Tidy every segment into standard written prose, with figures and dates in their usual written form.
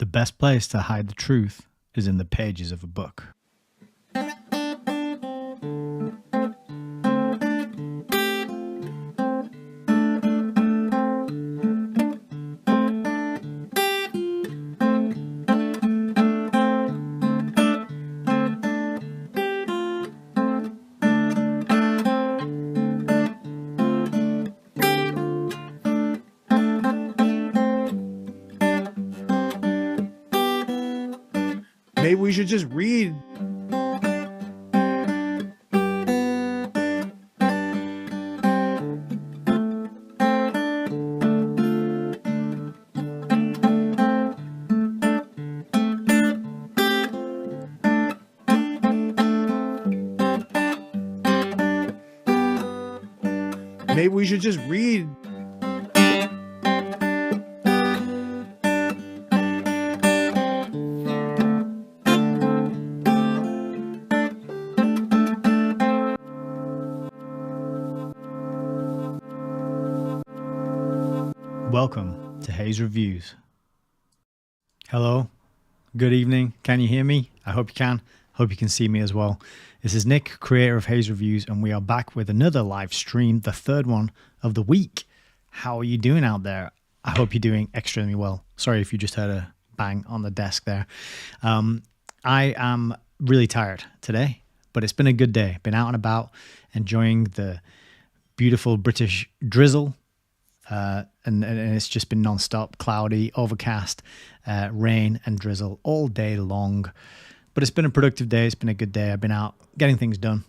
best place to hide the truth is in the pages of a book. Maybe we should just read. Maybe we should just read. Welcome to Hayes Reviews. Hello, good evening. Can you hear me? I hope you can. Hope you can see me as well. This is Nick, creator of Hayes Reviews, and we are back with another live stream, the third one of the week. How are you doing out there? I hope you're doing extremely well. Sorry if you just heard a bang on the desk there. I am really tired today, but it's been a good day. Been out and about, enjoying the beautiful British drizzle. And it's just been non-stop, cloudy, overcast, rain and drizzle all day long. But it's been a productive day. It's been a good day. I've been out getting things done.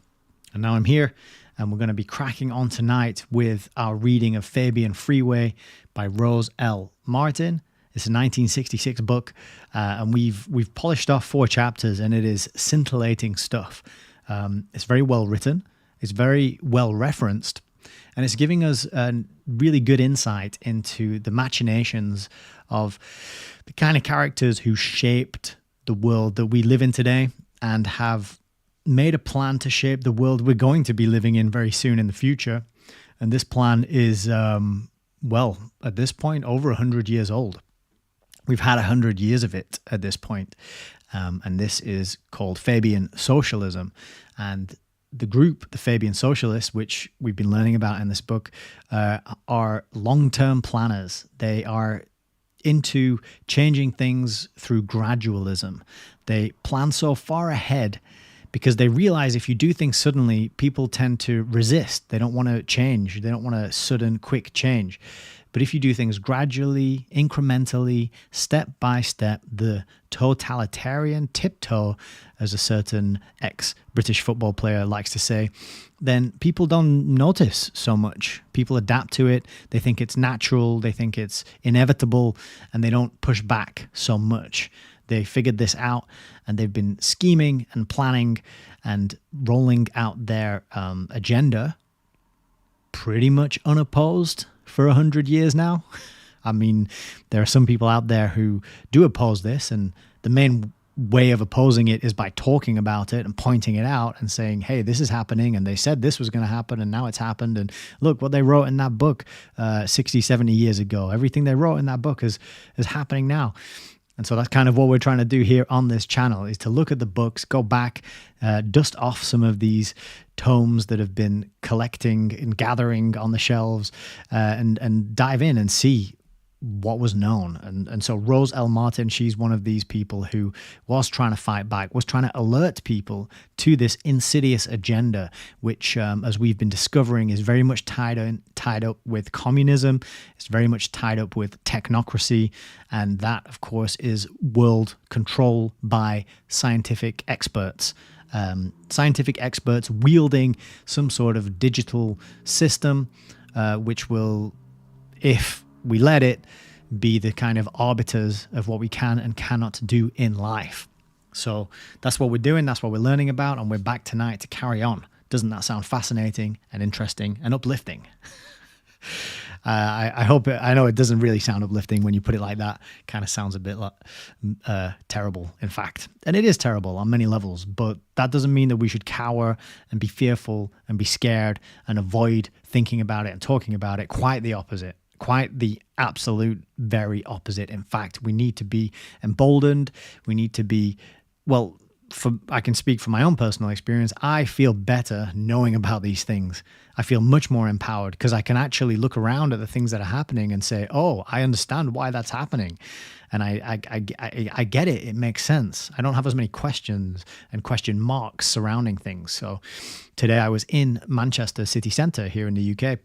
And now I'm here, and we're going to be cracking on tonight with our reading of Fabian Freeway by Rose L. Martin. It's a 1966 book, and we've polished off 4 chapters, and it is scintillating stuff. It's very well written. It's very well referenced. And it's giving us a really good insight into the machinations of the kind of characters who shaped the world that we live in today and have made a plan to shape the world we're going to be living in very soon in the future. And this plan is, at this point, over 100 years old. We've had 100 years of it at this point. And this is called Fabian Socialism. And the group, the Fabian Socialists, which we've been learning about in this book, are long-term planners. They are into changing things through gradualism. They plan so far ahead because they realize if you do things suddenly, people tend to resist. They don't want to change. They don't want a sudden, quick change. But if you do things gradually, incrementally, step by step, the totalitarian tiptoe, as a certain ex-British football player likes to say, then people don't notice so much. People adapt to it. They think it's natural. They think it's inevitable, and they don't push back so much. They figured this out, and they've been scheming and planning and rolling out their agenda pretty much unopposed for 100 years now. I mean, there are some people out there who do oppose this, and the main way of opposing it is by talking about it and pointing it out and saying, hey, this is happening, and they said this was going to happen, and now it's happened, and look what they wrote in that book 60, 70 years ago. Everything they wrote in that book is happening now. And so that's kind of what we're trying to do here on this channel, is to look at the books, go back, dust off some of these tomes that have been collecting and gathering on the shelves, and dive in and see what was known. And so Rose L. Martin, she's one of these people who was trying to fight back, was trying to alert people to this insidious agenda, which, as we've been discovering, is very much tied up with communism. It's very much tied up with technocracy. And that, of course, is world control by scientific experts. Scientific experts wielding some sort of digital system, which will, if we let it, be the kind of arbiters of what we can and cannot do in life. So that's what we're doing. That's what we're learning about. And we're back tonight to carry on. Doesn't that sound fascinating and interesting and uplifting? I hope I know it doesn't really sound uplifting when you put it like that. Kind of sounds a bit like terrible, in fact. And it is terrible on many levels, but that doesn't mean that we should cower and be fearful and be scared and avoid thinking about it and talking about it. Quite the opposite. quite the absolute very opposite. In fact, we need to be emboldened. We need to be, well, I can speak from my own personal experience. I feel better knowing about these things. I feel much more empowered because I can actually look around at the things that are happening and say, oh, I understand why that's happening. And I get it. It makes sense. I don't have as many questions and question marks surrounding things. So today I was in Manchester city centre here in the UK,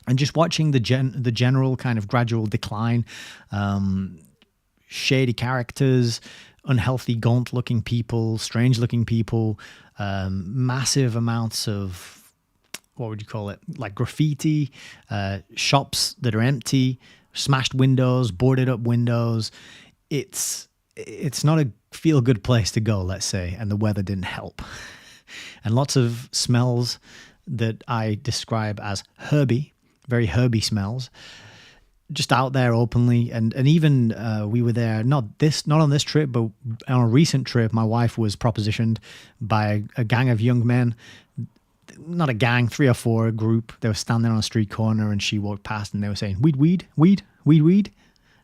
and just watching the general kind of gradual decline, shady characters, unhealthy, gaunt-looking people, strange-looking people, massive amounts of, what would you call it, like graffiti, shops that are empty, smashed windows, boarded up windows. It's not a feel-good place to go, let's say, and the weather didn't help. And lots of smells that I describe as herby, very herby smells, just out there openly. And even we were there, not on this trip, but on a recent trip, my wife was propositioned by a gang of young men. Not a gang, 3 or 4, a group. They were standing on a street corner and she walked past and they were saying, weed.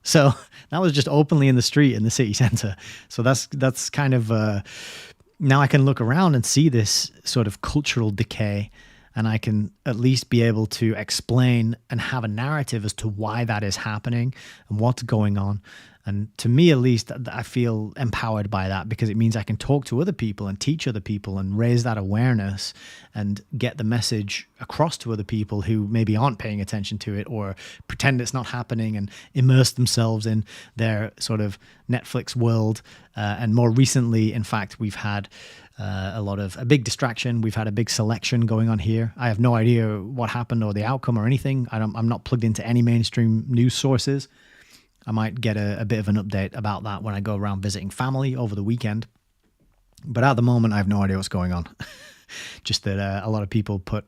So that was just openly in the street in the city center. So that's kind of, now I can look around and see this sort of cultural decay, and I can at least be able to explain and have a narrative as to why that is happening and what's going on. And to me, at least, I feel empowered by that, because it means I can talk to other people and teach other people and raise that awareness and get the message across to other people who maybe aren't paying attention to it or pretend it's not happening and immerse themselves in their sort of Netflix world. And more recently, in fact, we've had a big distraction. We've had a big selection going on here. I have no idea what happened or the outcome or anything. I'm not plugged into any mainstream news sources. I might get a bit of an update about that when I go around visiting family over the weekend. But at the moment, I have no idea what's going on. Just that a lot of people put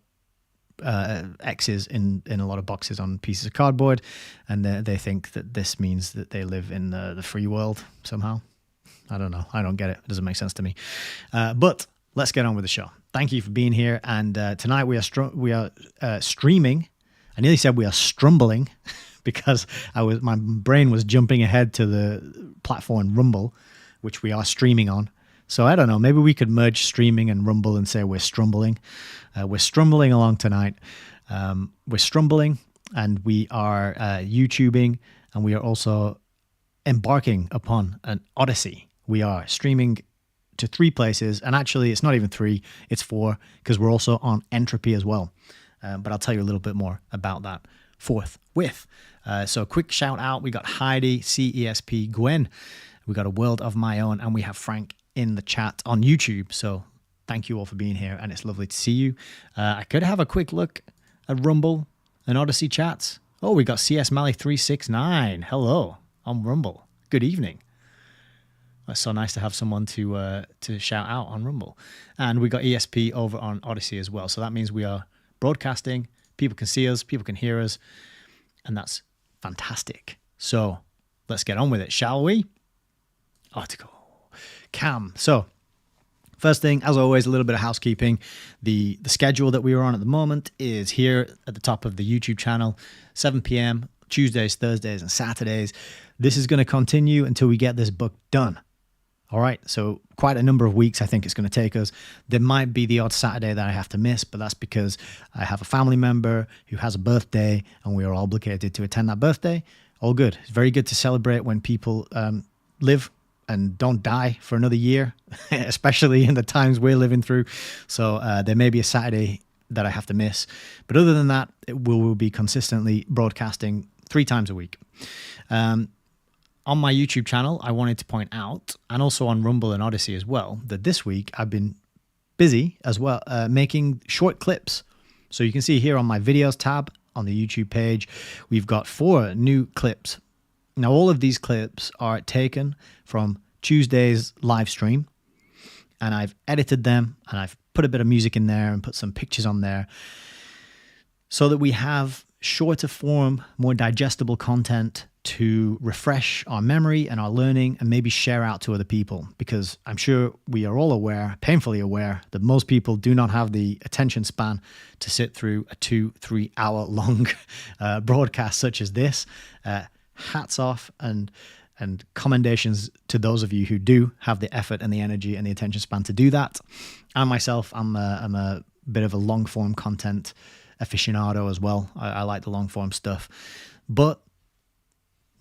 X's in a lot of boxes on pieces of cardboard, and they think that this means that they live in the free world somehow. I don't know. I don't get it. It doesn't make sense to me. But let's get on with the show. Thank you for being here. And tonight we are streaming. I nearly said we are strumbling because my brain was jumping ahead to the platform Rumble, which we are streaming on. So I don't know. Maybe we could merge streaming and Rumble and say we're strumbling. We're strumbling along tonight. We're strumbling, and we are YouTubing, and we are also embarking upon an odyssey. We are streaming to 3 places, and actually it's not even 3, it's 4, because we're also on Entropy as well. But I'll tell you a little bit more about that forthwith. So quick shout out. We got Heidi, CESP, Gwen. We got A World of My Own, and we have Frank in the chat on YouTube. So thank you all for being here, and it's lovely to see you. I could have a quick look at Rumble and Odyssey chats. Oh, we got CS Mally 369. Hello on Rumble. Good evening. It's so nice to have someone to shout out on Rumble. And we got ESP over on Odyssey as well. So that means we are broadcasting. People can see us. People can hear us. And that's fantastic. So let's get on with it, shall we? Article. Cam. So first thing, as always, a little bit of housekeeping. The schedule that we are on at the moment is here at the top of the YouTube channel, 7 p.m., Tuesdays, Thursdays, and Saturdays. This is going to continue until we get this book done. All right, so quite a number of weeks I think it's going to take us. There might be the odd Saturday that I have to miss, but that's because I have a family member who has a birthday and we are obligated to attend that birthday. All good. It's very good to celebrate when people live and don't die for another year, especially in the times we're living through. So there may be a Saturday that I have to miss. But other than that, we will be consistently broadcasting 3 times a week. On my YouTube channel, I wanted to point out, and also on Rumble and Odyssey as well, that this week I've been busy as well making short clips. So you can see here on my videos tab on the YouTube page, we've got 4 new clips. Now, all of these clips are taken from Tuesday's live stream, and I've edited them, and I've put a bit of music in there and put some pictures on there so that we have shorter form, more digestible content to refresh our memory and our learning and maybe share out to other people, because I'm sure we are all aware, painfully aware, that most people do not have the attention span to sit through a 2-3 hour long broadcast such as this. Hats off and commendations to those of you who do have the effort and the energy and the attention span to do that. I myself, I'm a bit of a long form content aficionado as well. I like the long form stuff, but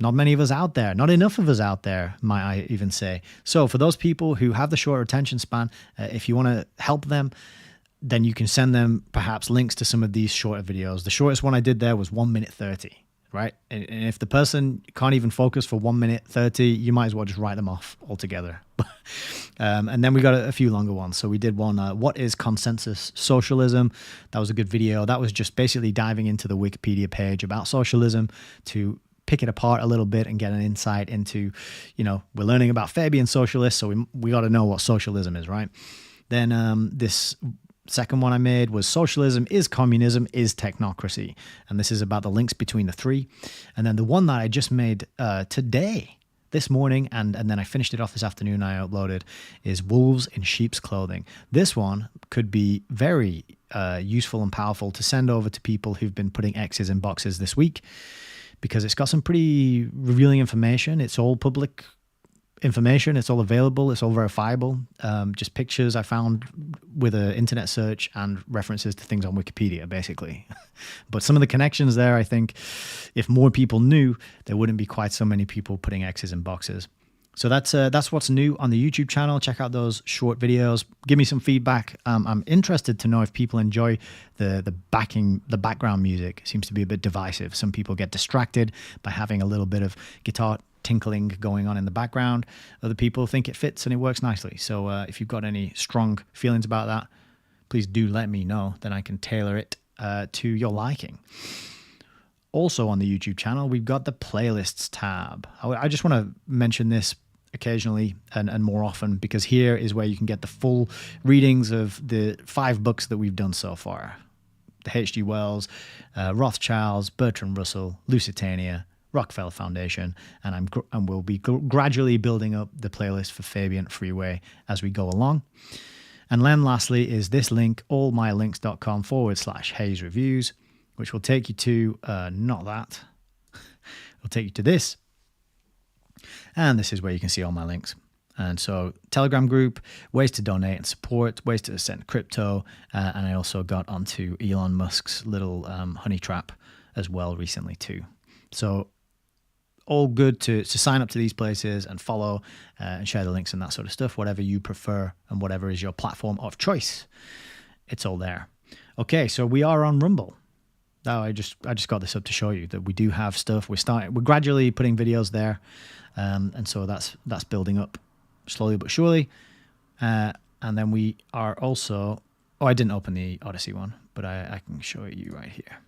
not many of us out there, not enough of us out there, might I even say. So for those people who have the shorter attention span, if you want to help them, then you can send them perhaps links to some of these shorter videos. The shortest one I did there was 1 minute 30, right? And if the person can't even focus for 1 minute 30, you might as well just write them off altogether. And then we got a few longer ones. So we did one, what is consensus socialism? That was a good video. That was just basically diving into the Wikipedia page about socialism to pick it apart a little bit and get an insight into, we're learning about Fabian socialists, so we got to know what socialism is, right? Then this second one I made was socialism is communism is technocracy, and this is about the links between the three. And then the one that I just made today, this morning, and then I finished it off this afternoon, I uploaded, is wolves in sheep's clothing. This one could be very useful and powerful to send over to people who've been putting X's in boxes this week, because it's got some pretty revealing information. It's all public information. It's all available. It's all verifiable. Just pictures I found with an internet search and references to things on Wikipedia, basically. But some of the connections there, I think, if more people knew, there wouldn't be quite so many people putting X's in boxes. So that's what's new on the YouTube channel. Check out those short videos. Give me some feedback. I'm interested to know if people enjoy the background music. It seems to be a bit divisive. Some people get distracted by having a little bit of guitar tinkling going on in the background. Other people think it fits and it works nicely. So if you've got any strong feelings about that, please do let me know. Then I can tailor it to your liking. Also on the YouTube channel, we've got the playlists tab. I just want to mention this occasionally and more often, because here is where you can get the full readings of the 5 books that we've done so far. The H.G. Wells, Rothschilds, Bertrand Russell, Lusitania, Rockefeller Foundation, and we'll be gradually building up the playlist for Fabian Freeway as we go along. And then lastly is this link, allmylinks.com/Hayes Reviews, which will take you to, not that, it'll take you to this. And this is where you can see all my links. And so Telegram group, ways to donate and support, ways to send crypto. And I also got onto Elon Musk's little honey trap as well recently too. So all good to sign up to these places and follow and share the links and that sort of stuff, whatever you prefer and whatever is your platform of choice. It's all there. Okay, so we are on Rumble. Now I just got this up to show you that we do have stuff. We're gradually putting videos there, and so that's building up slowly but surely. And then we are also. Oh, I didn't open the Odyssey one, but I can show you right here.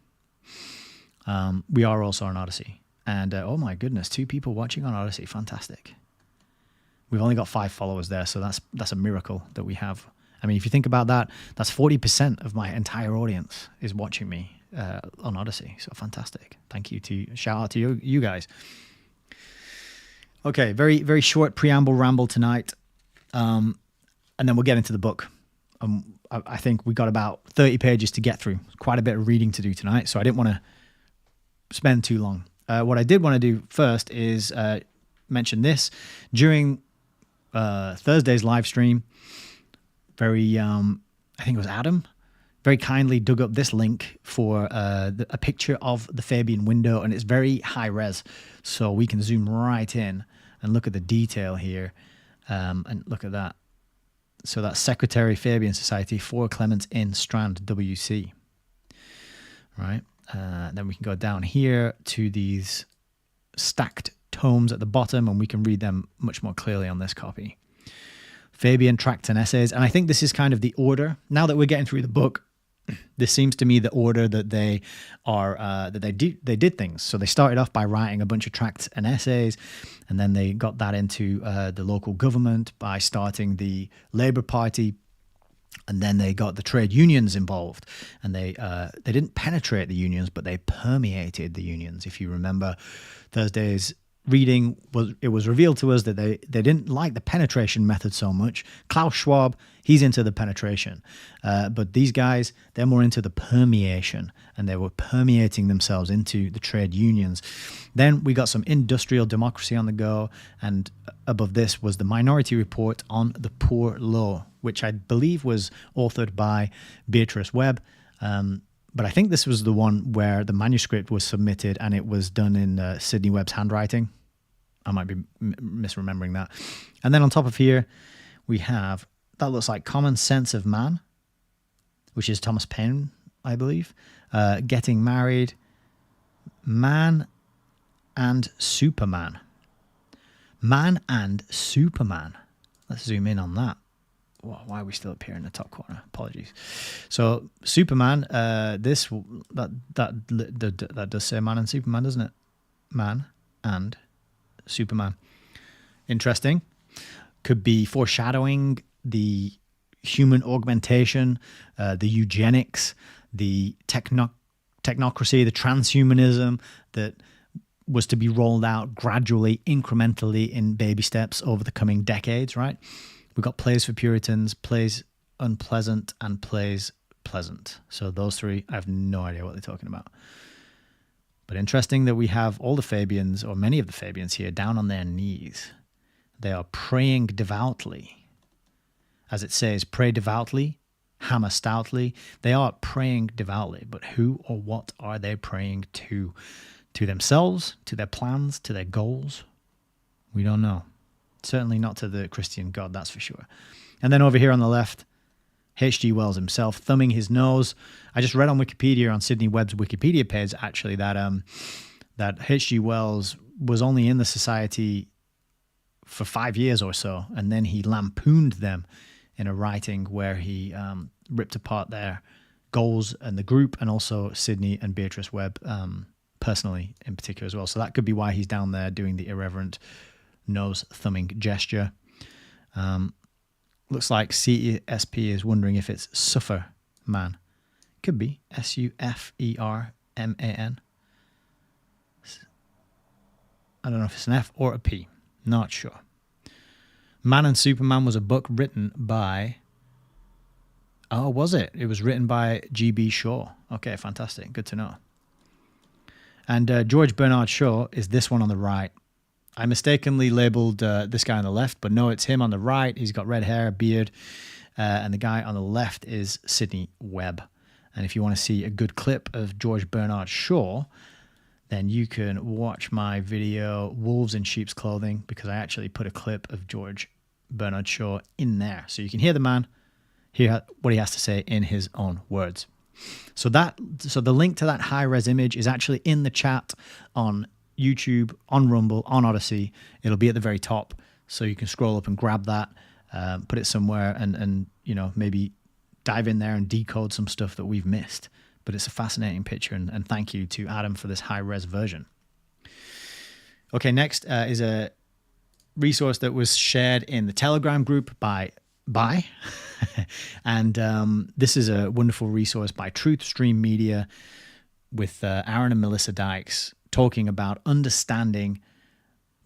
We are also on Odyssey, and oh my goodness, 2 people watching on Odyssey, fantastic. We've only got 5 followers there, so that's a miracle that we have. I mean, if you think about that, that's 40% of my entire audience is watching me on Odyssey. So fantastic. Thank you shout out to you guys. Okay, very, very short preamble ramble tonight. And then we'll get into the book. I think we got about 30 pages to get through. Quite a bit of reading to do tonight, so I didn't want to spend too long. What I did want to do first is mention this. During Thursday's live stream, I think it was Adam, very kindly dug up this link for a picture of the Fabian window, and it's very high res, so we can zoom right in and look at the detail here, and look at that. So that's Secretary Fabian Society, 4 Clements Inn, Strand, WC. Right, then we can go down here to these stacked tomes at the bottom, and we can read them much more clearly on this copy. Fabian Tracts and Essays, and I think this is kind of the order. Now that we're getting through the book, this seems to me the order that they did things. So they started off by writing a bunch of tracts and essays, and then they got that into the local government by starting the Labour Party, And then they got the trade unions involved, and they didn't penetrate the unions, but they permeated the unions. If you remember Thursday's reading, it was revealed to us that they didn't like the penetration method so much. Klaus Schwab, he's into the penetration, but these guys, they're more into the permeation, and they were permeating themselves into the trade unions. Then we got some industrial democracy on the go, and above this was the Minority Report on the Poor Law, which I believe was authored by Beatrice Webb. But I think this was the one where the manuscript was submitted and it was done in Sidney Webb's handwriting. I might be misremembering that. And then on top of here, we have, that looks like Common Sense of Man, which is Thomas Paine, I believe. Getting Married, Man and Superman. Man and Superman. Let's zoom in on that. Why are we still up here in the top corner? Apologies. So Superman, that does say Man and Superman, doesn't it? Man and Superman. Interesting. Could be foreshadowing the human augmentation, the eugenics, the technocracy, the transhumanism that was to be rolled out gradually, incrementally in baby steps over the coming decades, right? We've got plays for Puritans, plays unpleasant, and plays pleasant. So those three, I have no idea what they're talking about. But interesting that we have all the Fabians, or many of the Fabians here, down on their knees. They are praying devoutly. As it says, pray devoutly, hammer stoutly. They are praying devoutly, but who or what are they praying to? To themselves, to their plans, to their goals? We don't know. Certainly not to the Christian God, that's for sure. And then over here on the left, H.G. Wells himself thumbing his nose. I just read on Wikipedia, on Sidney Webb's Wikipedia page, actually, that H.G. Wells was only in the society for 5 years or so, and then he lampooned them in a writing where he ripped apart their goals and the group, and also Sidney and Beatrice Webb personally in particular as well. So that could be why he's down there doing the irreverent nose thumbing gesture. Looks like CSP is wondering if it's Suffer Man. Could be Sufferman. I don't know if it's an F or a P. Not sure. Man and Superman was a book written by... Oh, was it? It was written by G.B. Shaw. Okay, fantastic. Good to know. And George Bernard Shaw is this one on the right. I mistakenly labeled this guy on the left, but no, it's him on the right. He's got red hair, a beard, and the guy on the left is Sidney Webb. And if you want to see a good clip of George Bernard Shaw, then you can watch my video, Wolves in Sheep's Clothing, because I actually put a clip of George Bernard Shaw in there. So you can hear the man, hear what he has to say in his own words. So the link to that high-res image is actually in the chat on YouTube, on Rumble, on Odyssey. It'll be at the very top, so you can scroll up and grab that, put it somewhere, and you know, maybe dive in there and decode some stuff that we've missed. But it's a fascinating picture, and thank you to Adam for this high-res version. Okay, next is a resource that was shared in the Telegram group by and this is a wonderful resource by Truth Stream Media with Aaron and Melissa Dykes talking about understanding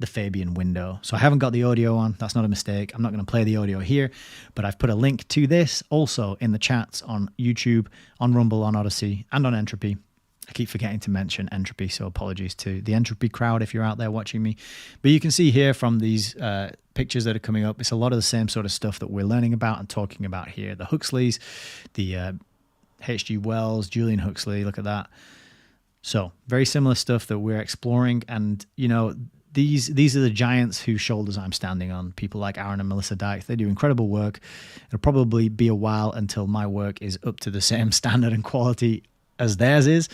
the Fabian window. So I haven't got the audio on. That's not a mistake. I'm not going to play the audio here, but I've put a link to this also in the chats on YouTube, on Rumble, on Odyssey, and on Entropy. I keep forgetting to mention Entropy, so apologies to the Entropy crowd if you're out there watching me. But you can see here from these pictures that are coming up, it's a lot of the same sort of stuff that we're learning about and talking about here. The Huxleys, the H.G. Wells, Julian Huxley, look at that. So very similar stuff that we're exploring. And, you know, these are the giants whose shoulders I'm standing on. People like Aaron and Melissa Dykes. They do incredible work. It'll probably be a while until my work is up to the same standard and quality as theirs is.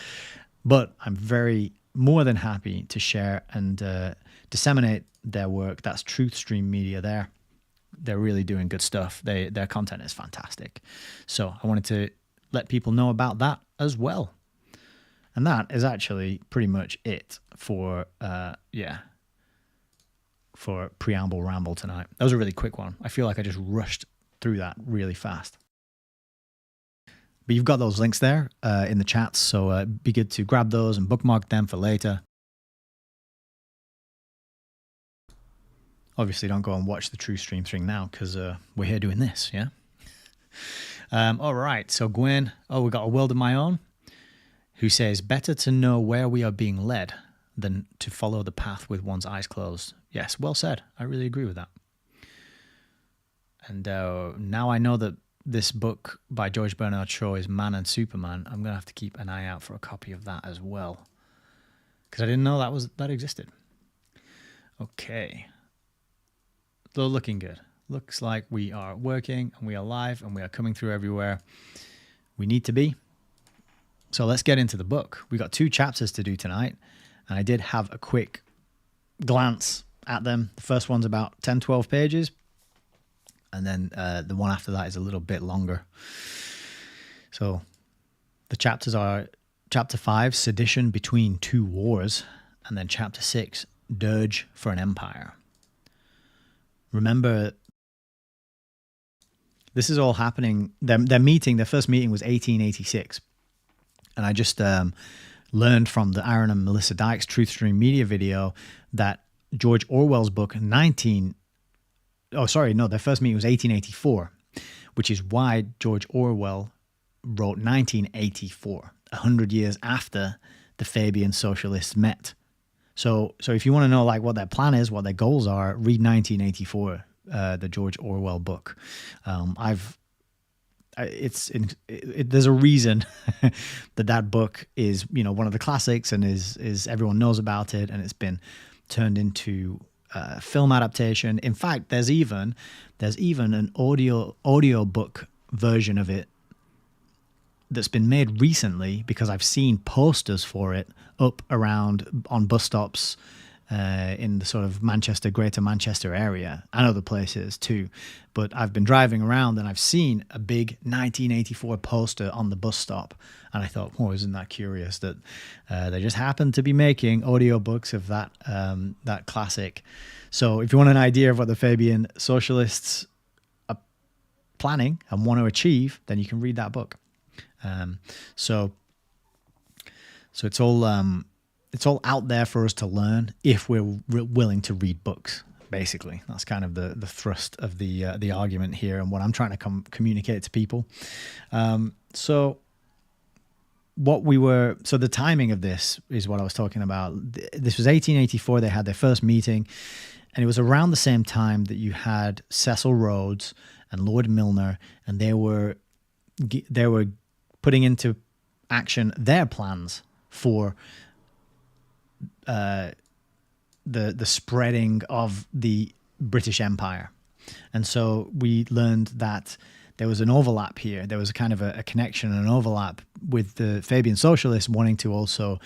But I'm more than happy to share and disseminate their work. That's Truth Stream Media there. They're really doing good stuff. Their content is fantastic. So I wanted to let people know about that as well. And that is actually pretty much it for Preamble Ramble tonight. That was a really quick one. I feel like I just rushed through that really fast. But you've got those links there in the chats, so be good to grab those and bookmark them for later. Obviously, don't go and watch the True Stream thing now because we're here doing this, yeah? All right, so Gwen, we got a world of my own, who says, better to know where we are being led than to follow the path with one's eyes closed. Yes, well said. I really agree with that. And now I know that this book by George Bernard Shaw is Man and Superman. I'm going to have to keep an eye out for a copy of that as well, because I didn't know that existed. Okay. Still looking good. Looks like we are working and we are live and we are coming through everywhere we need to be. So let's get into the book. We got 2 chapters to do tonight, and I did have a quick glance at them. The first one's about 10, 12 pages, and then the one after that is a little bit longer. So the chapters are Chapter 5, Sedition Between Two Wars, and then Chapter 6, Dirge for an Empire. Remember, this is all happening. Their first meeting was 1886. And I just learned from the Aaron and Melissa Dykes Truth Stream Media video that George Orwell's book, their first meeting was 1884, which is why George Orwell wrote 1984, 100 years after the Fabian socialists met. So if you want to know like what their plan is, what their goals are, read 1984, the George Orwell book. There's a reason that book is one of the classics and is everyone knows about it, and it's been turned into film adaptation. In fact, there's even an audio book version of it that's been made recently, because I've seen posters for it up around on bus stops in the sort of Greater Manchester area, and other places too. But I've been driving around and I've seen a big 1984 poster on the bus stop, and I thought, isn't that curious that they just happen to be making audiobooks of that classic. So if you want an idea of what the Fabian socialists are planning and want to achieve, then you can read that book. So it's all out there for us to learn if we're willing to read books. Basically, that's kind of the thrust of the argument here, and what I'm trying to communicate to people. So the timing of this is what I was talking about. This was 1884. They had their first meeting, and it was around the same time that you had Cecil Rhodes and Lord Milner, and they were putting into action their plans for the spreading of the British Empire. And so we learned that there was an overlap here. There was a kind of a connection and an overlap with the Fabian socialists wanting to also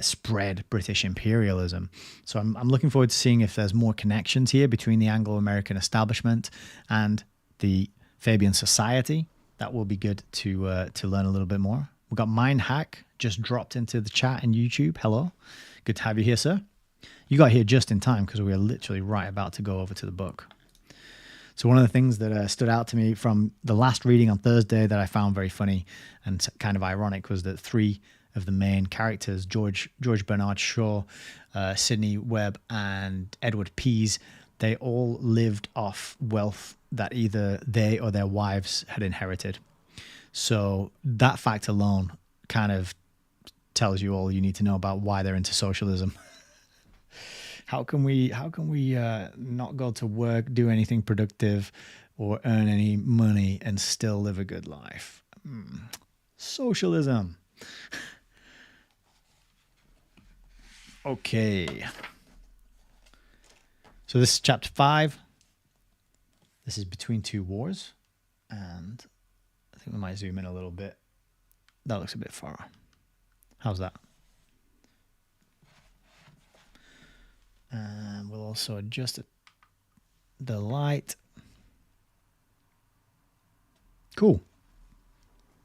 spread British imperialism. So I'm looking forward to seeing if there's more connections here between the Anglo-American establishment and the Fabian society. That will be good to learn a little bit more. We've got Mind Hack just dropped into the chat in YouTube. Hello. Good to have you here, sir. You got here just in time because we are literally right about to go over to the book. So one of the things that stood out to me from the last reading on Thursday that I found very funny and kind of ironic was that 3 of the main characters, George Bernard Shaw, Sidney Webb, and Edward Pease, they all lived off wealth that either they or their wives had inherited. So that fact alone kind of tells you all you need to know about why they're into socialism. How can we not go to work, do anything productive, or earn any money and still live a good life? Socialism. Okay. So this is chapter 5. This is Between Two Wars. And I think we might zoom in a little bit. That looks a bit far. How's that? And we'll also adjust the light. Cool.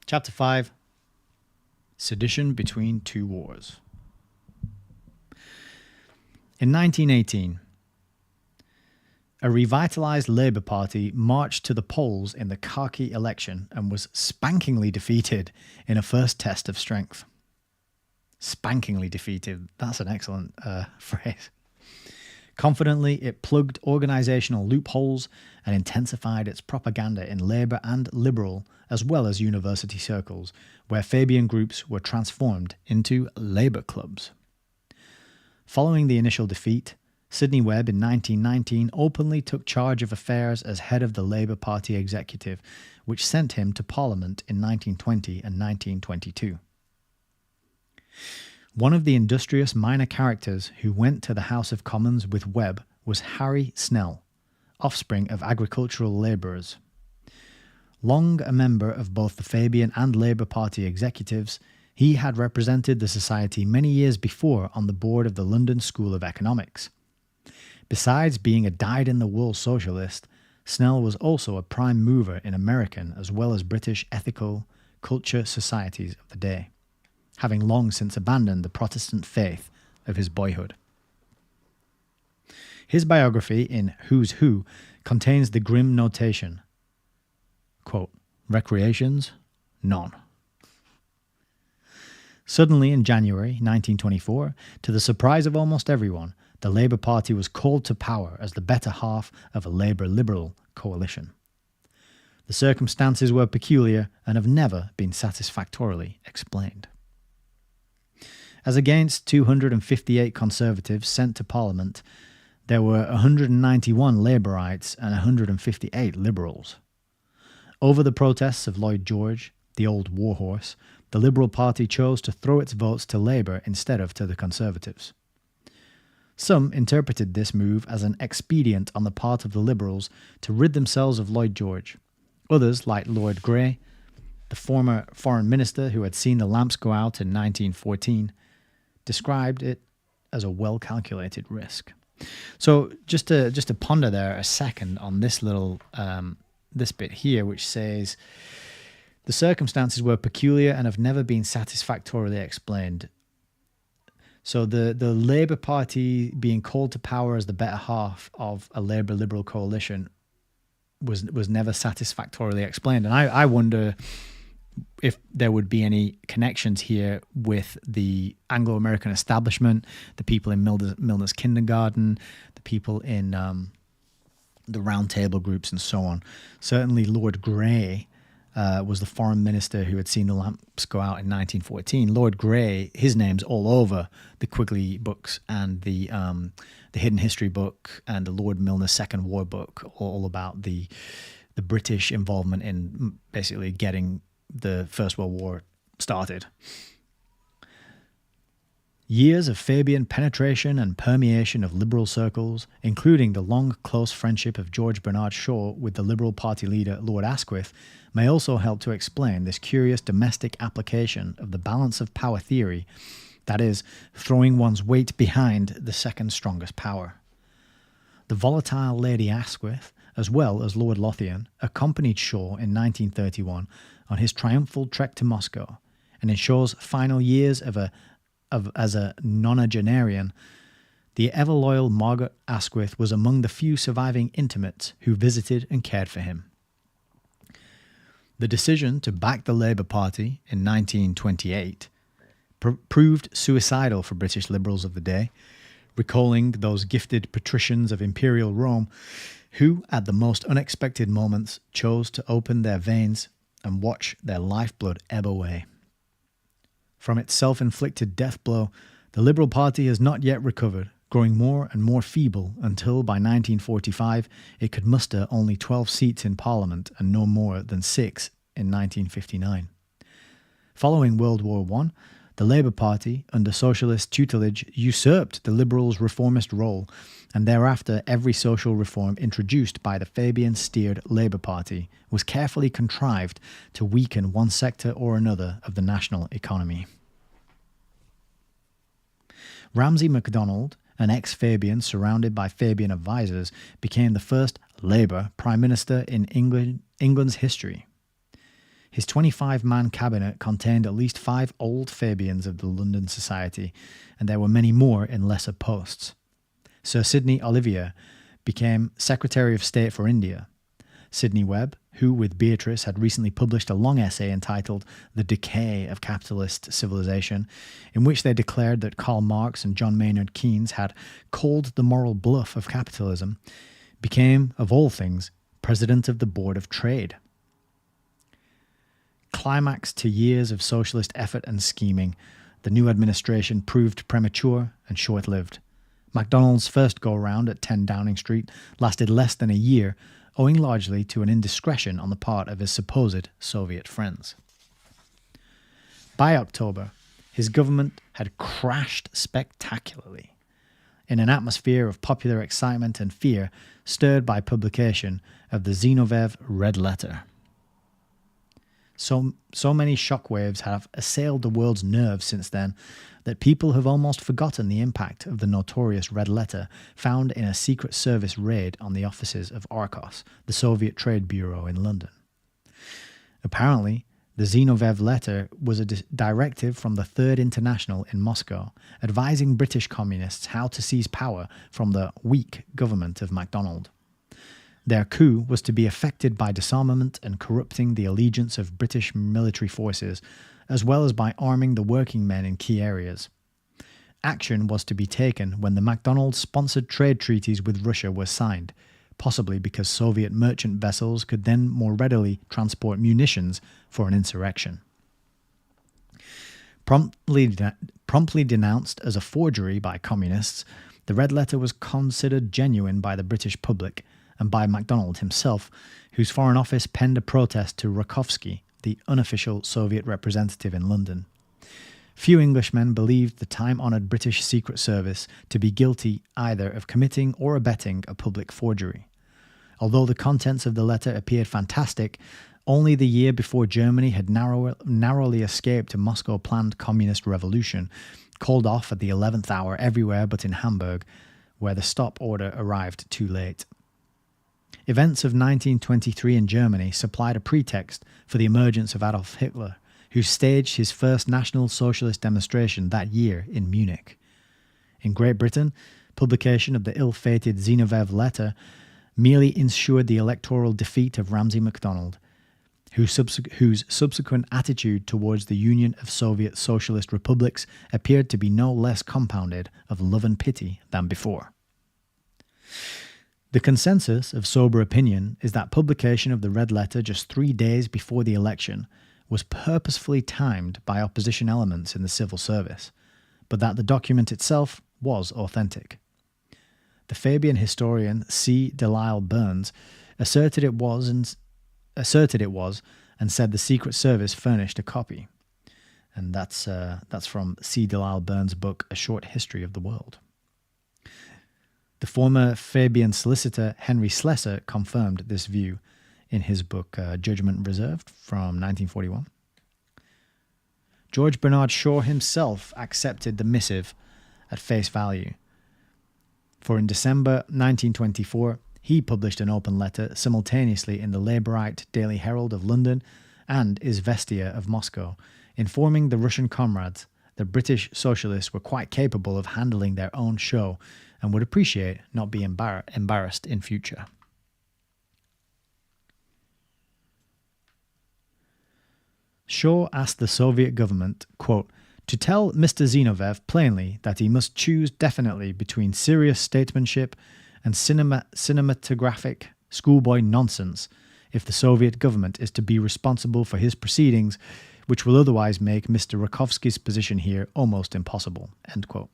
Chapter 5. Sedition Between Two Wars. In 1918, A revitalised Labour Party marched to the polls in the khaki election and was spankingly defeated in a first test of strength. Spankingly defeated. That's an excellent phrase. Confidently, it plugged organisational loopholes and intensified its propaganda in Labour and Liberal as well as university circles, where Fabian groups were transformed into Labour clubs. Following the initial defeat, Sidney Webb in 1919 openly took charge of affairs as head of the Labour Party executive, which sent him to Parliament in 1920 and 1922. One of the industrious minor characters who went to the House of Commons with Webb was Harry Snell, offspring of agricultural labourers. Long a member of both the Fabian and Labour Party executives, he had represented the society many years before on the board of the London School of Economics. Besides being a dyed-in-the-wool socialist, Snell was also a prime mover in American as well as British ethical culture societies of the day, having long since abandoned the Protestant faith of his boyhood. His biography in Who's Who contains the grim notation, quote, "Recreations? None." Suddenly in January 1924, to the surprise of almost everyone, the Labour Party was called to power as the better half of a Labour-Liberal coalition. The circumstances were peculiar and have never been satisfactorily explained. As against 258 Conservatives sent to Parliament, there were 191 Labourites and 158 Liberals. Over the protests of Lloyd George, the old warhorse, the Liberal Party chose to throw its votes to Labour instead of to the Conservatives. Some interpreted this move as an expedient on the part of the Liberals to rid themselves of Lloyd George. Others, like Lord Grey, the former foreign minister who had seen the lamps go out in 1914, described it as a well-calculated risk. So just to ponder there a second on this little this bit here, which says the circumstances were peculiar and have never been satisfactorily explained. So the Labour Party being called to power as the better half of a Labour-Liberal coalition was never satisfactorily explained. And I wonder if there would be any connections here with the Anglo-American establishment, the people in Milner's kindergarten, the people in the Round Table groups and so on. Certainly Lord Grey was the foreign minister who had seen the lamps go out in 1914. Lord Grey, his name's all over the Quigley books and the Hidden History book and the Lord Milner's Second War book, all about the British involvement in basically getting the First World War started. Years of Fabian penetration and permeation of Liberal circles, including the long, close friendship of George Bernard Shaw with the Liberal Party leader Lord Asquith, may also help to explain this curious domestic application of the balance of power theory, that is, throwing one's weight behind the second strongest power. The volatile Lady Asquith, as well as Lord Lothian, accompanied Shaw in 1931 on his triumphal trek to Moscow, and in Shaw's final years as a nonagenarian, the ever-loyal Margaret Asquith was among the few surviving intimates who visited and cared for him. The decision to back the Labour Party in 1928 proved suicidal for British Liberals of the day, recalling those gifted patricians of Imperial Rome who, at the most unexpected moments, chose to open their veins and watch their lifeblood ebb away. From its self-inflicted death blow, the Liberal Party has not yet recovered, growing more and more feeble until by 1945 it could muster only 12 seats in Parliament and no more than 6 in 1959. Following World War I, the Labour Party, under socialist tutelage, usurped the Liberals' reformist role, and thereafter every social reform introduced by the Fabian-steered Labour Party was carefully contrived to weaken one sector or another of the national economy. Ramsay MacDonald, an ex-Fabian surrounded by Fabian advisors, became the first Labour Prime Minister in England's history. His 25-man cabinet contained at least 5 old Fabians of the London Society, and there were many more in lesser posts. Sir Sidney Olivier became Secretary of State for India. Sidney Webb, who with Beatrice had recently published a long essay entitled The Decay of Capitalist Civilization, in which they declared that Karl Marx and John Maynard Keynes had called the moral bluff of capitalism, became, of all things, President of the Board of Trade. Climax to years of socialist effort and scheming, the new administration proved premature and short-lived. McDonald's first go-round at 10 Downing Street lasted less than a year, owing largely to an indiscretion on the part of his supposed Soviet friends. By October, his government had crashed spectacularly, in an atmosphere of popular excitement and fear stirred by publication of the Zinoviev Red Letter. So many shockwaves have assailed the world's nerves since then that people have almost forgotten the impact of the notorious Red Letter found in a Secret Service raid on the offices of Arcos, the Soviet Trade Bureau in London. Apparently, the Zinoviev letter was a directive from the Third International in Moscow, advising British communists how to seize power from the weak government of MacDonald. Their coup was to be effected by disarmament and corrupting the allegiance of British military forces, as well as by arming the working men in key areas. Action was to be taken when the MacDonald-sponsored trade treaties with Russia were signed, possibly because Soviet merchant vessels could then more readily transport munitions for an insurrection. Promptly denounced as a forgery by communists, the Red Letter was considered genuine by the British public and by MacDonald himself, whose Foreign Office penned a protest to Rakovsky, the unofficial Soviet representative in London. Few Englishmen believed the time-honoured British Secret Service to be guilty either of committing or abetting a public forgery. Although the contents of the letter appeared fantastic, only the year before Germany had narrowly escaped a Moscow-planned communist revolution, called off at the 11th hour everywhere but in Hamburg, where the stop order arrived too late. Events of 1923 in Germany supplied a pretext for the emergence of Adolf Hitler, who staged his first National Socialist demonstration that year in Munich. In Great Britain, publication of the ill-fated Zinoviev letter merely ensured the electoral defeat of Ramsay MacDonald, whose subsequent attitude towards the Union of Soviet Socialist Republics appeared to be no less compounded of love and pity than before. The consensus of sober opinion is that publication of the Red Letter just 3 days before the election was purposefully timed by opposition elements in the civil service, but that the document itself was authentic. The Fabian historian C. Delisle Burns asserted it was and said the Secret Service furnished a copy. And that's from C. Delisle Burns' book A Short History of the World. The former Fabian solicitor Henry Slessor confirmed this view in his book Judgment Reserved from 1941. George Bernard Shaw himself accepted the missive at face value, for in December 1924 he published an open letter simultaneously in the Labourite Daily Herald of London and Izvestia of Moscow, informing the Russian comrades that British socialists were quite capable of handling their own show and would appreciate not being embarrassed in future. Shaw asked the Soviet government, quote, to tell Mr. Zinoviev plainly that he must choose definitely between serious statesmanship and cinematographic schoolboy nonsense if the Soviet government is to be responsible for his proceedings, which will otherwise make Mr. Rakovsky's position here almost impossible, end quote.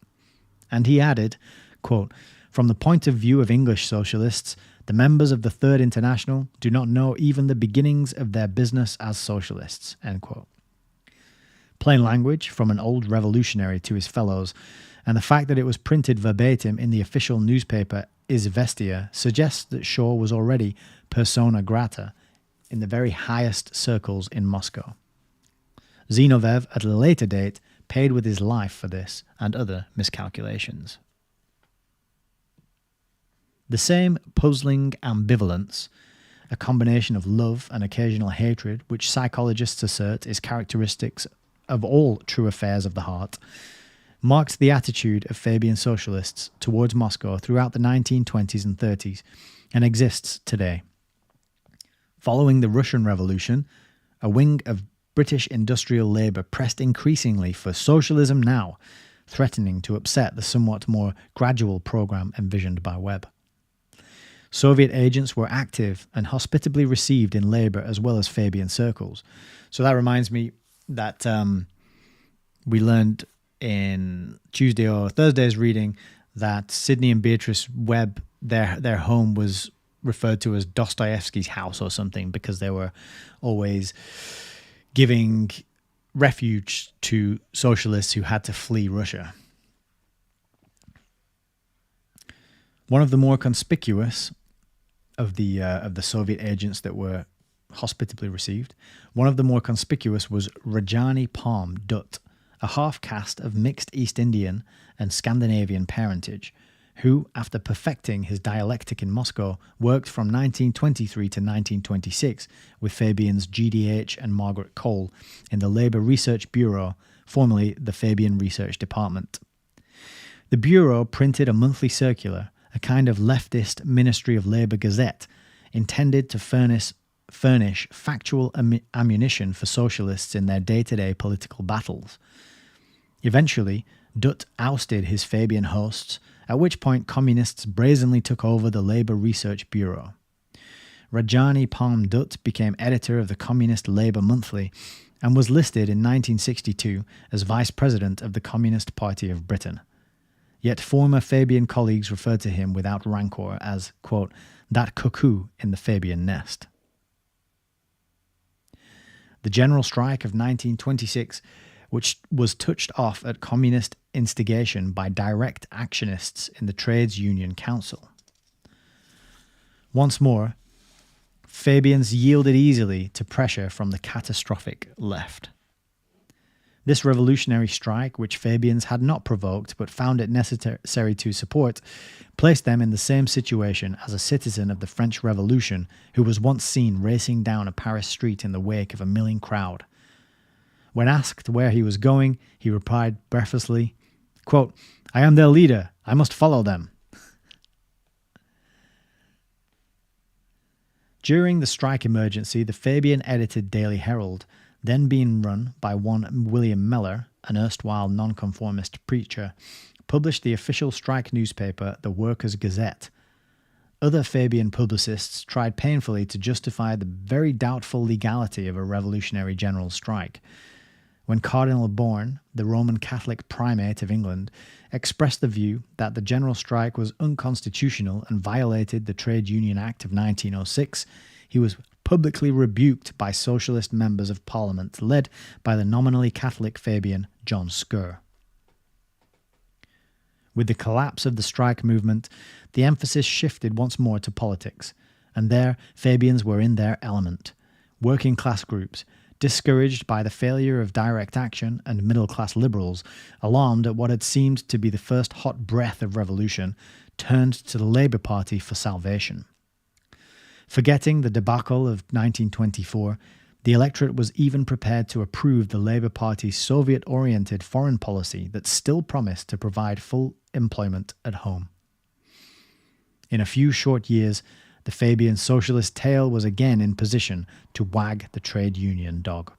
And he added, quote, from the point of view of English socialists, the members of the Third International do not know even the beginnings of their business as socialists, end quote. Plain language from an old revolutionary to his fellows, and the fact that it was printed verbatim in the official newspaper Izvestia suggests that Shaw was already persona grata in the very highest circles in Moscow. Zinoviev, at a later date, paid with his life for this and other miscalculations. The same puzzling ambivalence, a combination of love and occasional hatred, which psychologists assert is characteristic of all true affairs of the heart, marked the attitude of Fabian socialists towards Moscow throughout the 1920s and 30s and exists today. Following the Russian Revolution, a wing of British industrial labour pressed increasingly for socialism now, threatening to upset the somewhat more gradual programme envisioned by Webb. Soviet agents were active and hospitably received in labour as well as Fabian circles. So that reminds me that we learned in Tuesday or Thursday's reading that Sidney and Beatrice Webb, their home was referred to as Dostoevsky's house or something because they were always giving refuge to socialists who had to flee Russia. One of the more conspicuous of the Soviet agents that were hospitably received, one of the more conspicuous was Rajani Palm Dutt, a half-caste of mixed East Indian and Scandinavian parentage, who, after perfecting his dialectic in Moscow, worked from 1923 to 1926 with Fabian's GDH and Margaret Cole in the Labour Research Bureau, formerly the Fabian Research Department. The Bureau printed a monthly circular, a kind of leftist Ministry of Labour gazette, intended to furnish factual ammunition for socialists in their day-to-day political battles. Eventually, Dutt ousted his Fabian hosts, at which point communists brazenly took over the Labour Research Bureau. Rajani Palm Dutt became editor of the Communist Labour Monthly and was listed in 1962 as vice president of the Communist Party of Britain. Yet former Fabian colleagues referred to him without rancour as, quote, that cuckoo in the Fabian nest. The general strike of 1926, which was touched off at communist instigation by direct actionists in the Trades Union Council. Once more, Fabians yielded easily to pressure from the catastrophic left. This revolutionary strike, which Fabians had not provoked but found it necessary to support, placed them in the same situation as a citizen of the French Revolution who was once seen racing down a Paris street in the wake of a milling crowd. When asked where he was going, he replied breathlessly, quote, I am their leader, I must follow them. During the strike emergency, the Fabian-edited Daily Herald, then being run by one William Meller, an erstwhile nonconformist preacher, published the official strike newspaper, the Workers' Gazette. Other Fabian publicists tried painfully to justify the very doubtful legality of a revolutionary general strike. When Cardinal Bourne, the Roman Catholic primate of England, expressed the view that the general strike was unconstitutional and violated the Trade Union Act of 1906, he was publicly rebuked by socialist members of Parliament led by the nominally Catholic Fabian John Skerr. With the collapse of the strike movement, the emphasis shifted once more to politics, and there Fabians were in their element. Working class groups, discouraged by the failure of direct action, and middle-class liberals, alarmed at what had seemed to be the first hot breath of revolution, turned to the Labour Party for salvation. Forgetting the debacle of 1924, the electorate was even prepared to approve the Labour Party's Soviet-oriented foreign policy that still promised to provide full employment at home. In a few short years, the Fabian socialist tail was again in position to wag the trade union dog.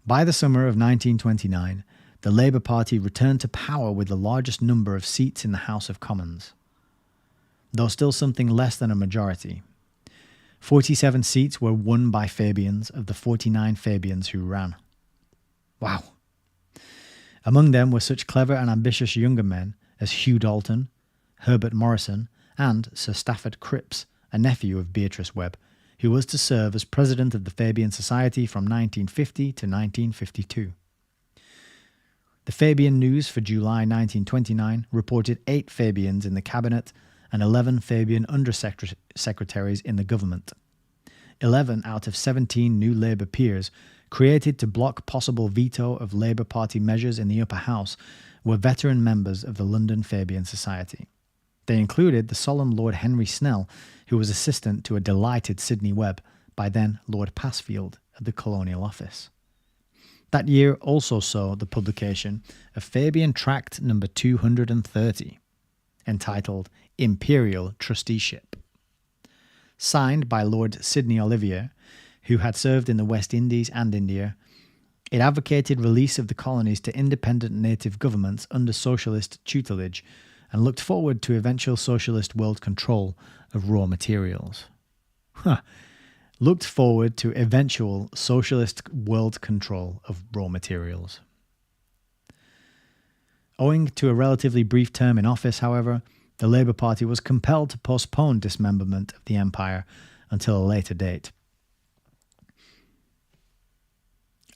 By the summer of 1929, the Labour Party returned to power with the largest number of seats in the House of Commons, though still something less than a majority. 47 seats were won by Fabians of the 49 Fabians who ran. Wow! Among them were such clever and ambitious younger men as Hugh Dalton, Herbert Morrison, and Sir Stafford Cripps, a nephew of Beatrice Webb, who was to serve as president of the Fabian Society from 1950 to 1952. The Fabian News for July 1929 reported 8 Fabians in the cabinet and 11 Fabian undersecretaries in the government. 11 out of 17 new Labour peers, created to block possible veto of Labour Party measures in the upper house, were veteran members of the London Fabian Society. They included the solemn Lord Henry Snell, who was assistant to a delighted Sidney Webb, by then Lord Passfield, at the Colonial Office. That year also saw the publication of Fabian Tract number 230, entitled Imperial Trusteeship. Signed by Lord Sidney Olivier, who had served in the West Indies and India, it advocated release of the colonies to independent native governments under socialist tutelage and looked forward to eventual socialist world control of raw materials. Looked forward to eventual socialist world control of raw materials. Owing to a relatively brief term in office, however, the Labour Party was compelled to postpone dismemberment of the empire until a later date.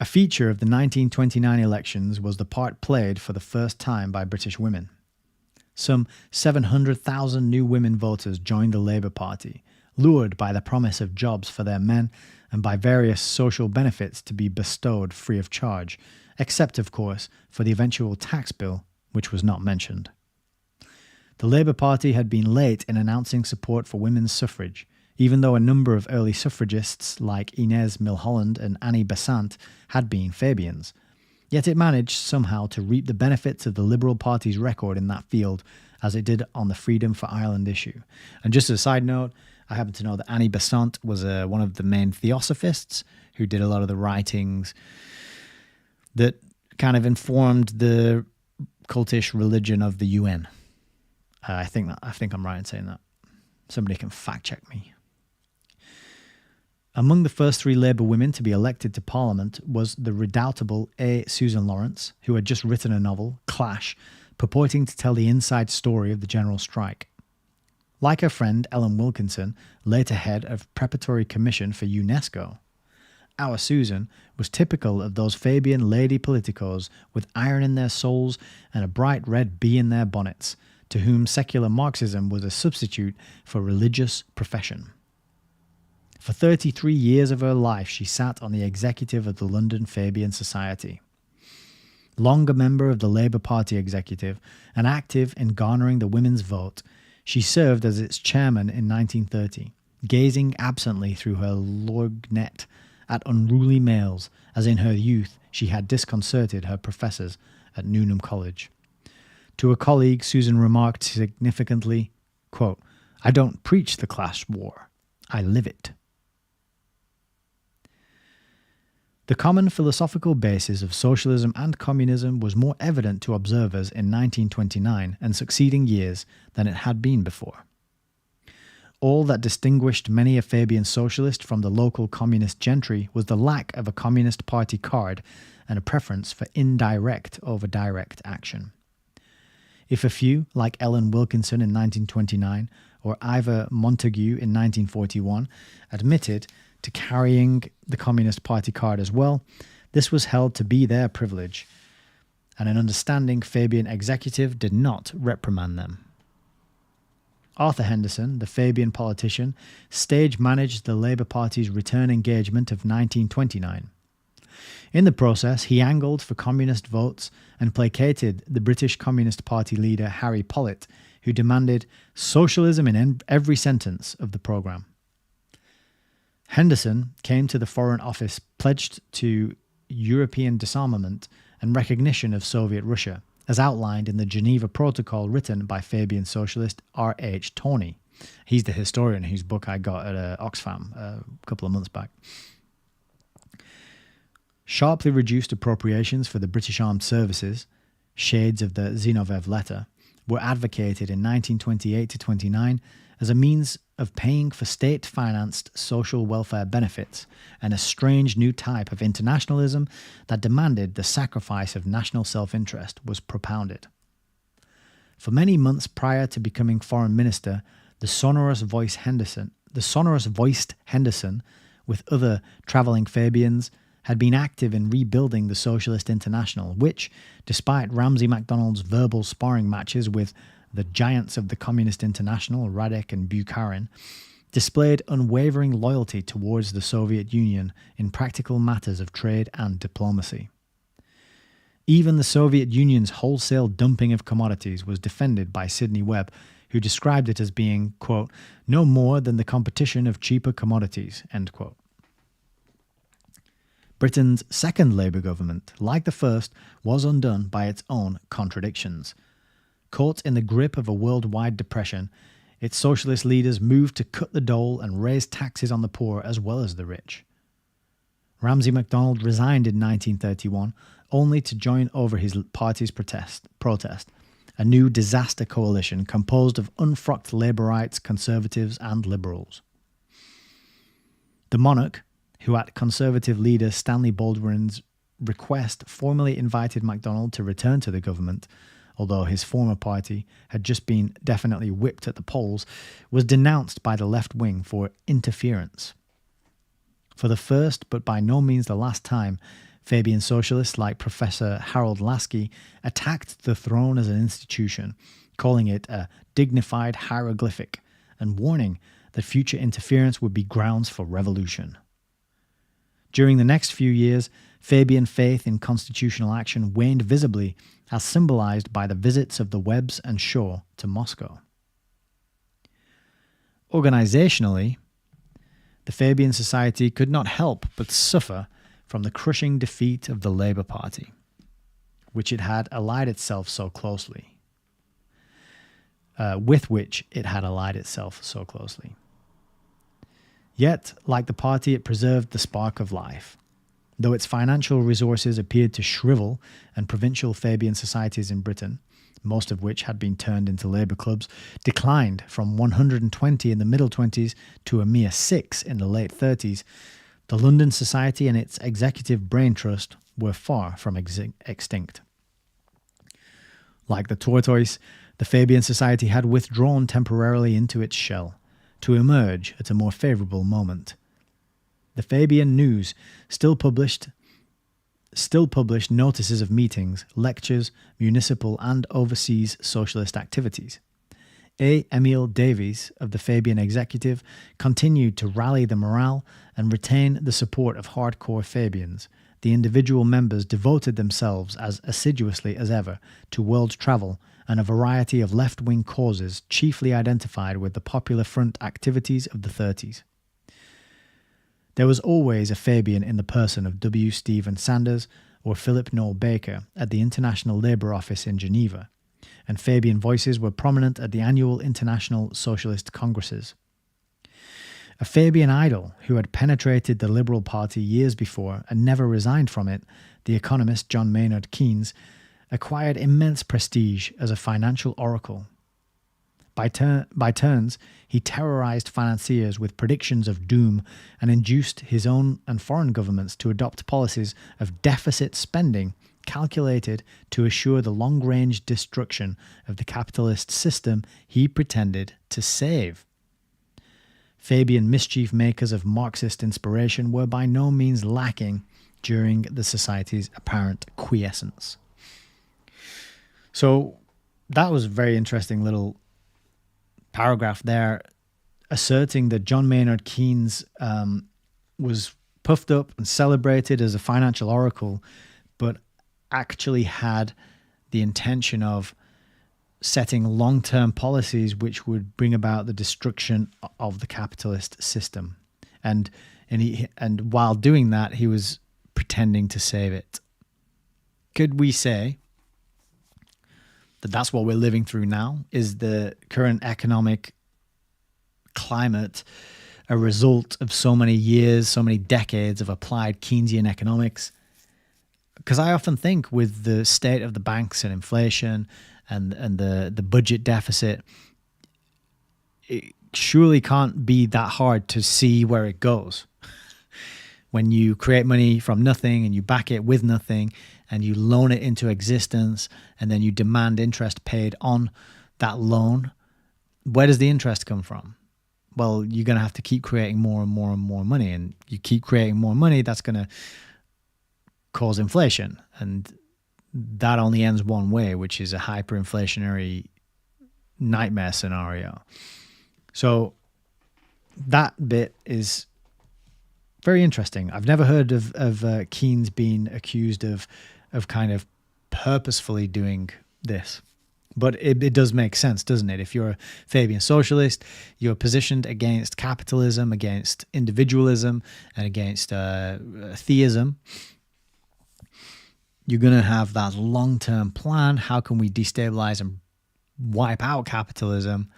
A feature of the 1929 elections was the part played for the first time by British women. Some 700,000 new women voters joined the Labour Party, lured by the promise of jobs for their men and by various social benefits to be bestowed free of charge, except, of course, for the eventual tax bill, which was not mentioned. The Labour Party had been late in announcing support for women's suffrage, even though a number of early suffragists like Inez Milholland and Annie Besant had been Fabians. Yet it managed somehow to reap the benefits of the Liberal Party's record in that field, as it did on the Freedom for Ireland issue. And just as a side note, I happen to know that Annie Besant was one of the main theosophists who did a lot of the writings that kind of informed the cultish religion of the UN. I think I'm right in saying that. Somebody can fact check me. Among the first three Labour women to be elected to Parliament was the redoubtable A. Susan Lawrence, who had just written a novel, Clash, purporting to tell the inside story of the general strike. Like her friend Ellen Wilkinson, later head of Preparatory Commission for UNESCO, our Susan was typical of those Fabian lady politicos with iron in their souls and a bright red bee in their bonnets, to whom secular Marxism was a substitute for religious profession. For 33 years of her life, she sat on the executive of the London Fabian Society. Long a member of the Labour Party executive and active in garnering the women's vote, she served as its chairman in 1930, gazing absently through her lorgnette at unruly males, as in her youth she had disconcerted her professors at Newnham College. To a colleague, Susan remarked significantly, quote, "I don't preach the class war, I live it." The common philosophical basis of socialism and communism was more evident to observers in 1929 and succeeding years than it had been before. All that distinguished many a Fabian socialist from the local communist gentry was the lack of a Communist Party card and a preference for indirect over direct action. If a few, like Ellen Wilkinson in 1929 or Ivor Montagu in 1941, admitted to carrying the Communist Party card as well, this was held to be their privilege, and an understanding Fabian executive did not reprimand them. Arthur Henderson, the Fabian politician, stage-managed the Labour Party's return engagement of 1929. In the process, he angled for communist votes and placated the British Communist Party leader Harry Pollitt, who demanded socialism in every sentence of the programme. Henderson came to the Foreign Office pledged to European disarmament and recognition of Soviet Russia, as outlined in the Geneva Protocol written by Fabian socialist R.H. Tawney. He's the historian whose book I got at Oxfam a couple of months back. Sharply reduced appropriations for the British Armed Services, shades of the Zinoviev letter, were advocated in 1928-29 as a means of paying for state-financed social welfare benefits and a strange new type of internationalism that demanded the sacrifice of national self-interest was propounded. For many months prior to becoming foreign minister, the sonorous-voiced Henderson, with other travelling Fabians, had been active in rebuilding the Socialist International, which, despite Ramsay MacDonald's verbal sparring matches with the giants of the Communist International, Radek and Bukharin, displayed unwavering loyalty towards the Soviet Union in practical matters of trade and diplomacy. Even the Soviet Union's wholesale dumping of commodities was defended by Sidney Webb, who described it as being, quote, "no more than the competition of cheaper commodities," end quote. Britain's second Labour government, like the first, was undone by its own contradictions. Caught in the grip of a worldwide depression, its socialist leaders moved to cut the dole and raise taxes on the poor as well as the rich. Ramsay MacDonald resigned in 1931, only to join over his party's protest, a new disaster coalition composed of unfrocked Labourites, Conservatives and Liberals. The monarch, who at Conservative leader Stanley Baldwin's request formally invited MacDonald to return to the government, although his former party had just been definitely whipped at the polls, was denounced by the left wing for interference. For the first, but by no means the last time, Fabian socialists like Professor Harold Lasky attacked the throne as an institution, calling it a dignified hieroglyphic and warning that future interference would be grounds for revolution. During the next few years, Fabian faith in constitutional action waned visibly, as symbolized by the visits of the Webbs and Shaw to Moscow. Organizationally, the Fabian Society could not help but suffer from the crushing defeat of the Labour Party, which it had allied itself so closely. Yet, like the party, it preserved the spark of life. Though its financial resources appeared to shrivel and provincial Fabian societies in Britain, most of which had been turned into labour clubs, declined from 120 in the middle 20s to a mere 6 in the late 30s, the London Society and its executive brain trust were far from extinct. Like the tortoise, the Fabian Society had withdrawn temporarily into its shell, to emerge at a more favourable moment. The Fabian News still published notices of meetings, lectures, municipal and overseas socialist activities. A. Emile Davies of the Fabian Executive continued to rally the morale and retain the support of hardcore Fabians. The individual members devoted themselves as assiduously as ever to world travel and a variety of left-wing causes chiefly identified with the Popular Front activities of the 30s. There was always a Fabian in the person of W. Stephen Sanders or Philip Noel Baker at the International Labour Office in Geneva, and Fabian voices were prominent at the annual International Socialist Congresses. A Fabian idol who had penetrated the Liberal Party years before and never resigned from it, the economist John Maynard Keynes, acquired immense prestige as a financial oracle. By turns, he terrorized financiers with predictions of doom and induced his own and foreign governments to adopt policies of deficit spending calculated to assure the long-range destruction of the capitalist system he pretended to save. Fabian mischief makers of Marxist inspiration were by no means lacking during the Society's apparent quiescence. So that was a very interesting little paragraph there, asserting that John Maynard Keynes was puffed up and celebrated as a financial oracle, but actually had the intention of setting long-term policies which would bring about the destruction of the capitalist system. And while doing that, he was pretending to save it. Could we say that that's what we're living through now? Is the current economic climate a result of so many years, so many decades of applied Keynesian economics? Because I often think with the state of the banks and inflation and the budget deficit, it surely can't be that hard to see where it goes. When you create money from nothing and you back it with nothing and you loan it into existence and then you demand interest paid on that loan, where does the interest come from? Well, you're going to have to keep creating more and more and more money, and you keep creating more money, that's going to cause inflation, and that only ends one way, which is a hyperinflationary nightmare scenario. So that bit is very interesting. I've never heard of Keynes being accused of kind of purposefully doing this. But it does make sense, doesn't it? If you're a Fabian socialist, you're positioned against capitalism, against individualism, and against theism. You're going to have that long-term plan. How can we destabilize and wipe out capitalism?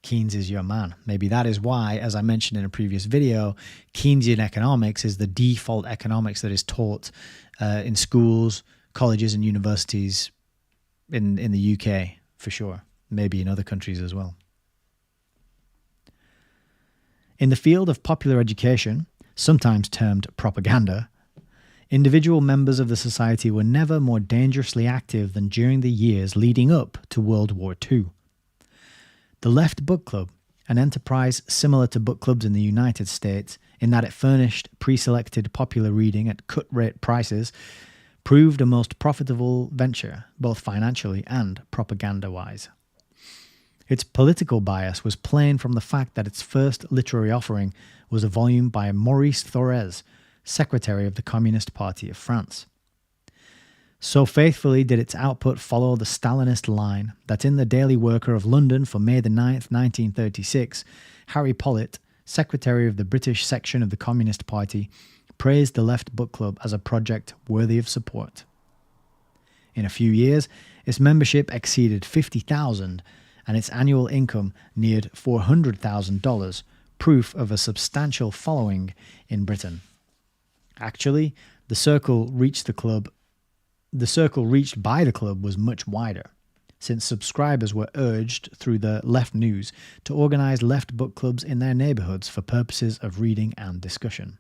Keynes is your man. Maybe that is why, as I mentioned in a previous video, Keynesian economics is the default economics that is taught in schools, colleges, and universities in the UK, for sure. Maybe in other countries as well. In the field of popular education, sometimes termed propaganda, individual members of the society were never more dangerously active than during the years leading up to World War II. The Left Book Club, an enterprise similar to book clubs in the United States in that it furnished pre-selected popular reading at cut-rate prices, proved a most profitable venture, both financially and propaganda-wise. Its political bias was plain from the fact that its first literary offering was a volume by Maurice Thorez, secretary of the Communist Party of France. So faithfully did its output follow the Stalinist line that in the Daily Worker of London for May the 9th, 1936, Harry Pollitt, secretary of the British section of the Communist Party, praised the Left Book Club as a project worthy of support. In a few years, its membership exceeded 50,000 and its annual income neared $400,000, proof of a substantial following in Britain. Actually, the circle reached by the club was much wider, since subscribers were urged through the Left News to organise left book clubs in their neighbourhoods for purposes of reading and discussion.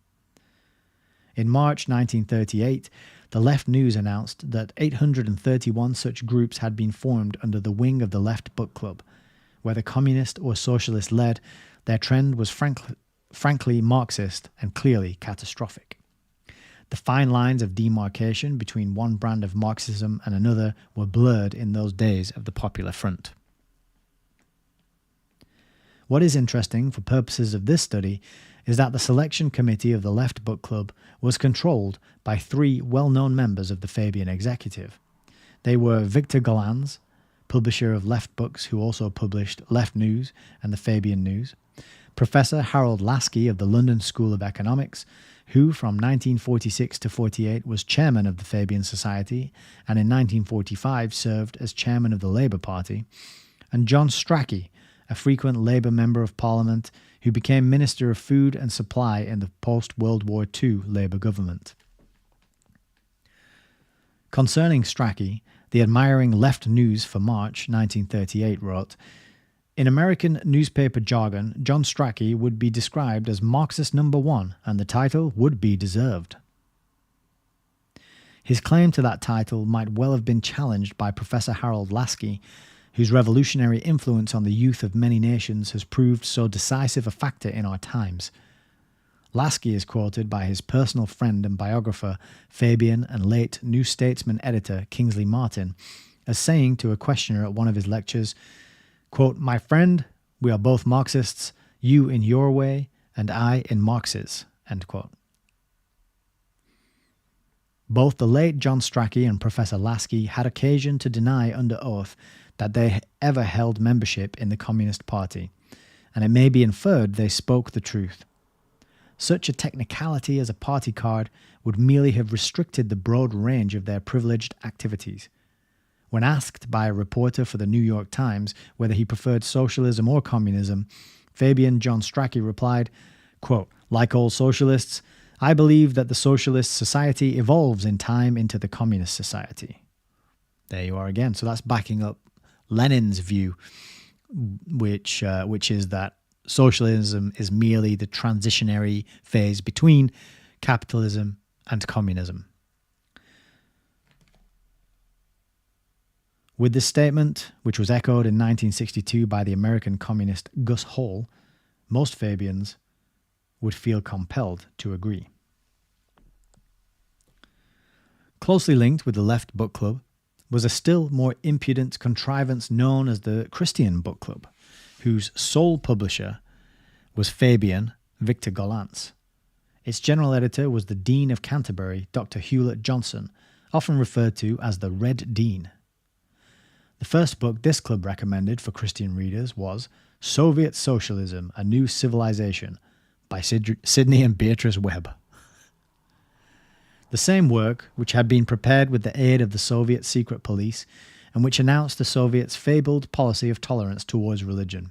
In March 1938, the Left News announced that 831 such groups had been formed under the wing of the Left Book Club. Whether communist or socialist led, their trend was frankly Marxist and clearly catastrophic. The fine lines of demarcation between one brand of Marxism and another were blurred in those days of the Popular Front. What is interesting for purposes of this study is that the selection committee of the Left Book Club was controlled by three well-known members of the Fabian executive. They were Victor Gollancz, publisher of Left Books who also published Left News and the Fabian News, Professor Harold Lasky of the London School of Economics, who from 1946 to 48 was chairman of the Fabian Society and in 1945 served as chairman of the Labour Party, and John Strachey, a frequent Labour Member of Parliament who became Minister of Food and Supply in the post-World War II Labour government. Concerning Strachey, the admiring Left News for March 1938 wrote, "In American newspaper jargon, John Strachey would be described as Marxist number one, and the title would be deserved." His claim to that title might well have been challenged by Professor Harold Lasky, whose revolutionary influence on the youth of many nations has proved so decisive a factor in our times. Lasky is quoted by his personal friend and biographer, Fabian and late New Statesman editor Kingsley Martin, as saying to a questioner at one of his lectures, quote, "My friend, we are both Marxists, you in your way, and I in Marx's," end quote. Both the late John Strachey and Professor Lasky had occasion to deny under oath that they ever held membership in the Communist Party, and it may be inferred they spoke the truth. Such a technicality as a party card would merely have restricted the broad range of their privileged activities. When asked by a reporter for the New York Times whether he preferred socialism or communism, Fabian John Strachey replied, quote, "Like all socialists, I believe that the socialist society evolves in time into the communist society." There you are again. So that's backing up Lenin's view, which is that socialism is merely the transitionary phase between capitalism and communism. With this statement, which was echoed in 1962 by the American communist Gus Hall, most Fabians would feel compelled to agree. Closely linked with the Left Book Club was a still more impudent contrivance known as the Christian Book Club, whose sole publisher was Fabian Victor Gollancz. Its general editor was the Dean of Canterbury, Dr. Hewlett Johnson, often referred to as the Red Dean. The first book this club recommended for Christian readers was Soviet Socialism, A New Civilization by Sidney and Beatrice Webb. The same work, which had been prepared with the aid of the Soviet secret police and which announced the Soviets' fabled policy of tolerance towards religion.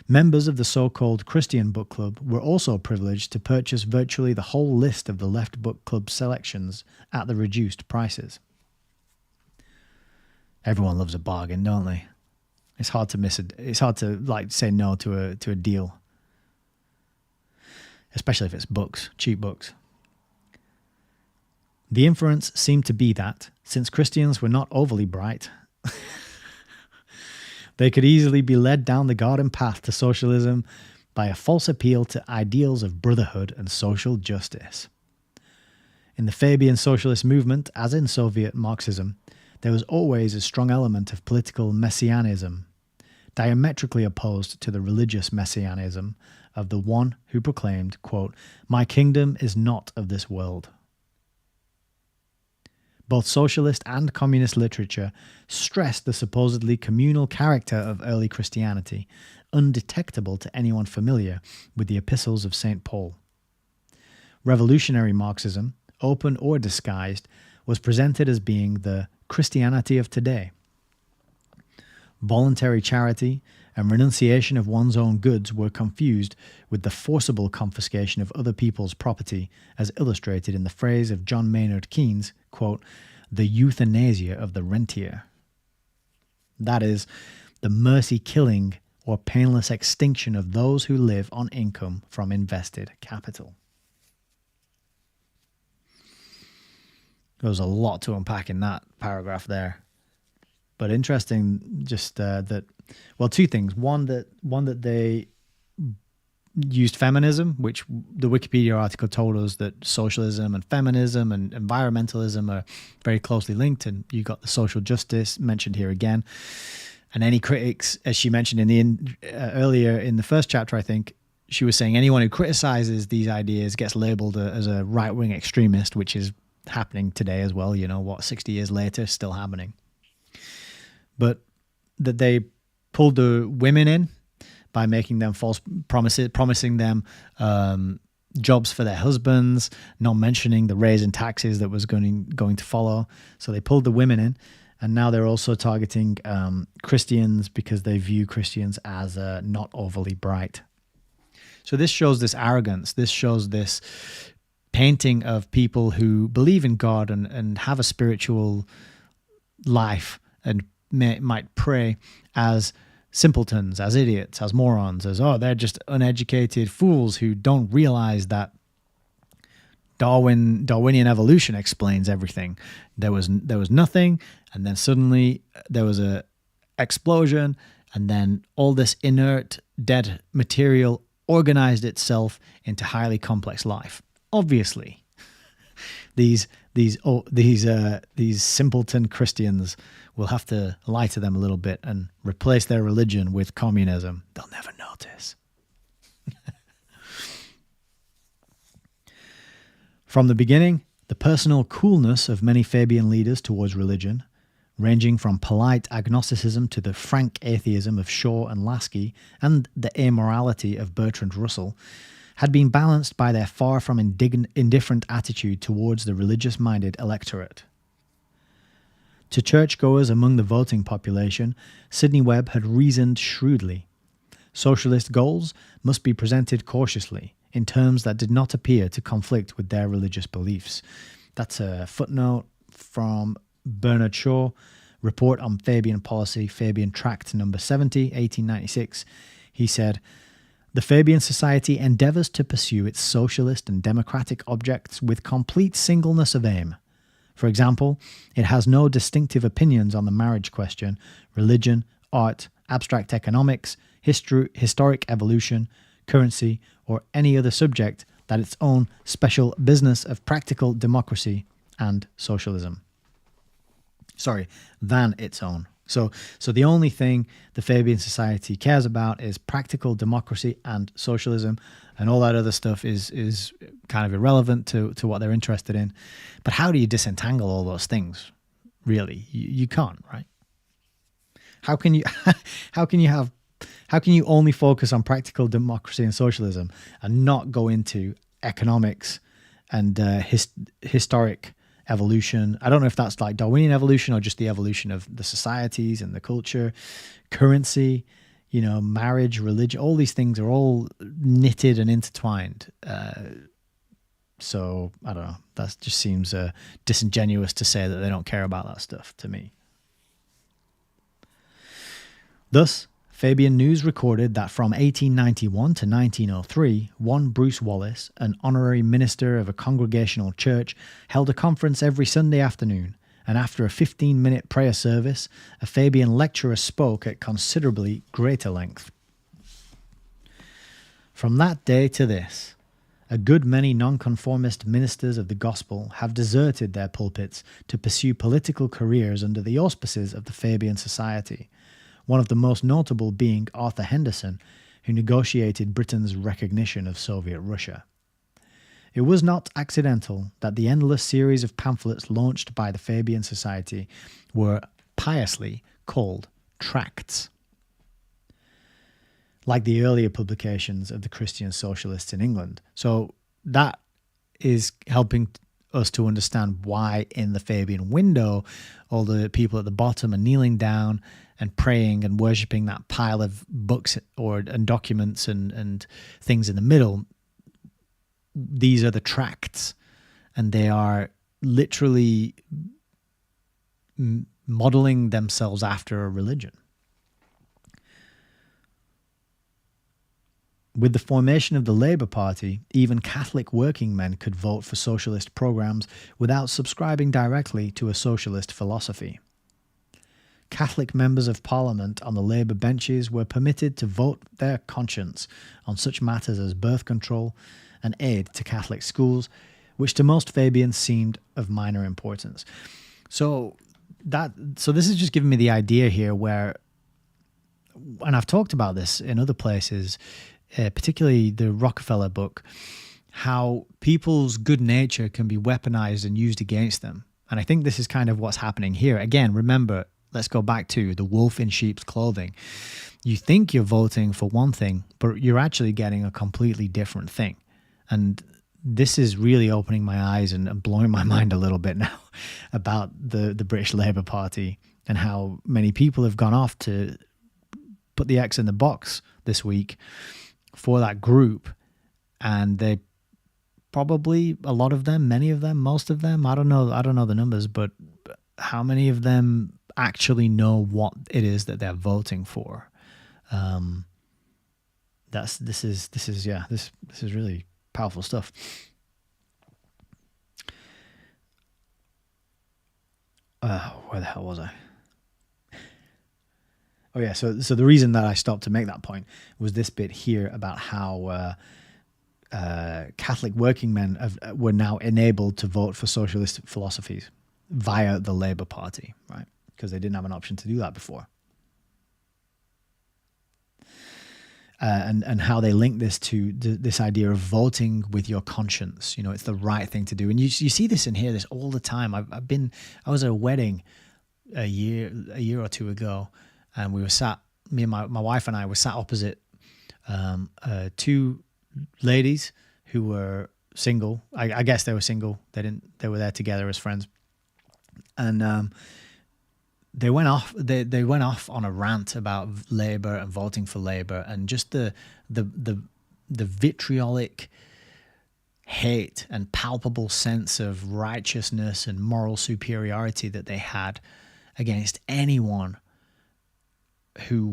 Members of the so-called Christian Book Club were also privileged to purchase virtually the whole list of the Left Book Club selections at the reduced prices. Everyone loves a bargain, don't they? It's hard to say no to a deal, especially if it's books, cheap books. The inference seemed to be that, since Christians were not overly bright, they could easily be led down the garden path to socialism by a false appeal to ideals of brotherhood and social justice. In the Fabian socialist movement, as in Soviet Marxism, there was always a strong element of political messianism, diametrically opposed to the religious messianism of the one who proclaimed, quote, "My kingdom is not of this world." Both socialist and communist literature stressed the supposedly communal character of early Christianity, undetectable to anyone familiar with the epistles of St. Paul. Revolutionary Marxism, open or disguised, was presented as being the Christianity of today. Voluntary charity and renunciation of one's own goods were confused with the forcible confiscation of other people's property, as illustrated in the phrase of John Maynard Keynes, quote, "the euthanasia of the rentier." That is, the mercy-killing or painless extinction of those who live on income from invested capital. There was a lot to unpack in that paragraph there. But interesting, just that. Well, two things. One that they used feminism, which the Wikipedia article told us that socialism and feminism and environmentalism are very closely linked, and you got the social justice mentioned here again. And any critics, as she mentioned earlier in the first chapter, I think she was saying anyone who criticizes these ideas gets labeled as a right-wing extremist, which is happening today as well. 60 years later, still happening. But that they pulled the women in by making them false promises, promising them jobs for their husbands, not mentioning the raise in taxes that was going to follow. So they pulled the women in, and now they're also targeting Christians because they view Christians as not overly bright. So this shows this arrogance. This shows this painting of people who believe in God and have a spiritual life and might pray as simpletons, as idiots, as morons, as, they're just uneducated fools who don't realize that Darwinian evolution explains everything. There was nothing, and then suddenly there was a explosion, and then all this inert, dead material organized itself into highly complex life. Obviously, these simpleton Christians will have to lie to them a little bit and replace their religion with communism. They'll never notice. From the beginning, the personal coolness of many Fabian leaders towards religion, ranging from polite agnosticism to the frank atheism of Shaw and Lasky and the amorality of Bertrand Russell, had been balanced by their far from indifferent attitude towards the religious-minded electorate. To churchgoers among the voting population, Sidney Webb had reasoned shrewdly. Socialist goals must be presented cautiously, in terms that did not appear to conflict with their religious beliefs. That's a footnote from Bernard Shaw, Report on Fabian Policy, Fabian Tract number 70, 1896. He said, "The Fabian Society endeavours to pursue its socialist and democratic objects with complete singleness of aim. For example, it has no distinctive opinions on the marriage question, religion, art, abstract economics, historic evolution, currency, or any other subject than its own special business of practical democracy and socialism." Than its own. So the only thing the Fabian Society cares about is practical democracy and socialism, and all that other stuff is kind of irrelevant to what they're interested in. But how do you disentangle all those things? Really, you can't, right? How can you how can you have how can you only focus on practical democracy and socialism and not go into economics and historic evolution? I don't know if that's like Darwinian evolution or just the evolution of the societies and the culture, currency, marriage, religion. All these things are all knitted and intertwined. So I don't know. That just seems disingenuous to say that they don't care about that stuff to me. Thus, Fabian News recorded that from 1891 to 1903, one Bruce Wallace, an honorary minister of a congregational church, held a conference every Sunday afternoon, and after a 15-minute prayer service, a Fabian lecturer spoke at considerably greater length. From that day to this, a good many nonconformist ministers of the gospel have deserted their pulpits to pursue political careers under the auspices of the Fabian Society, one of the most notable being Arthur Henderson, who negotiated Britain's recognition of Soviet Russia. It was not accidental that the endless series of pamphlets launched by the Fabian Society were piously called tracts. Like the earlier publications of the Christian socialists in England. So that is helping us to understand why in the Fabian window all the people at the bottom are kneeling down and praying and worshipping that pile of books and documents and things in the middle. These are the tracts, and they are literally modeling themselves after a religion. With the formation of the Labour Party, even Catholic working men could vote for socialist programs without subscribing directly to a socialist philosophy. Catholic members of Parliament on the Labour benches were permitted to vote their conscience on such matters as birth control and aid to Catholic schools, which to most Fabians seemed of minor importance. So this is just giving me the idea here where, and I've talked about this in other places, particularly the Rockefeller book, how people's good nature can be weaponized and used against them. And I think this is kind of what's happening here. Again, remember, let's go back to the wolf in sheep's clothing. You think you're voting for one thing, but you're actually getting a completely different thing. And this is really opening my eyes and blowing my mind a little bit now about the British Labour Party and how many people have gone off to put the X in the box this week for that group. And they probably, a lot of them, many of them, most of them, I don't know the numbers, but how many of them actually know what it is that they're voting for? This is really powerful stuff. Where the hell was I? Oh yeah, so the reason that I stopped to make that point was this bit here about how Catholic working men were now enabled to vote for socialist philosophies via the Labour Party, right? Because they didn't have an option to do that before. And how they link this to this idea of voting with your conscience. It's the right thing to do. And you see this and hear this all the time. I was at a wedding a year or two ago, and we were sat, me and my wife and I were sat opposite two ladies who were single. I guess they were single. They were there together as friends. And they went off. They went off on a rant about Labour and voting for Labour, and just the vitriolic hate and palpable sense of righteousness and moral superiority that they had against anyone who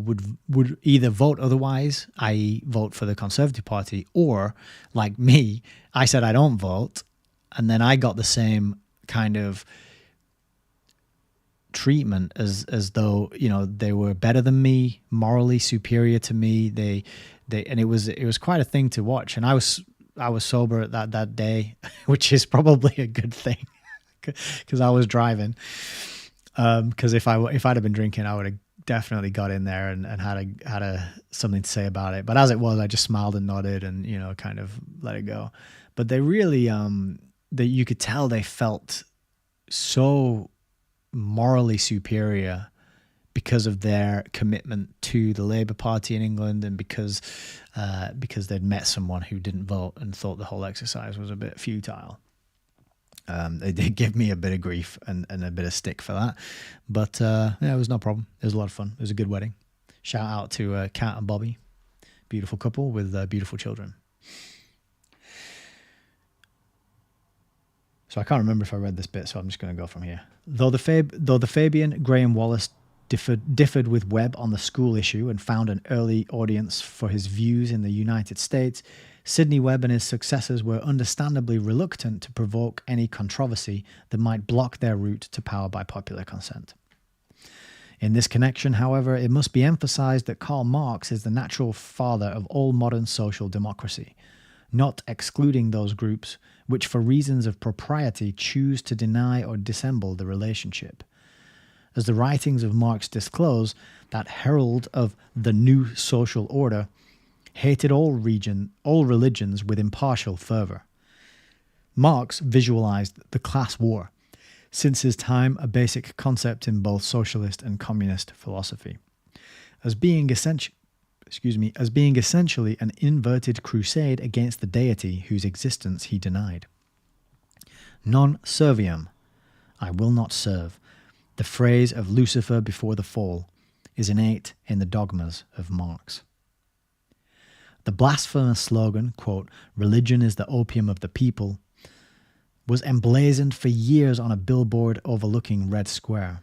would either vote otherwise, i.e. vote for the Conservative Party, or like me, I said I don't vote, and then I got the same kind of treatment as though they were better than me, morally superior to me. They and it was quite a thing to watch. And I was sober at that day, which is probably a good thing because I was driving. Because if I'd have been drinking, I would have definitely got in there and had something to say about it. But as it was, I just smiled and nodded and kind of let it go. But they really you could tell they felt so morally superior because of their commitment to the Labour Party in England, and because they'd met someone who didn't vote and thought the whole exercise was a bit futile. They did give me a bit of grief and a bit of stick for that, but yeah, it was no problem. It was a lot of fun. It was a good wedding. Shout out to Kat and Bobby, beautiful couple with beautiful children. So I can't remember if I read this bit, so I'm just going to go from here. Though the Fabian, Graham Wallace differed with Webb on the school issue and found an early audience for his views in the United States, Sidney Webb and his successors were understandably reluctant to provoke any controversy that might block their route to power by popular consent. In this connection, however, it must be emphasized that Karl Marx is the natural father of all modern social democracy, not excluding those groups which for reasons of propriety choose to deny or dissemble the relationship. As the writings of Marx disclose, that herald of the new social order hated all religions with impartial fervor. Marx visualized the class war, since his time a basic concept in both socialist and communist philosophy, as being essentially an inverted crusade against the deity whose existence he denied. Non serviam, I will not serve, the phrase of Lucifer before the fall, is innate in the dogmas of Marx. The blasphemous slogan, quote, "Religion is the opium of the people," was emblazoned for years on a billboard overlooking Red Square.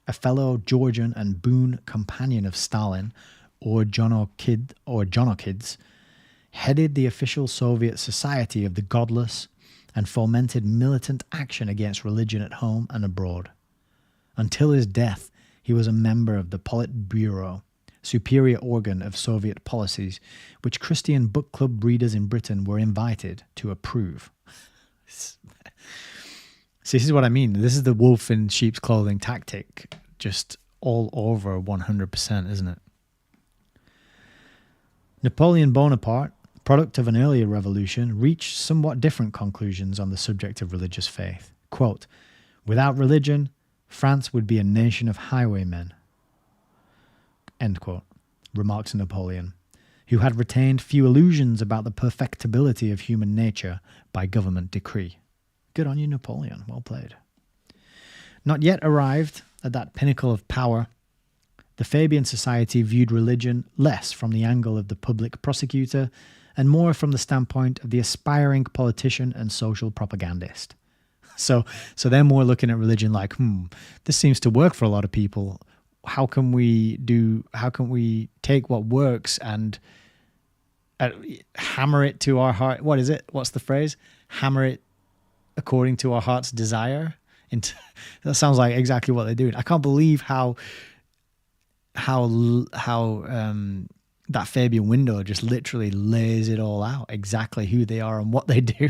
A fellow Georgian and boon companion of Stalin, or Jonokids, headed the official Soviet Society of the Godless and fomented militant action against religion at home and abroad. Until his death, he was a member of the Politburo, superior organ of Soviet policies, which Christian book club readers in Britain were invited to approve. See, this is what I mean. This is the wolf in sheep's clothing tactic, just all over 100%, isn't it? Napoleon Bonaparte, product of an earlier revolution, reached somewhat different conclusions on the subject of religious faith. Quote, "Without religion, France would be a nation of highwaymen," end quote, remarked Napoleon, who had retained few illusions about the perfectibility of human nature by government decree. Good on you, Napoleon. Well played. Not yet arrived at that pinnacle of power, the Fabian Society viewed religion less from the angle of the public prosecutor and more from the standpoint of the aspiring politician and social propagandist. So they're more looking at religion like, this seems to work for a lot of people. How can we take what works and hammer it to our heart? What is it? What's the phrase? Hammer it according to our heart's desire. That sounds like exactly what they're doing. I can't believe how that Fabian window just literally lays it all out, exactly who they are and what they do,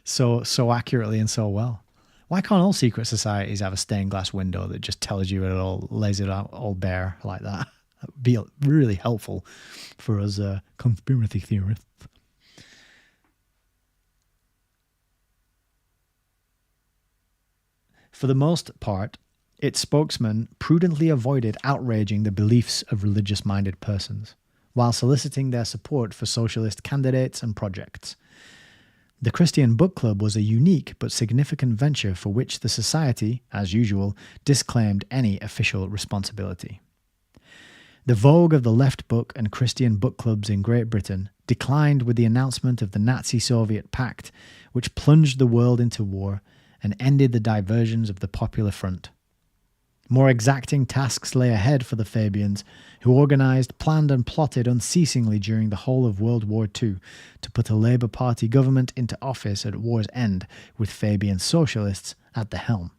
so accurately and so well. Why can't all secret societies have a stained glass window that just tells you it all, lays it out all bare like that? That would be really helpful for us conspiracy theorists. For the most part, its spokesman prudently avoided outraging the beliefs of religious-minded persons, while soliciting their support for socialist candidates and projects. The Christian Book Club was a unique but significant venture for which the society, as usual, disclaimed any official responsibility. The vogue of the Left Book and Christian book clubs in Great Britain declined with the announcement of the Nazi-Soviet Pact, which plunged the world into war and ended the diversions of the Popular Front. More exacting tasks lay ahead for the Fabians, who organised, planned and plotted unceasingly during the whole of World War II to put a Labour Party government into office at war's end, with Fabian socialists at the helm.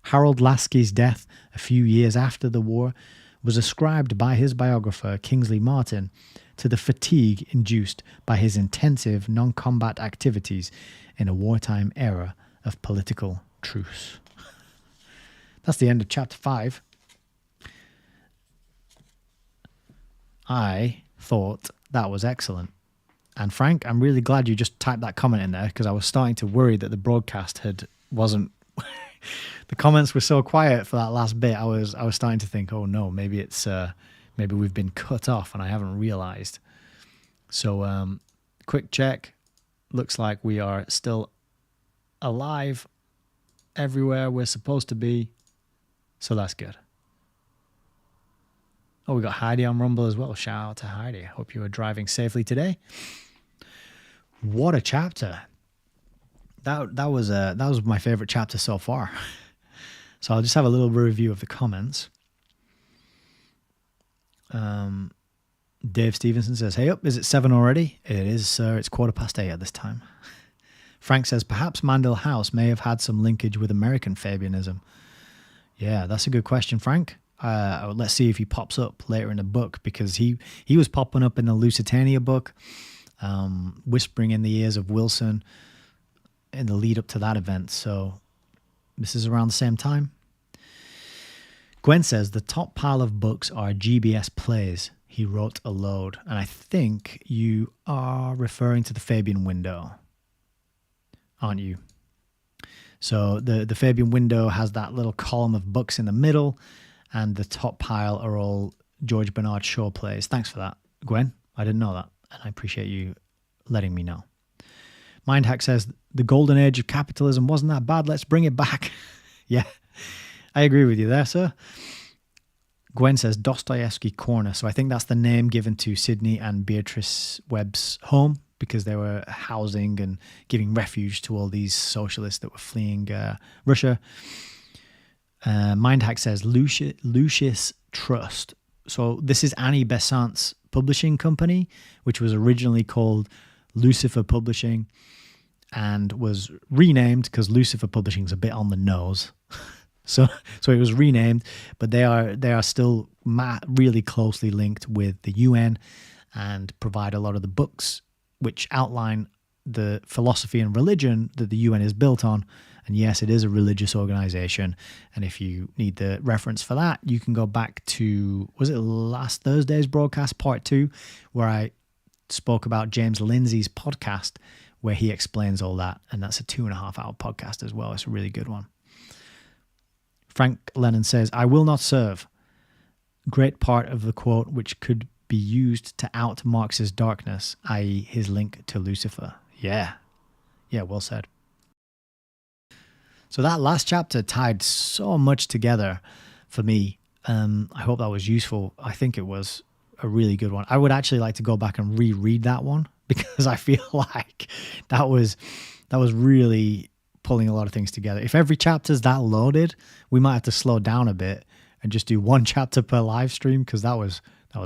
Harold Laski's death, a few years after the war, was ascribed by his biographer, Kingsley Martin, to the fatigue induced by his intensive non-combat activities in a wartime era of political truce. That's the end of chapter 5. I thought that was excellent. And Frank, I'm really glad you just typed that comment in there, because I was starting to worry that the broadcast wasn't the comments were so quiet for that last bit. I was starting to think, oh no, maybe it's maybe we've been cut off and I haven't realized. So quick check. Looks like we are still alive everywhere we're supposed to be. So that's good. Oh, we got Heidi on Rumble as well. Shout out to Heidi. Hope you are driving safely today. What a chapter. That was my favorite chapter so far. So I'll just have a little review of the comments. Dave Stevenson says, hey up, is it 7 already? It is, sir. It's 8:15 at this time. Frank says, perhaps Mandel House may have had some linkage with American Fabianism. Yeah, that's a good question, Frank. Let's see if he pops up later in the book, because he was popping up in the Lusitania book, whispering in the ears of Wilson in the lead up to that event. So this is around the same time. Gwen says, the top pile of books are GBS plays. He wrote a load. And I think you are referring to the Fabian window, aren't you? So the Fabian window has that little column of books in the middle, and the top pile are all George Bernard Shaw plays. Thanks for that, Gwen. I didn't know that, and I appreciate you letting me know. Mindhack says, the golden age of capitalism wasn't that bad. Let's bring it back. Yeah, I agree with you there, sir. Gwen says, Dostoevsky Corner. So I think that's the name given to Sidney and Beatrice Webb's home, because they were housing and giving refuge to all these socialists that were fleeing Russia. Mindhack says, Lucius Trust. So this is Annie Besant's publishing company, which was originally called Lucifer Publishing and was renamed because Lucifer Publishing is a bit on the nose. So it was renamed, but they are still really closely linked with the UN and provide a lot of the books which outline the philosophy and religion that the UN is built on. And yes, it is a religious organization. And if you need the reference for that, you can go back to, was it last Thursday's broadcast, part 2, where I spoke about James Lindsay's podcast, where he explains all that. And that's a 2.5-hour podcast as well. It's a really good one. Frank Lennon says, I will not serve. Great part of the quote, which could be used to out Marx's darkness, i.e. his link to Lucifer. Yeah, well said. So that last chapter tied so much together for me. I hope that was useful. I think it was a really good one. I would actually like to go back and reread that one, because I feel like that was really pulling a lot of things together. If every chapter's that loaded, we might have to slow down a bit and just do one chapter per live stream, because that was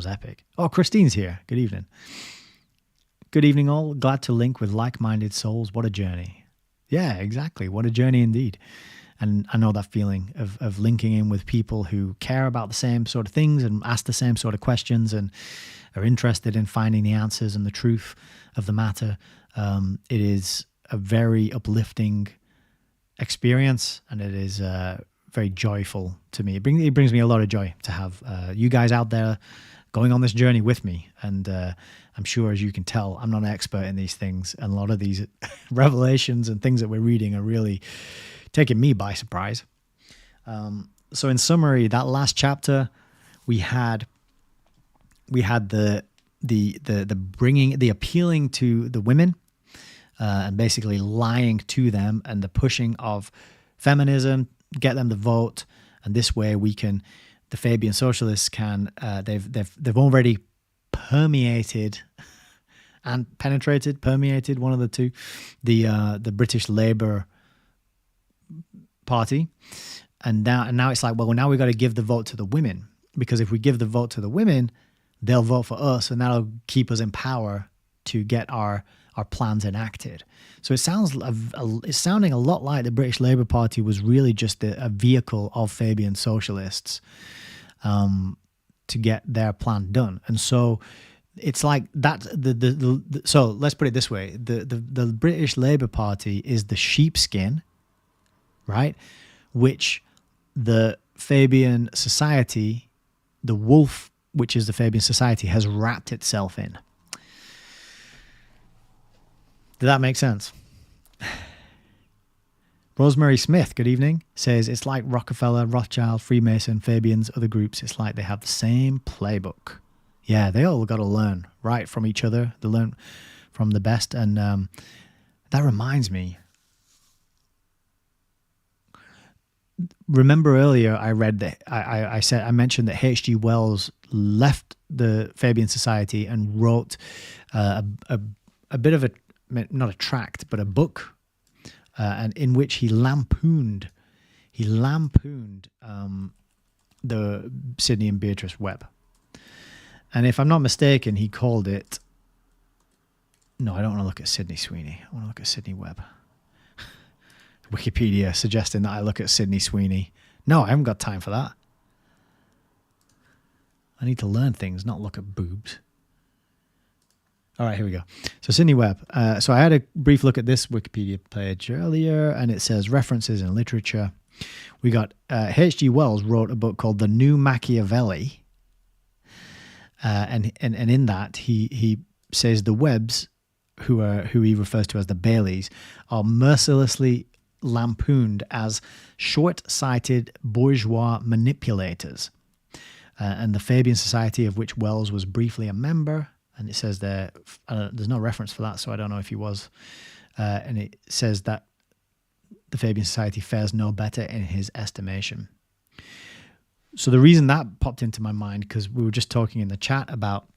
epic. Oh, Christine's here. Good evening. Good evening, all. Glad to link with like-minded souls. What a journey. Yeah, exactly. What a journey indeed. And I know that feeling of linking in with people who care about the same sort of things and ask the same sort of questions and are interested in finding the answers and the truth of the matter. It is a very uplifting experience, and it is very joyful to me. It brings me a lot of joy to have you guys out there going on this journey with me. And I'm sure, as you can tell, I'm not an expert in these things, and a lot of these revelations and things that we're reading are really taking me by surprise. So in summary, that last chapter, we had the appealing to the women, and basically lying to them, and the pushing of feminism, get them to vote, and this way the Fabian socialists can, they've already permeated, one of the two, the British Labour Party, and now it's like, well, now we've got to give the vote to the women, because if we give the vote to the women, they'll vote for us, and that'll keep us in power to get our plans enacted. So it's sounding a lot like the British Labour Party was really just a vehicle of Fabian socialists to get their plan done. And so it's like that. So let's put it this way: the British Labour Party is the sheepskin, right? Which the Fabian society, the wolf, which is the Fabian society, has wrapped itself in. Did that make sense? Rosemary Smith, good evening, says it's like Rockefeller, Rothschild, Freemason, Fabians, other groups. It's like they have the same playbook. Yeah, they all got to learn right from each other. They learn from the best. And that reminds me. Remember earlier I read that I mentioned that H.G. Wells left the Fabian Society and wrote a bit of a, not a tract, but a book, and in which he lampooned the Sidney and Beatrice Webb. And if I'm not mistaken, he called it, no, I don't want to look at Sydney Sweeney. I want to look at Sidney Webb. Wikipedia suggesting that I look at Sydney Sweeney. No, I haven't got time for that. I need to learn things, not look at boobs. All right, here we go. So Sidney Webb. So I had a brief look at this Wikipedia page earlier, and it says references in literature. We got H.G. Wells wrote a book called The New Machiavelli. And in that, he says the Webbs, who he refers to as the Baileys, are mercilessly lampooned as short-sighted bourgeois manipulators. And the Fabian Society, of which Wells was briefly a member, and it says there, there's no reference for that, so I don't know if he was, and it says that the Fabian Society fares no better in his estimation. So the reason that popped into my mind, because we were just talking in the chat about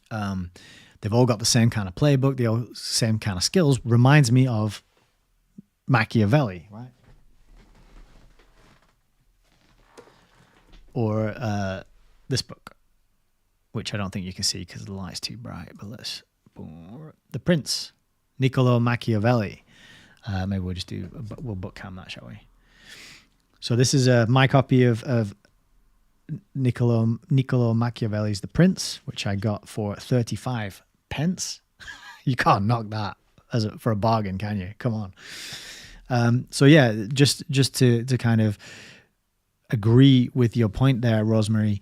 they've all got the same kind of playbook, the same kind of skills, reminds me of Machiavelli, right? Or this book, which I don't think you can see because the light's too bright, but let's... The Prince, Niccolo Machiavelli. Maybe we'll just we'll bookcam that, shall we? So this is my copy of Niccolo Machiavelli's The Prince, which I got for 35 pence. You can't knock that for a bargain, can you? Come on. So yeah, just to kind of agree with your point there, Rosemary,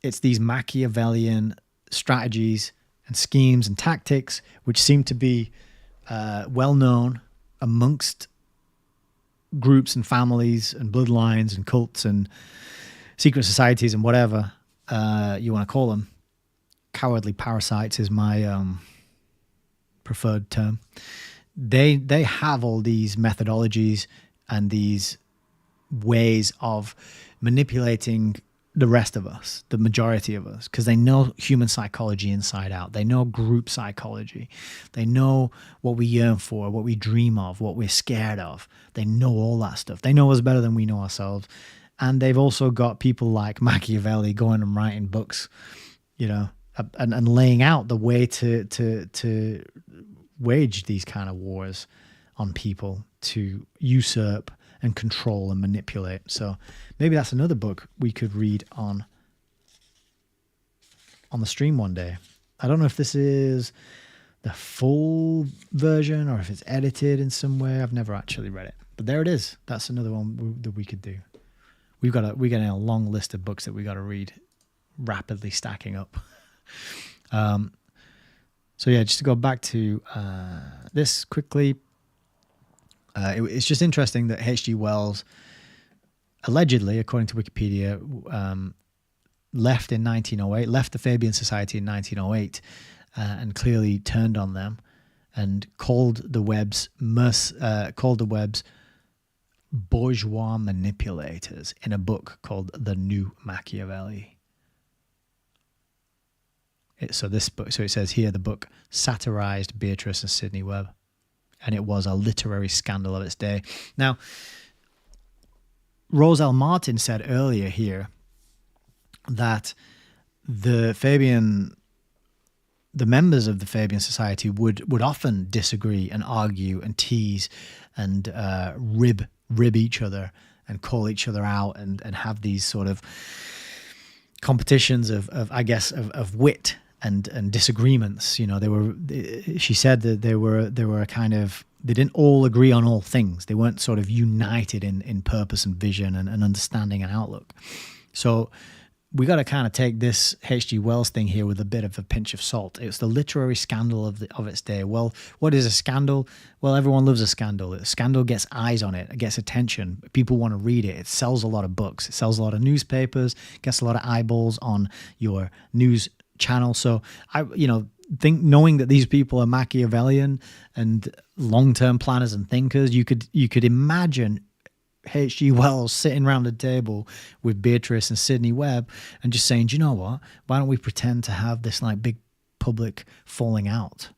it's these Machiavellian strategies and schemes and tactics which seem to be well known amongst groups and families and bloodlines and cults and secret societies and whatever you want to call them. Cowardly parasites is my preferred term. They have all these methodologies and these ways of manipulating the rest of us, the majority of us, because they know human psychology inside out. They know group psychology. They know what we yearn for, what we dream of, what we're scared of. They know all that stuff. They know us better than we know ourselves. And they've also got people like Machiavelli going and writing books, you know, and laying out the way to wage these kind of wars on people, to usurp and control and manipulate. So maybe that's another book we could read on the stream one day. I don't know if this is the full version or if it's edited in some way. I've never actually read it, but there it is. That's another one that we could do. We got a long list of books that we got to read, rapidly stacking up. So yeah, just to go back to this quickly. It's just interesting that H.G. Wells, allegedly, according to Wikipedia, left in 1908, left the Fabian Society in 1908, and clearly turned on them, and called the Webbs bourgeois manipulators in a book called The New Machiavelli. So it says here the book satirized Beatrice and Sidney Webb, and it was a literary scandal of its day. Now, Rose L. Martin said earlier here that the members of the Fabian Society would often disagree and argue and tease and rib each other and call each other out and have these sort of competitions of wit and disagreements. You know, she said that they were kind of, they didn't all agree on all things. They weren't sort of united in purpose and vision and understanding and outlook. So we got to kind of take this H.G. Wells thing here with a bit of a pinch of salt. It's the literary scandal of its day. Well, what is a scandal? Well, everyone loves a scandal. A scandal gets eyes on it. It gets attention. People want to read it. It sells a lot of books. It sells a lot of newspapers. Gets a lot of eyeballs on your news channel. So knowing that these people are Machiavellian and long-term planners and thinkers, you could imagine H.G. Wells sitting around a table with Beatrice and Sidney Webb and just saying, do you know what? Why don't we pretend to have this like big public falling out?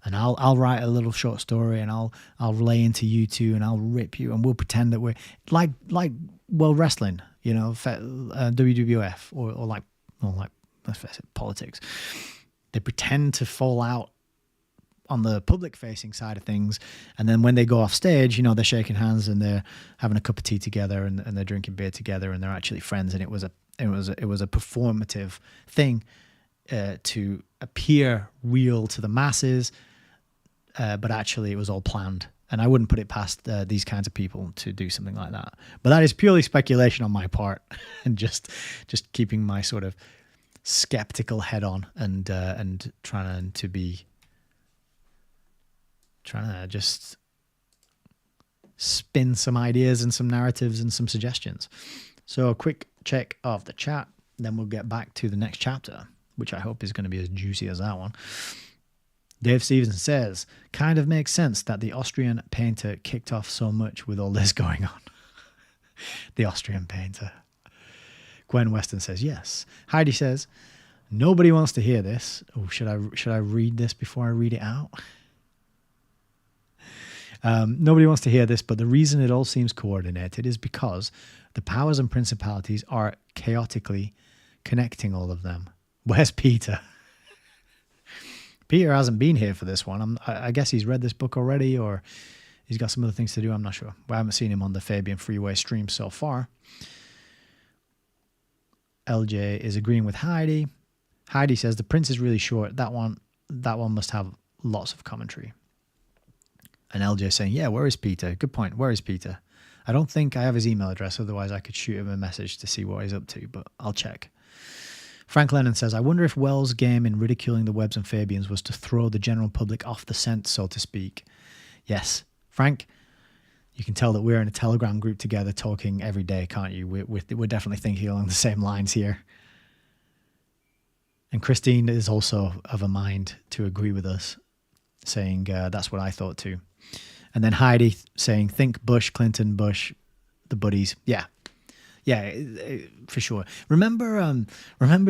And I'll write a little short story and I'll lay into you two and I'll rip you and we'll pretend that we're like World Wrestling, WWF or like let's face it, politics. They pretend to fall out on the public facing side of things, and then when they go off stage, they're shaking hands and they're having a cup of tea together and they're drinking beer together and they're actually friends, and it was a performative thing to appear real to the masses, but actually it was all planned. And I wouldn't put it past these kinds of people to do something like that. But that is purely speculation on my part and just keeping my sort of skeptical head on and trying to just spin some ideas and some narratives and some suggestions. So a quick check of the chat, then we'll get back to the next chapter, which I hope is going to be as juicy as that one. Dave Stevenson says, kind of makes sense that the Austrian painter kicked off so much with all this going on. The Austrian painter. Gwen Weston says, yes. Heidi says, nobody wants to hear this. Oh, should I read this before I read it out? Nobody wants to hear this, but the reason it all seems coordinated is because the powers and principalities are chaotically connecting all of them. Where's Peter? Peter hasn't been here for this one. I guess he's read this book already, or he's got some other things to do. I'm not sure. I haven't seen him on the Fabian Freeway stream so far. LJ is agreeing with Heidi. Heidi says the Prince is really short. That one must have lots of commentary. And LJ saying, yeah, where is Peter? Good point. Where is Peter? I don't think I have his email address. Otherwise, I could shoot him a message to see what he's up to, but I'll check. Frank Lennon says, I wonder if Wells' game in ridiculing the Webbs and Fabians was to throw the general public off the scent, so to speak. Yes. Frank, you can tell that we're in a Telegram group together talking every day, can't you? We're definitely thinking along the same lines here. And Christine is also of a mind to agree with us, saying that's what I thought too. And then Heidi saying, think Bush, Clinton, Bush, the buddies. Yeah, for sure. Remember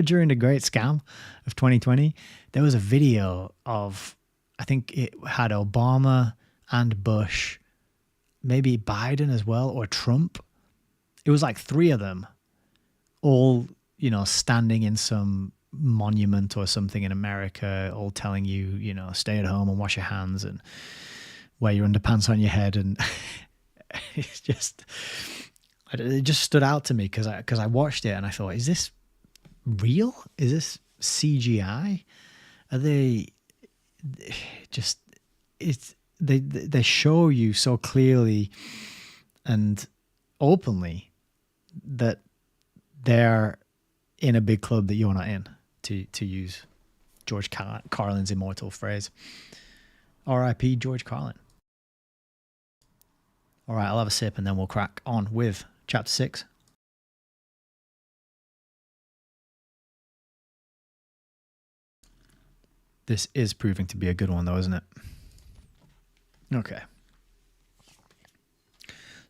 during the Great Scam of 2020, there was a video of, I think it had Obama and Bush, maybe Biden as well, or Trump. It was like three of them, all, standing in some monument or something in America, all telling you, stay at home and wash your hands and wear your underpants on your head. And it just stood out to me because I watched it and I thought, is this real? Is this CGI? Are they just, they show you so clearly and openly that they're in a big club that you're not in, to use George Carlin's immortal phrase. R.I.P. George Carlin. All right, I'll have a sip and then we'll crack on with chapter 6. This is proving to be a good one though, isn't it? Okay.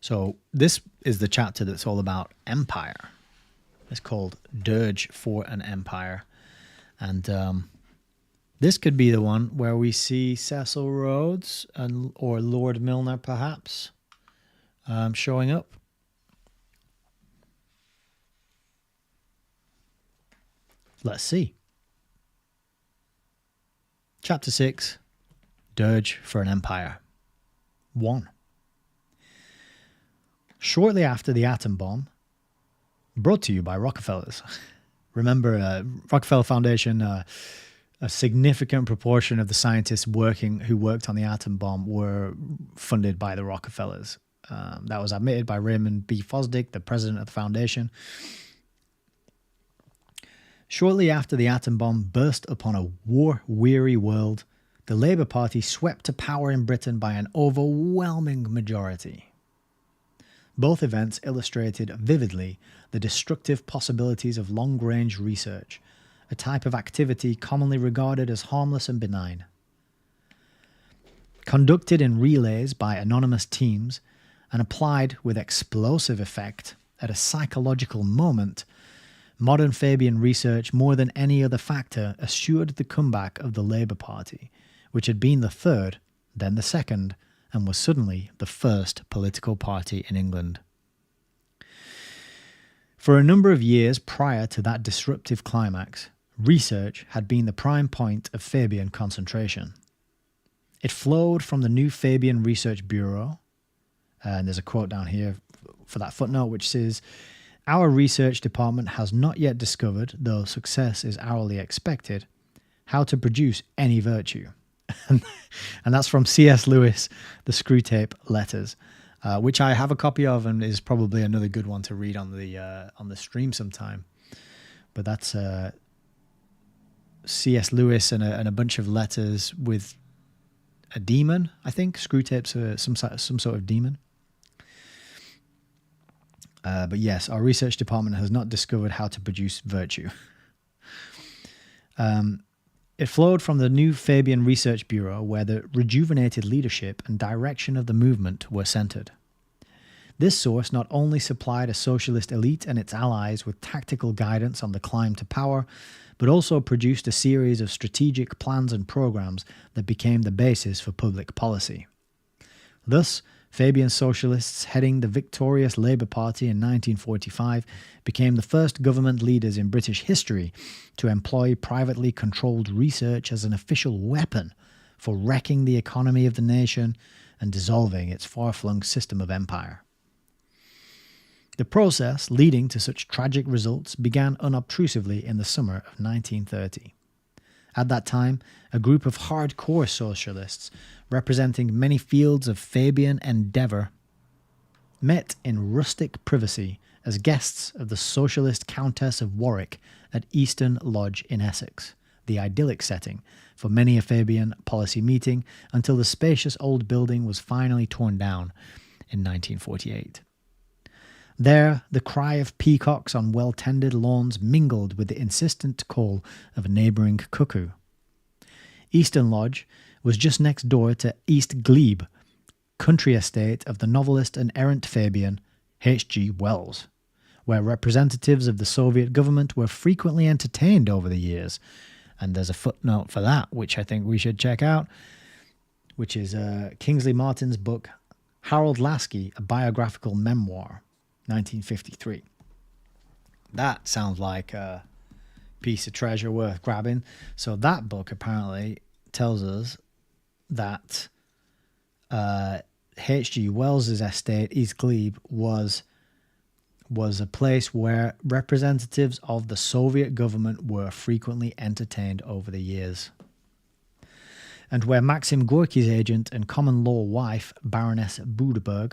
So this is the chapter that's all about empire. It's called Dirge for an Empire. And this could be the one where we see Cecil Rhodes or Lord Milner perhaps showing up. Let's see. Chapter 6, Dirge for an Empire. 1. Shortly after the atom bomb, brought to you by Rockefellers. Remember, Rockefeller Foundation, a significant proportion of the scientists who worked on the atom bomb were funded by the Rockefellers. That was admitted by Raymond B. Fosdick, the president of the foundation. Shortly after the atom bomb burst upon a war-weary world, the Labour Party swept to power in Britain by an overwhelming majority. Both events illustrated vividly the destructive possibilities of long-range research, a type of activity commonly regarded as harmless and benign. Conducted in relays by anonymous teams and applied with explosive effect at a psychological moment, modern Fabian research, more than any other factor, assured the comeback of the Labour Party, which had been the third, then the second, and was suddenly the first political party in England. For a number of years prior to that disruptive climax, research had been the prime point of Fabian concentration. It flowed from the new Fabian Research Bureau, and there's a quote down here for that footnote which says, "Our research department has not yet discovered, though success is hourly expected, how to produce any virtue." And that's from C.S. Lewis, The Screwtape Letters, which I have a copy of and is probably another good one to read on the stream sometime. But that's C.S. Lewis and a bunch of letters with a demon, I think. Screwtape's some sort of demon. But yes, our research department has not discovered how to produce virtue. It flowed from the new Fabian Research Bureau, where the rejuvenated leadership and direction of the movement were centered. This source not only supplied a socialist elite and its allies with tactical guidance on the climb to power, but also produced a series of strategic plans and programs that became the basis for public policy. Thus, Fabian socialists heading the victorious Labour Party in 1945 became the first government leaders in British history to employ privately controlled research as an official weapon for wrecking the economy of the nation and dissolving its far-flung system of empire. The process leading to such tragic results began unobtrusively in the summer of 1930. At that time, a group of hardcore socialists representing many fields of Fabian endeavour met in rustic privacy as guests of the socialist Countess of Warwick at Easton Lodge in Essex, the idyllic setting for many a Fabian policy meeting until the spacious old building was finally torn down in 1948. There, the cry of peacocks on well-tended lawns mingled with the insistent call of a neighbouring cuckoo. Easton Lodge was just next door to East Glebe, country estate of the novelist and errant Fabian H.G. Wells, where representatives of the Soviet government were frequently entertained over the years. And there's a footnote for that, which I think we should check out, which is Kingsley Martin's book, Harold Lasky, A Biographical Memoir, 1953. That sounds like a piece of treasure worth grabbing. So that book apparently tells us that H.G. Wells's estate, East Glebe, was a place where representatives of the Soviet government were frequently entertained over the years, and where Maxim Gorky's agent and common law wife, Baroness Buderberg,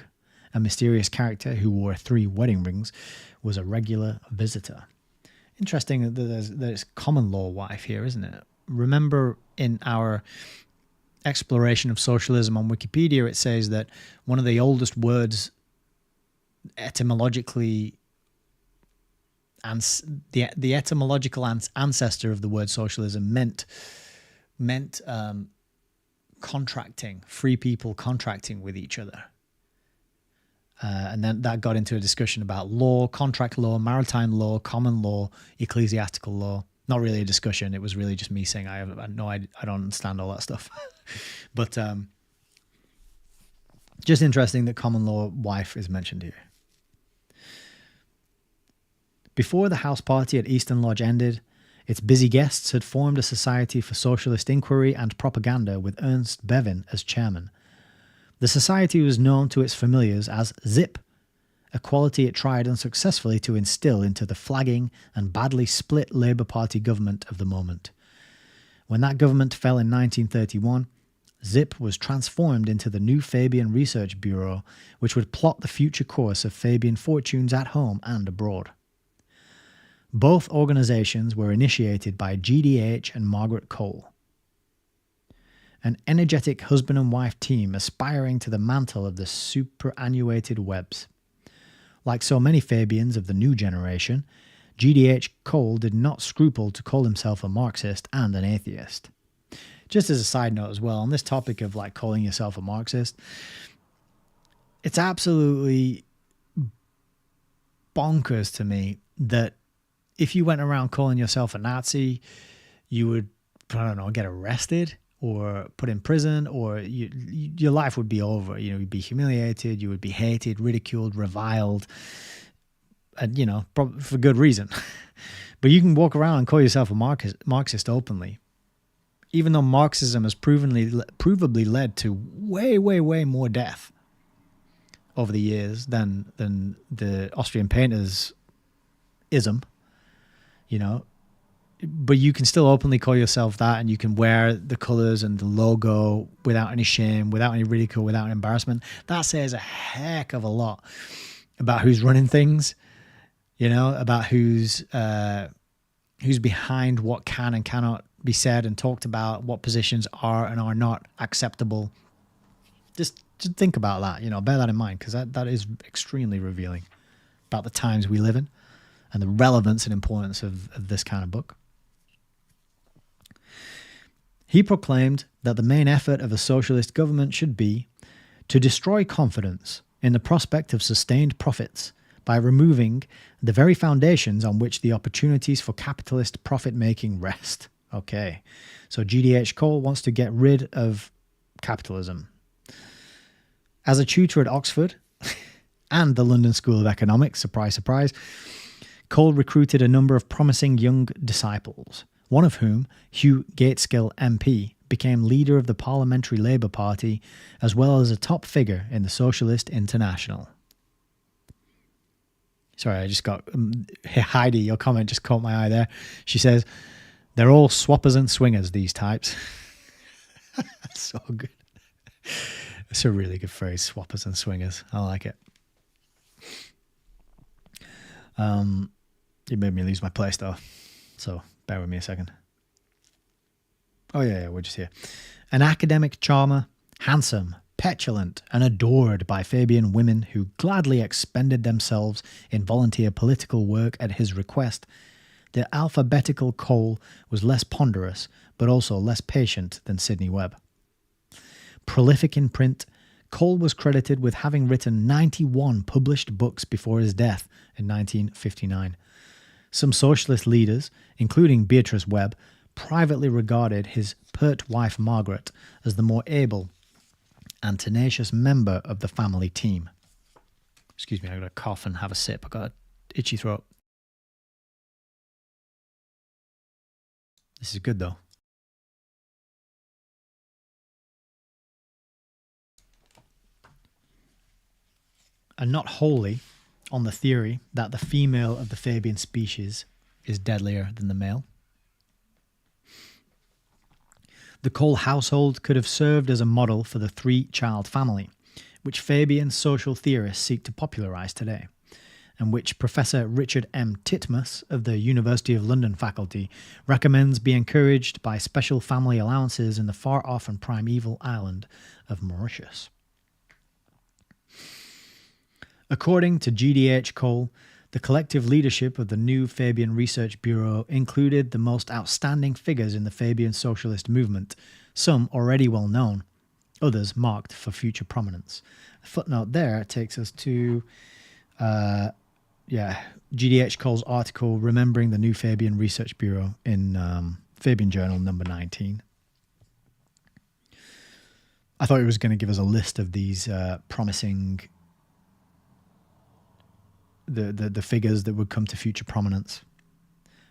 a mysterious character who wore 3 wedding rings, was a regular visitor. Interesting that there's common law wife here, isn't it? Remember in our exploration of socialism on Wikipedia, it says that one of the oldest words etymologically, and the etymological ancestor of the word socialism meant contracting, free people contracting with each other. And then that got into a discussion about law, contract law, maritime law, common law, ecclesiastical law. Not really a discussion. It was really just me saying I don't understand all that stuff. But just interesting that common law wife is mentioned here. Before the house party at Easton Lodge ended, its busy guests had formed a society for socialist inquiry and propaganda with Ernst Bevin as chairman. The society was known to its familiars as ZIP, a quality it tried unsuccessfully to instill into the flagging and badly split Labour Party government of the moment. When that government fell in 1931, ZIP was transformed into the new Fabian Research Bureau, which would plot the future course of Fabian fortunes at home and abroad. Both organizations were initiated by GDH and Margaret Cole, an energetic husband and wife team aspiring to the mantle of the superannuated webs. Like so many Fabians of the new generation, GDH Cole did not scruple to call himself a Marxist and an atheist. Just as a side note as well, on this topic of like calling yourself a Marxist, it's absolutely bonkers to me that if you went around calling yourself a Nazi, you would, I don't know, get arrested or put in prison, or your life would be over. You know, you'd be humiliated, you would be hated, ridiculed, reviled, and, you know, for good reason. But you can walk around and call yourself a Marxist openly, even though Marxism has provably led to way, way, way more death over the years than the Austrian painters ism, you know. But you can still openly call yourself that, and you can wear the colors and the logo without any shame, without any ridicule, without any embarrassment. That says a heck of a lot about who's running things, you know, about who's behind what can and cannot be said and talked about, what positions are and are not acceptable. Just think about that, you know, bear that in mind, because that is extremely revealing about the times we live in and the relevance and importance of this kind of book. He proclaimed that the main effort of a socialist government should be to destroy confidence in the prospect of sustained profits by removing the very foundations on which the opportunities for capitalist profit-making rest. Okay, so GDH Cole wants to get rid of capitalism. As a tutor at Oxford and the London School of Economics, surprise, surprise, Cole recruited a number of promising young disciples, one of whom, Hugh Gateskill MP, became leader of the Parliamentary Labour Party as well as a top figure in the Socialist International. Sorry, I just got... Heidi, your comment just caught my eye there. She says, they're all swappers and swingers, these types. That's so good. It's a really good phrase, swappers and swingers. I like it. You made me lose my place, though. So bear with me a second. Oh, yeah, we're just here. An academic charmer, handsome, petulant, and adored by Fabian women who gladly expended themselves in volunteer political work at his request, the alphabetical Cole was less ponderous, but also less patient than Sidney Webb. Prolific in print, Cole was credited with having written 91 published books before his death in 1959. Some socialist leaders, including Beatrice Webb, privately regarded his pert wife Margaret as the more able and tenacious member of the family team. Excuse me, I've got to cough and have a sip. I've got an itchy throat. This is good, though. And not wholly on the theory that the female of the Fabian species is deadlier than the male. The Cole household could have served as a model for the three-child family, which Fabian social theorists seek to popularise today, and which Professor Richard M. Titmuss of the University of London faculty recommends be encouraged by special family allowances in the far-off and primeval island of Mauritius. According to GDH Cole, the collective leadership of the new Fabian Research Bureau included the most outstanding figures in the Fabian socialist movement, some already well known, others marked for future prominence. A footnote there takes us to GDH Cole's article, Remembering the New Fabian Research Bureau, in Fabian Journal number 19. I thought it was going to give us a list of these promising... the figures that would come to future prominence,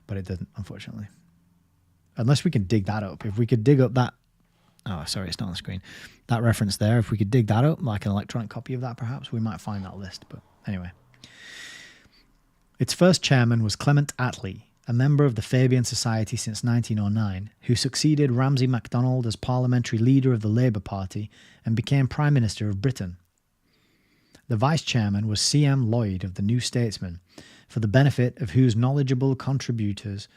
but it didn't, unfortunately. Unless we can dig that up. If we could dig up that... Oh, sorry, it's not on the screen. That reference there, if we could dig that up, like an electronic copy of that perhaps, we might find that list. But anyway. Its first chairman was Clement Attlee, a member of the Fabian Society since 1909, who succeeded Ramsay MacDonald as parliamentary leader of the Labour Party and became Prime Minister of Britain. The vice chairman was C.M. Lloyd of the New Statesman, for the benefit of whose knowledgeable contributors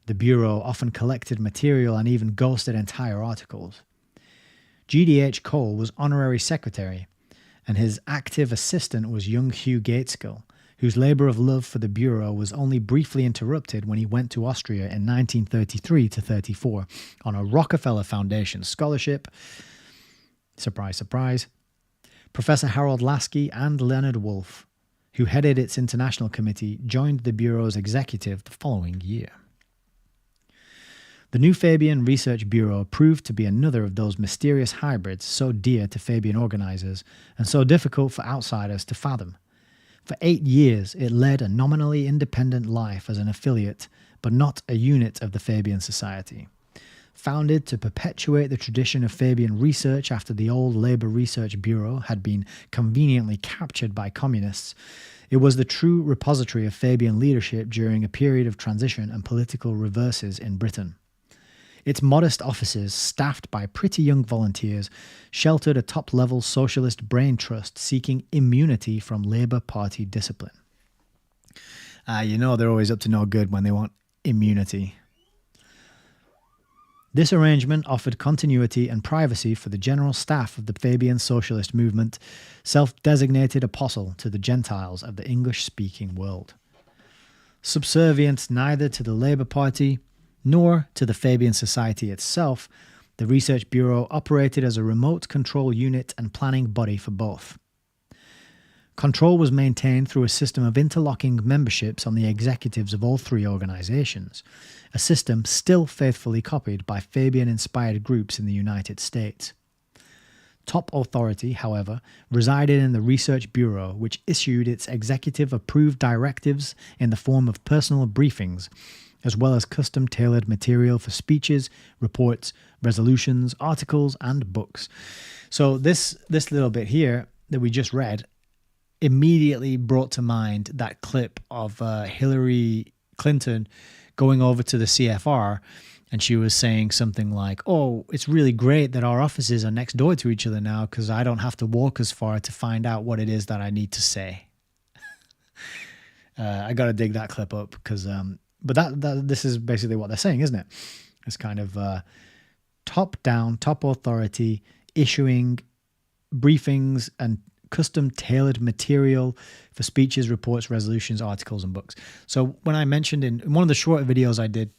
the Bureau often collected material and even ghosted entire articles. GDH Cole was honorary secretary, and his active assistant was young Hugh Gateskill, whose labour of love for the Bureau was only briefly interrupted when he went to Austria in 1933-34 on a Rockefeller Foundation scholarship. Surprise, surprise. Professor Harold Lasky and Leonard Wolff, who headed its international committee, joined the Bureau's executive the following year. The new Fabian Research Bureau proved to be another of those mysterious hybrids so dear to Fabian organisers and so difficult for outsiders to fathom. For 8 years, it led a nominally independent life as an affiliate, but not a unit of the Fabian Society. Founded to perpetuate the tradition of Fabian research after the old Labour Research Bureau had been conveniently captured by communists, it was the true repository of Fabian leadership during a period of transition and political reverses in Britain. Its modest offices, staffed by pretty young volunteers, sheltered a top-level socialist brain trust seeking immunity from Labour Party discipline. You know they're always up to no good when they want immunity. This arrangement offered continuity and privacy for the general staff of the Fabian socialist movement, self-designated apostle to the Gentiles of the English-speaking world. Subservient neither to the Labour Party nor to the Fabian Society itself, the Research Bureau operated as a remote control unit and planning body for both. Control was maintained through a system of interlocking memberships on the executives of all three organizations, a system still faithfully copied by Fabian-inspired groups in the United States. Top authority, however, resided in the Research Bureau, which issued its executive-approved directives in the form of personal briefings, as well as custom-tailored material for speeches, reports, resolutions, articles, and books. So this little bit here that we just read immediately brought to mind that clip of Hillary Clinton going over to the CFR, and she was saying something like, "Oh, it's really great that our offices are next door to each other now because I don't have to walk as far to find out what it is that I need to say." I got to dig that clip up because... But this is basically what they're saying, isn't it? It's kind of top-down, top authority, issuing briefings and custom-tailored material for speeches, reports, resolutions, articles, and books. So when I mentioned in one of the shorter videos I did,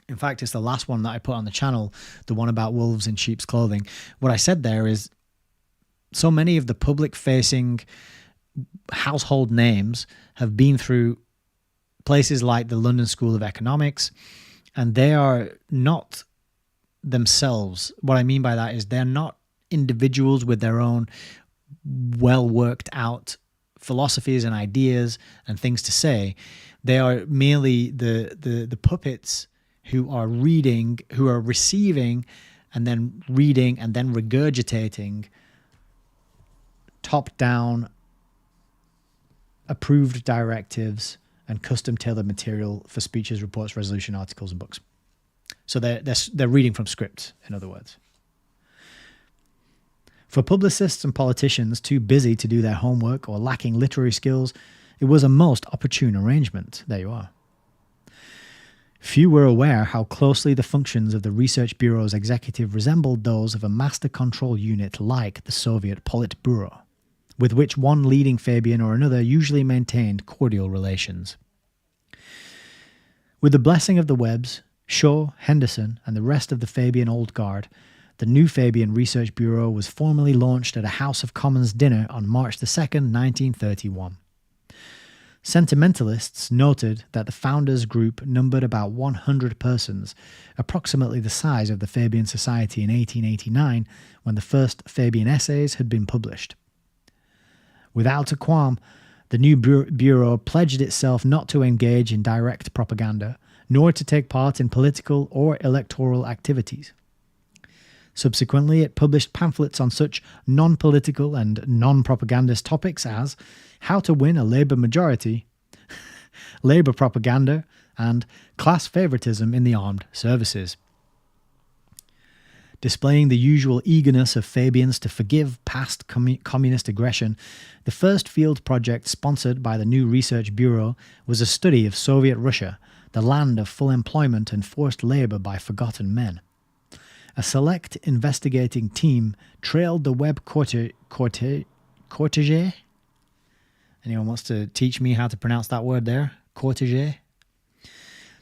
in fact, it's the last one that I put on the channel, the one about wolves in sheep's clothing, what I said there is so many of the public-facing household names have been through places like the London School of Economics, and they are not themselves. What I mean by that is they're not individuals with their own well-worked out philosophies and ideas and things to say. They are merely the puppets who are reading, who are receiving and then reading and then regurgitating top-down approved directives and custom-tailored material for speeches, reports, resolution, articles, and books. So they're reading from scripts, in other words. For publicists and politicians too busy to do their homework or lacking literary skills, it was a most opportune arrangement. There you are. Few were aware how closely the functions of the Research Bureau's executive resembled those of a master control unit like the Soviet Politburo, with which one leading Fabian or another usually maintained cordial relations. With the blessing of the Webbs, Shaw, Henderson, and the rest of the Fabian Old Guard, the new Fabian Research Bureau was formally launched at a House of Commons dinner on March 2, 1931. Sentimentalists noted that the founders' group numbered about 100 persons, approximately the size of the Fabian Society in 1889 when the first Fabian essays had been published. Without a qualm, the new Bureau pledged itself not to engage in direct propaganda, nor to take part in political or electoral activities. Subsequently, it published pamphlets on such non-political and non-propagandist topics as how to win a Labour majority, Labour propaganda, and class favouritism in the armed services. Displaying the usual eagerness of Fabians to forgive past communist aggression, the first field project sponsored by the new Research Bureau was a study of Soviet Russia, the land of full employment and forced labour by forgotten men. A select investigating team trailed the web cortege. Anyone wants to teach me how to pronounce that word there? Cortege?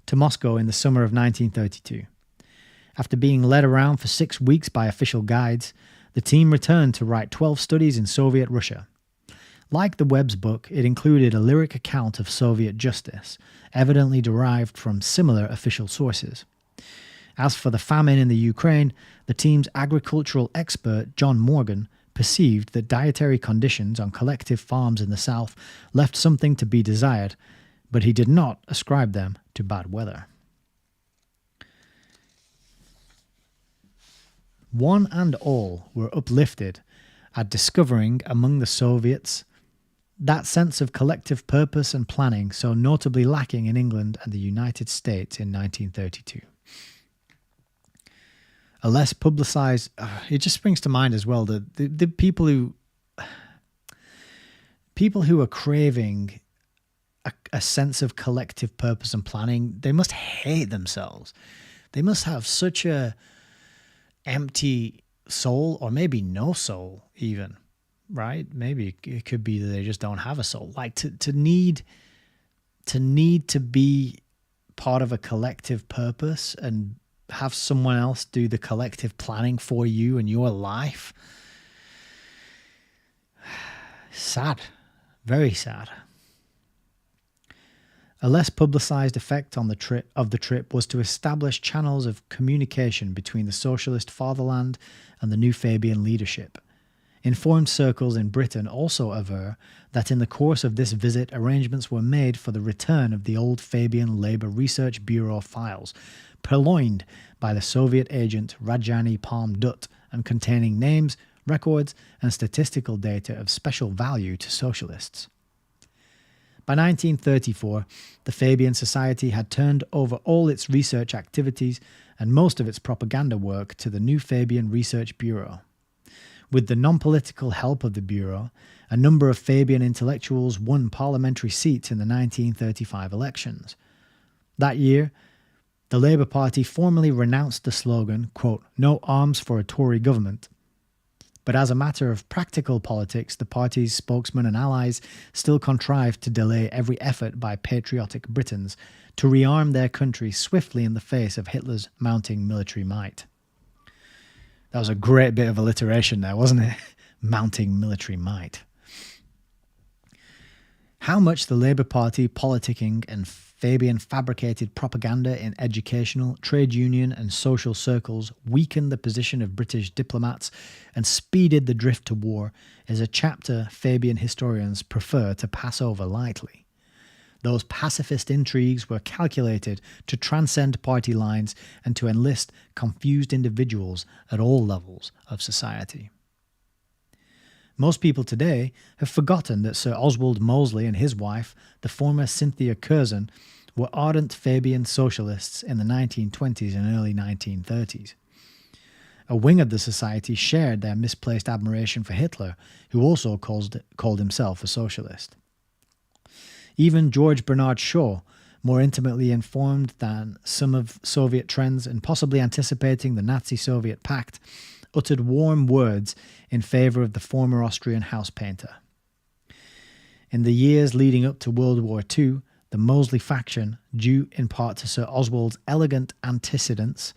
To Moscow in the summer of 1932. After being led around for 6 weeks by official guides, the team returned to write 12 studies in Soviet Russia. Like the Webb's book, it included a lyric account of Soviet justice, evidently derived from similar official sources. As for the famine in the Ukraine, the team's agricultural expert, John Morgan, perceived that dietary conditions on collective farms in the south left something to be desired, but he did not ascribe them to bad weather. One and all were uplifted at discovering among the Soviets that sense of collective purpose and planning so notably lacking in England and the United States in 1932. A less publicized, it just springs to mind as well that the people who are craving a sense of collective purpose and planning, they must hate themselves. They must have such a empty soul, or maybe no soul even, right? Maybe it could be that they just don't have a soul. Like to need to be part of a collective purpose and have someone else do the collective planning for you and your life. Sad. Very sad. A less publicized effect on the trip was to establish channels of communication between the socialist fatherland and the new Fabian leadership. Informed circles in Britain also aver that in the course of this visit arrangements were made for the return of the old Fabian Labour Research Bureau files, purloined by the Soviet agent Rajani Palm Dutt and containing names, records and statistical data of special value to socialists. By 1934, the Fabian Society had turned over all its research activities and most of its propaganda work to the new Fabian Research Bureau. With the non-political help of the Bureau, a number of Fabian intellectuals won parliamentary seats in the 1935 elections. That year, the Labour Party formally renounced the slogan, quote, "No arms for a Tory government." But as a matter of practical politics, the party's spokesmen and allies still contrived to delay every effort by patriotic Britons to rearm their country swiftly in the face of Hitler's mounting military might. That was a great bit of alliteration there, wasn't it? Mounting military might. How much the Labour Party politicking and Fabian fabricated propaganda in educational, trade union and social circles weakened the position of British diplomats and speeded the drift to war is a chapter Fabian historians prefer to pass over lightly. Those pacifist intrigues were calculated to transcend party lines and to enlist confused individuals at all levels of society. Most people today have forgotten that Sir Oswald Mosley and his wife, the former Cynthia Curzon, were ardent Fabian socialists in the 1920s and early 1930s. A wing of the society shared their misplaced admiration for Hitler, who also called himself a socialist. Even George Bernard Shaw, more intimately informed than some of Soviet trends and possibly anticipating the Nazi-Soviet pact, uttered warm words in favour of the former Austrian house painter. In the years leading up to World War II, the Mosley faction, due in part to Sir Oswald's elegant antecedents,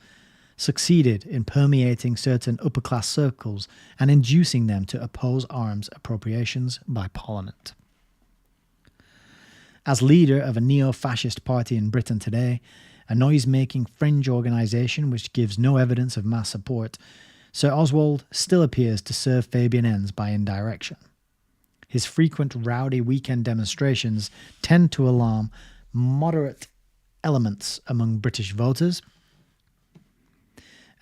succeeded in permeating certain upper-class circles and inducing them to oppose arms appropriations by Parliament. As leader of a neo-fascist party in Britain today, a noise-making fringe organisation which gives no evidence of mass support, Sir Oswald still appears to serve Fabian ends by indirection. His frequent rowdy weekend demonstrations tend to alarm moderate elements among British voters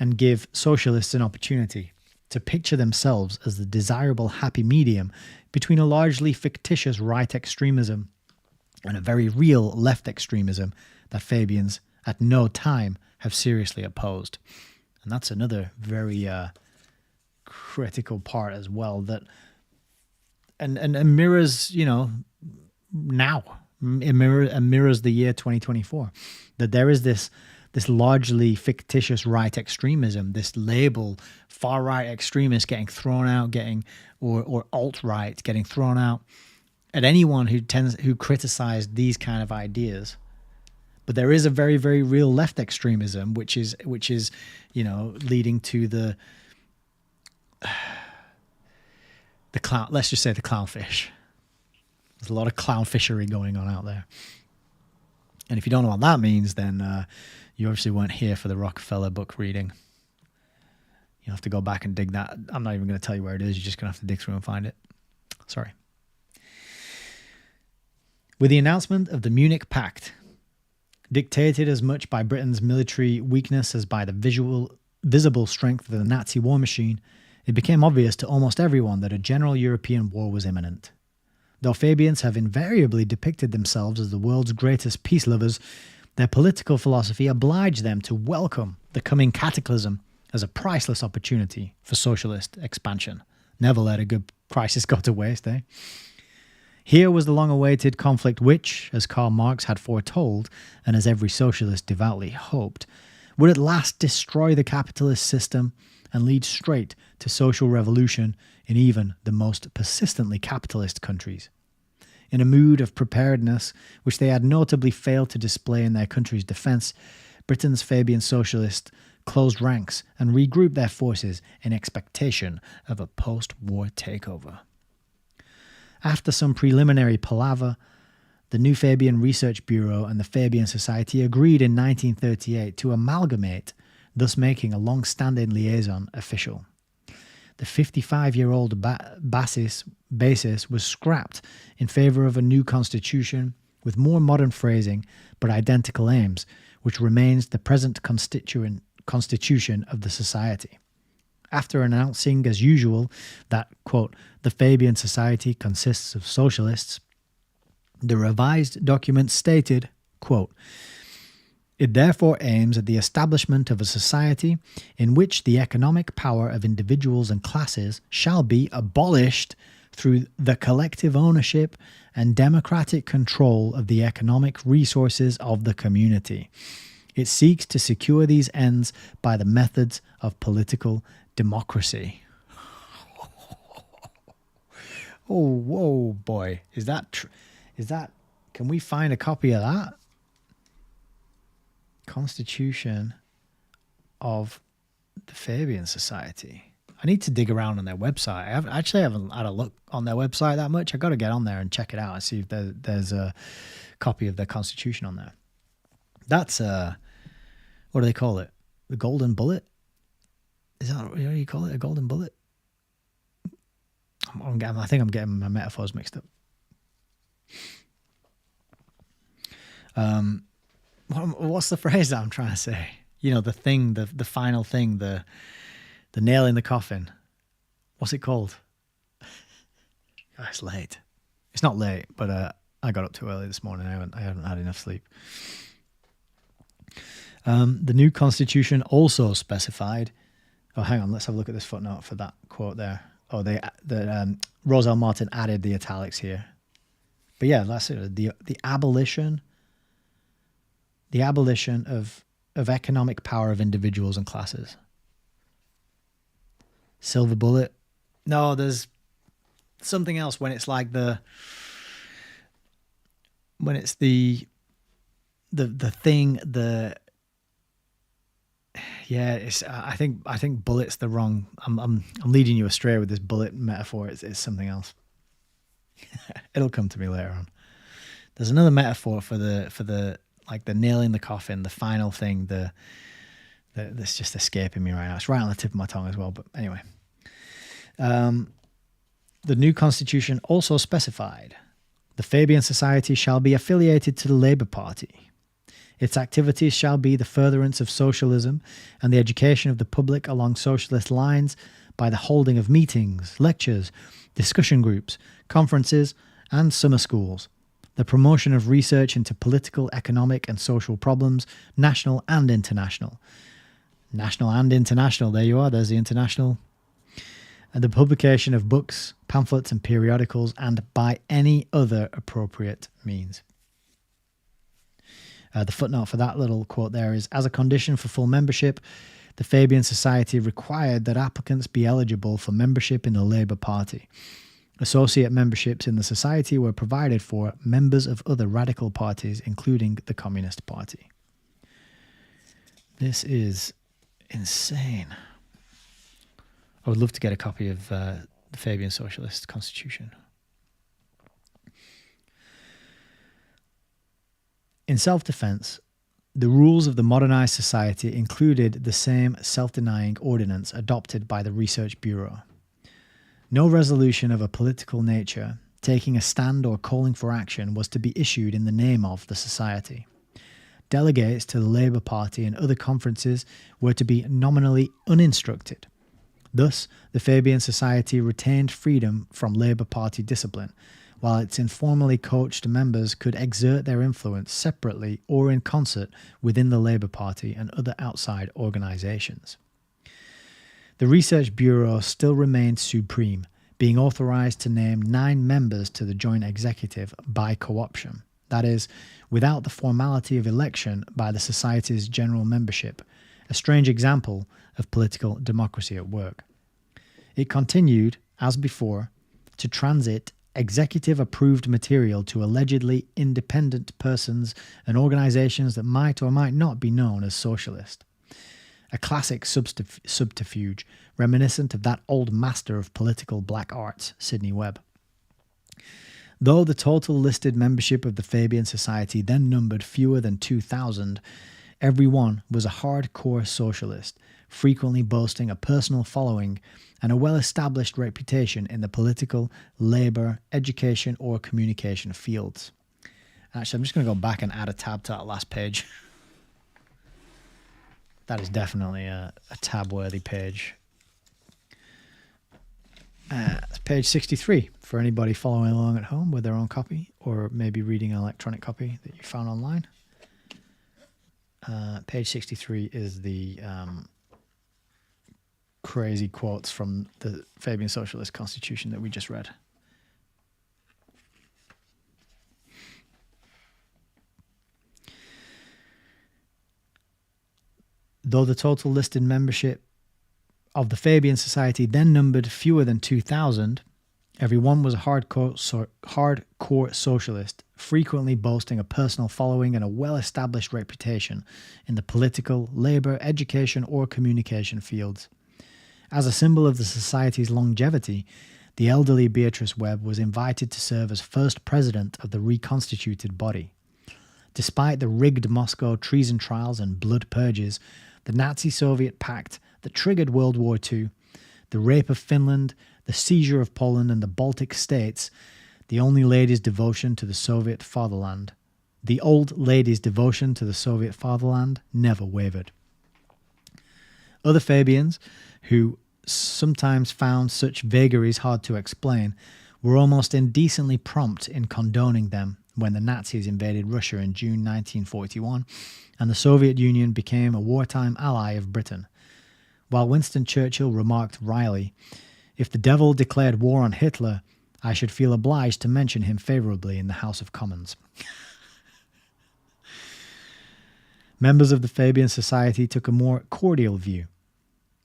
and give socialists an opportunity to picture themselves as the desirable happy medium between a largely fictitious right extremism and a very real left extremism that Fabians at no time have seriously opposed. And that's another very critical part as well, that and mirrors, now it mirrors the year 2024, that there is this largely fictitious right extremism, this label far right extremist getting thrown out, or alt right getting thrown out at anyone who criticized these kind of ideas. But there is a very, very real left extremism, which is leading to the clown. Let's just say the clownfish. There's a lot of clownfishery going on out there. And if you don't know what that means, then you obviously weren't here for the Rockefeller book reading. You'll have to go back and dig that. I'm not even going to tell you where it is. You're just going to have to dig through and find it. Sorry. With the announcement of the Munich Pact, dictated as much by Britain's military weakness as by the visible strength of the Nazi war machine, it became obvious to almost everyone that a general European war was imminent. Though Fabians have invariably depicted themselves as the world's greatest peace lovers, their political philosophy obliged them to welcome the coming cataclysm as a priceless opportunity for socialist expansion. Never let a good crisis go to waste, eh? Here was the long-awaited conflict which, as Karl Marx had foretold, and as every socialist devoutly hoped, would at last destroy the capitalist system and lead straight to social revolution in even the most persistently capitalist countries. In a mood of preparedness, which they had notably failed to display in their country's defence, Britain's Fabian socialists closed ranks and regrouped their forces in expectation of a post-war takeover. After some preliminary palaver, the New Fabian Research Bureau and the Fabian Society agreed in 1938 to amalgamate, thus making a long-standing liaison official. The 55-year-old basis was scrapped in favour of a new constitution with more modern phrasing but identical aims, which remains the present constitution of the society. After announcing, as usual, that, quote, the Fabian Society consists of socialists, the revised document stated, quote, it therefore aims at the establishment of a society in which the economic power of individuals and classes shall be abolished through the collective ownership and democratic control of the economic resources of the community. It seeks to secure these ends by the methods of political democracy. Oh, whoa, boy. Is that, can we find a copy of that? Constitution of the Fabian Society. I need to dig around on their website. I haven't had a look on their website that much. I got to get on there and check it out and see if there's a copy of their constitution on there. That's what do they call it? The golden bullet? Is that what you call it? A golden bullet? I think I'm getting my metaphors mixed up. What's the phrase that I'm trying to say? The thing, the final thing, the nail in the coffin. What's it called? Oh, it's late. It's not late, but I got up too early this morning. I haven't had enough sleep. The new constitution also specified. Oh, hang on. Let's have a look at this footnote for that quote there. Oh, Roselle Martin added the italics here. But yeah, that's it. The abolition. The abolition of economic power of individuals and classes. Silver bullet. No, there's something else when it's like when it's the thing, yeah, it's I think bullet's the wrong. I'm leading you astray with this bullet metaphor. It's something else. It'll come to me later on. There's another metaphor for the like the nail in the coffin, the final thing, that's just escaping me right now. It's right on the tip of my tongue as well, but anyway. The new constitution also specified the Fabian Society shall be affiliated to the Labour Party. Its activities shall be the furtherance of socialism and the education of the public along socialist lines by the holding of meetings, lectures, discussion groups, conferences, and summer schools, the promotion of research into political, economic, and social problems, national and international, national and international. There you are. There's the international. And the publication of books, pamphlets, and periodicals, and by any other appropriate means. The footnote for that little quote there is, as a condition for full membership, the Fabian Society required that applicants be eligible for membership in the Labour Party. Associate memberships in the society were provided for members of other radical parties, including the Communist Party. This is insane. I would love to get a copy of the Fabian Socialist Constitution. In self-defense, the rules of the modernized society included the same self-denying ordinance adopted by the Research Bureau. No resolution of a political nature, taking a stand or calling for action, was to be issued in the name of the society. Delegates to the Labour Party and other conferences were to be nominally uninstructed. Thus, the Fabian Society retained freedom from Labour Party discipline, while its informally coached members could exert their influence separately or in concert within the Labour Party and other outside organisations. The Research Bureau still remained supreme, being authorised to name 9 members to the Joint Executive by co-option, that is, without the formality of election by the Society's general membership, a strange example of political democracy at work. It continued, as before, to transit executive-approved material to allegedly independent persons and organisations that might or might not be known as socialist. A classic subterfuge reminiscent of that old master of political black arts, Sidney Webb. Though the total listed membership of the Fabian Society then numbered fewer than 2,000, every one was a hardcore socialist, frequently boasting a personal following and a well-established reputation in the political, labour, education or communication fields. Actually, I'm just going to go back and add a tab to that last page. That is definitely a tab-worthy page. It's page 63 for anybody following along at home with their own copy or maybe reading an electronic copy that you found online. Page 63 is the crazy quotes from the Fabian Socialist Constitution that we just read. Though the total listed membership of the Fabian Society then numbered fewer than 2,000, every one was a hardcore socialist, frequently boasting a personal following and a well-established reputation in the political, labour, education or communication fields. As a symbol of the Society's longevity, the elderly Beatrice Webb was invited to serve as first president of the reconstituted body. Despite the rigged Moscow treason trials and blood purges, the Nazi-Soviet pact that triggered World War II, the rape of Finland, the seizure of Poland and the Baltic states, the old lady's devotion to the Soviet fatherland never wavered. Other Fabians, who sometimes found such vagaries hard to explain, were almost indecently prompt in condoning them when the Nazis invaded Russia in June 1941 and the Soviet Union became a wartime ally of Britain. While Winston Churchill remarked wryly, "If the devil declared war on Hitler, I should feel obliged to mention him favourably in the House of Commons." Members of the Fabian Society took a more cordial view.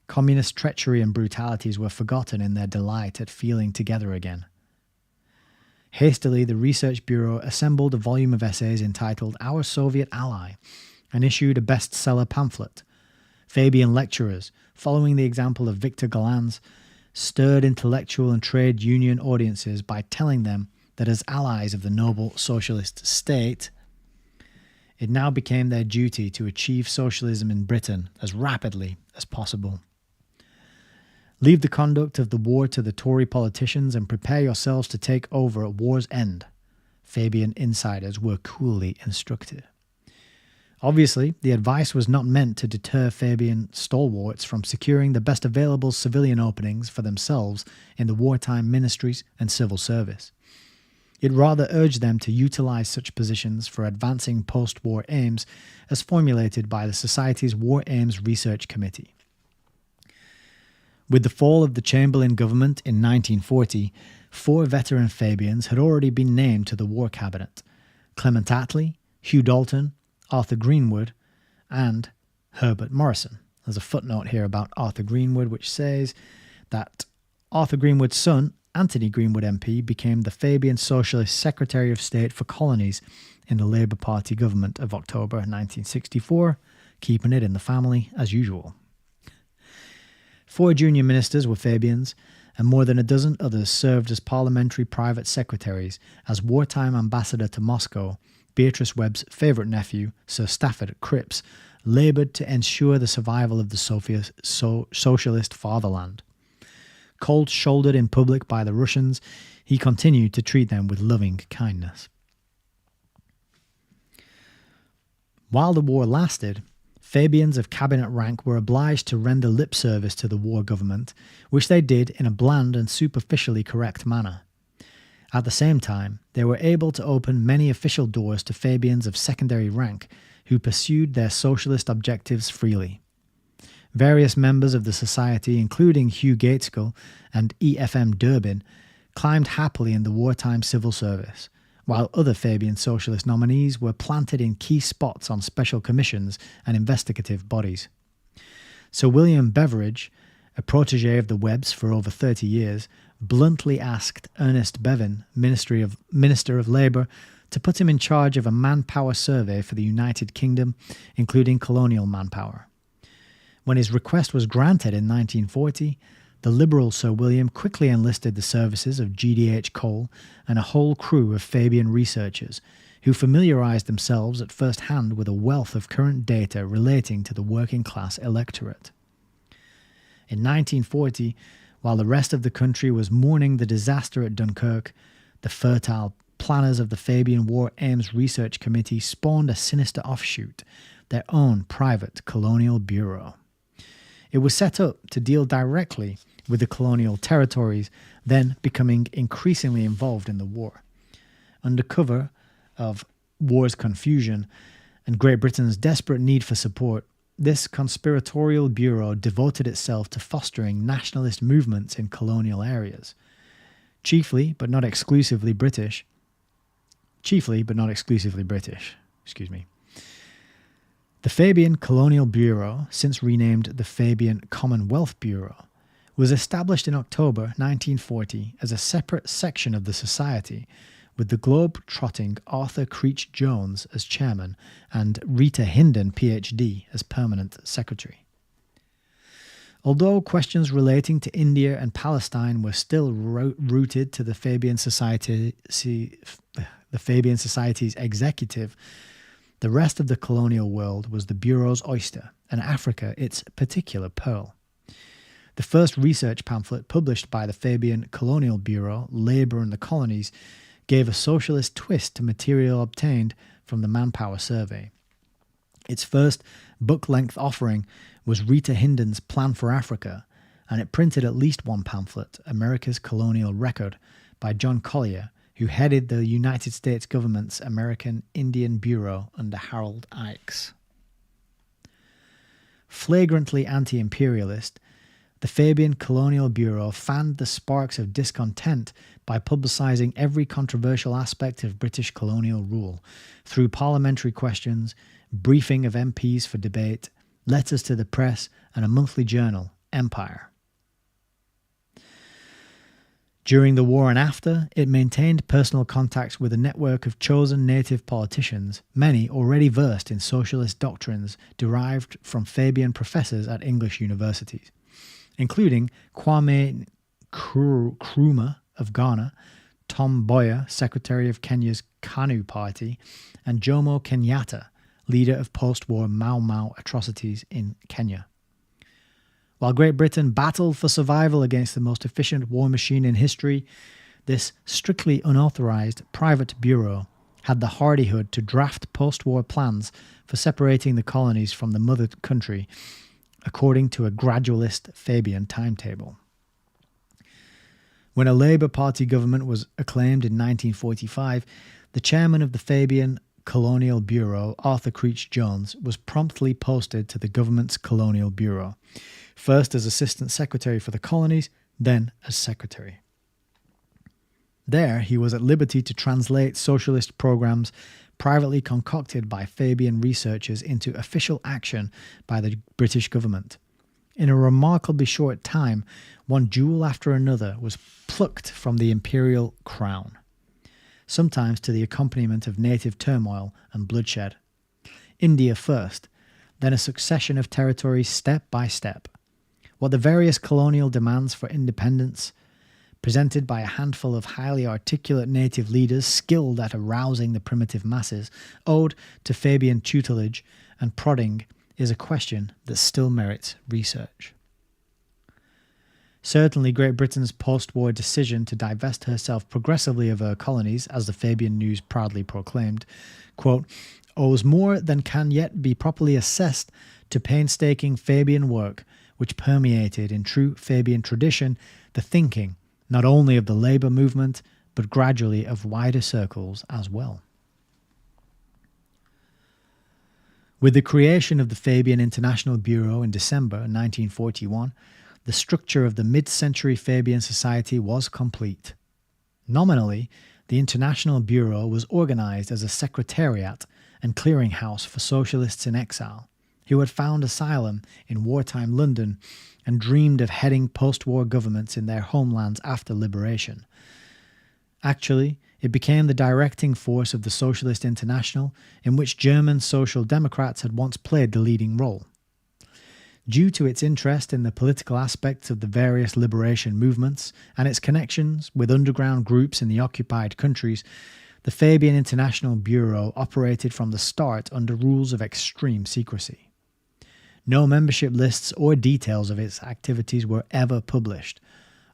Communist treachery and brutalities were forgotten in their delight at feeling together again. Hastily, the Research Bureau assembled a volume of essays entitled Our Soviet Ally and issued a bestseller pamphlet. Fabian lecturers, following the example of Victor Galland's, stirred intellectual and trade union audiences by telling them that as allies of the noble socialist state, it now became their duty to achieve socialism in Britain as rapidly as possible. Leave the conduct of the war to the Tory politicians and prepare yourselves to take over at war's end, Fabian insiders were coolly instructed. Obviously, the advice was not meant to deter Fabian stalwarts from securing the best available civilian openings for themselves in the wartime ministries and civil service. It rather urged them to utilize such positions for advancing post-war aims as formulated by the Society's War Aims Research Committee. With the fall of the Chamberlain government in 1940, 4 veteran Fabians had already been named to the War Cabinet: Clement Attlee, Hugh Dalton, Arthur Greenwood, and Herbert Morrison. There's a footnote here about Arthur Greenwood which says that Arthur Greenwood's son, Anthony Greenwood MP, became the Fabian Socialist Secretary of State for Colonies in the Labour Party government of October 1964, keeping it in the family as usual. 4 junior ministers were Fabians, and more than a dozen others served as parliamentary private secretaries as wartime ambassador to Moscow. Beatrice Webb's favourite nephew, Sir Stafford Cripps, laboured to ensure the survival of the socialist fatherland. Cold-shouldered in public by the Russians, he continued to treat them with loving kindness. While the war lasted, Fabians of cabinet rank were obliged to render lip service to the war government, which they did in a bland and superficially correct manner. At the same time, they were able to open many official doors to Fabians of secondary rank who pursued their socialist objectives freely. Various members of the society, including Hugh Gaitskell and E.F.M. Durbin, climbed happily in the wartime civil service, while other Fabian socialist nominees were planted in key spots on special commissions and investigative bodies. Sir William Beveridge, a protégé of the Webbs for over 30 years, bluntly asked Ernest Bevin, Minister of Labour, to put him in charge of a manpower survey for the United Kingdom, including colonial manpower. When his request was granted in 1940, the Liberal Sir William quickly enlisted the services of GDH Cole and a whole crew of Fabian researchers who familiarised themselves at first hand with a wealth of current data relating to the working class electorate. In 1940, while the rest of the country was mourning the disaster at Dunkirk, the fertile planners of the Fabian War Aims Research Committee spawned a sinister offshoot, their own private colonial bureau. It was set up to deal directly with the colonial territories, then becoming increasingly involved in the war. Under cover of war's confusion and Great Britain's desperate need for support, this conspiratorial bureau devoted itself to fostering nationalist movements in colonial areas, chiefly but not exclusively British. The Fabian Colonial Bureau, since renamed the Fabian Commonwealth Bureau, was established in October 1940 as a separate section of the society, with the globe-trotting Arthur Creech Jones as chairman and Rita Hinden, PhD, as permanent secretary. Although questions relating to India and Palestine were still rooted to the Fabian Society's executive, the rest of the colonial world was the Bureau's oyster, and Africa its particular pearl. The first research pamphlet published by the Fabian Colonial Bureau, Labour and the Colonies, gave a socialist twist to material obtained from the Manpower Survey. Its first book-length offering was Rita Hinden's Plan for Africa, and it printed at least one pamphlet, America's Colonial Record, by John Collier, who headed the United States government's American Indian Bureau under Harold Ickes. Flagrantly anti-imperialist, the Fabian Colonial Bureau fanned the sparks of discontent by publicising every controversial aspect of British colonial rule through parliamentary questions, briefing of MPs for debate, letters to the press, and a monthly journal, Empire. During the war and after, it maintained personal contacts with a network of chosen native politicians, many already versed in socialist doctrines derived from Fabian professors at English universities, including Kwame Nkrumah of Ghana, Tom Mboya, secretary of Kenya's KANU party, and Jomo Kenyatta, leader of post-war Mau Mau atrocities in Kenya. While Great Britain battled for survival against the most efficient war machine in history, this strictly unauthorized private bureau had the hardihood to draft post-war plans for separating the colonies from the mother country according to a gradualist Fabian timetable. When a Labour Party government was acclaimed in 1945, the chairman of the Fabian Colonial Bureau, Arthur Creech Jones, was promptly posted to the government's Colonial Bureau, first as Assistant Secretary for the Colonies, then as Secretary. There, he was at liberty to translate socialist programs privately concocted by Fabian researchers into official action by the British government. In a remarkably short time, one jewel after another was plucked from the imperial crown, sometimes to the accompaniment of native turmoil and bloodshed. India first, then a succession of territories step by step. What the various colonial demands for independence, presented by a handful of highly articulate native leaders skilled at arousing the primitive masses, owed to Fabian tutelage and prodding, is a question that still merits research. Certainly, Great Britain's post-war decision to divest herself progressively of her colonies, as the Fabian News proudly proclaimed, quote, owes more than can yet be properly assessed to painstaking Fabian work, which permeated in true Fabian tradition the thinking not only of the labour movement, but gradually of wider circles as well. With the creation of the Fabian International Bureau in December 1941, the structure of the mid-century Fabian Society was complete. Nominally, the International Bureau was organised as a secretariat and clearinghouse for socialists in exile, who had found asylum in wartime London and dreamed of heading post-war governments in their homelands after liberation. Actually, it became the directing force of the Socialist International, in which German Social Democrats had once played the leading role. Due to its interest in the political aspects of the various liberation movements and its connections with underground groups in the occupied countries, the Fabian International Bureau operated from the start under rules of extreme secrecy. No membership lists or details of its activities were ever published,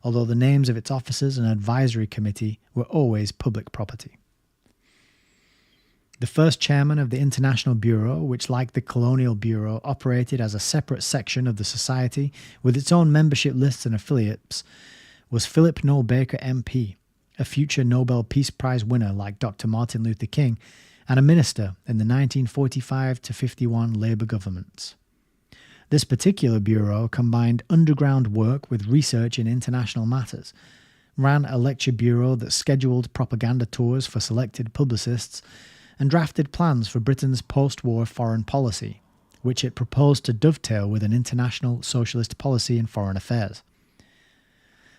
although the names of its officers and advisory committee were always public property. The first chairman of the International Bureau, which like the Colonial Bureau operated as a separate section of the society with its own membership lists and affiliates, was Philip Noel Baker MP, a future Nobel Peace Prize winner like Dr. Martin Luther King, and a minister in the 1945-51 Labour governments. This particular bureau combined underground work with research in international matters, ran a lecture bureau that scheduled propaganda tours for selected publicists, and drafted plans for Britain's post-war foreign policy, which it proposed to dovetail with an international socialist policy in foreign affairs.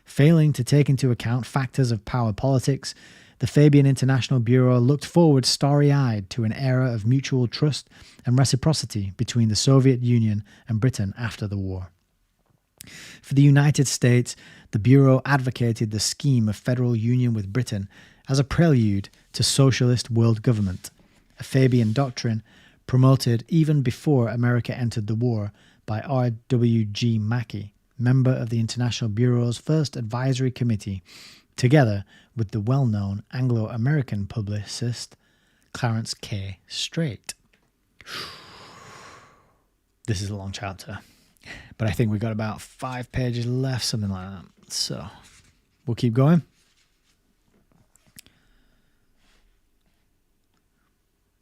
Failing to take into account factors of power politics, the Fabian International Bureau looked forward starry-eyed to an era of mutual trust and reciprocity between the Soviet Union and Britain after the war. For the United States, the Bureau advocated the scheme of federal union with Britain as a prelude to socialist world government, a Fabian doctrine promoted even before America entered the war by R.W.G. Mackey, member of the International Bureau's first advisory committee, together with the well-known Anglo-American publicist Clarence K. Strait. This is a long chapter, but I think we've got about 5 pages left, something like that. So we'll keep going.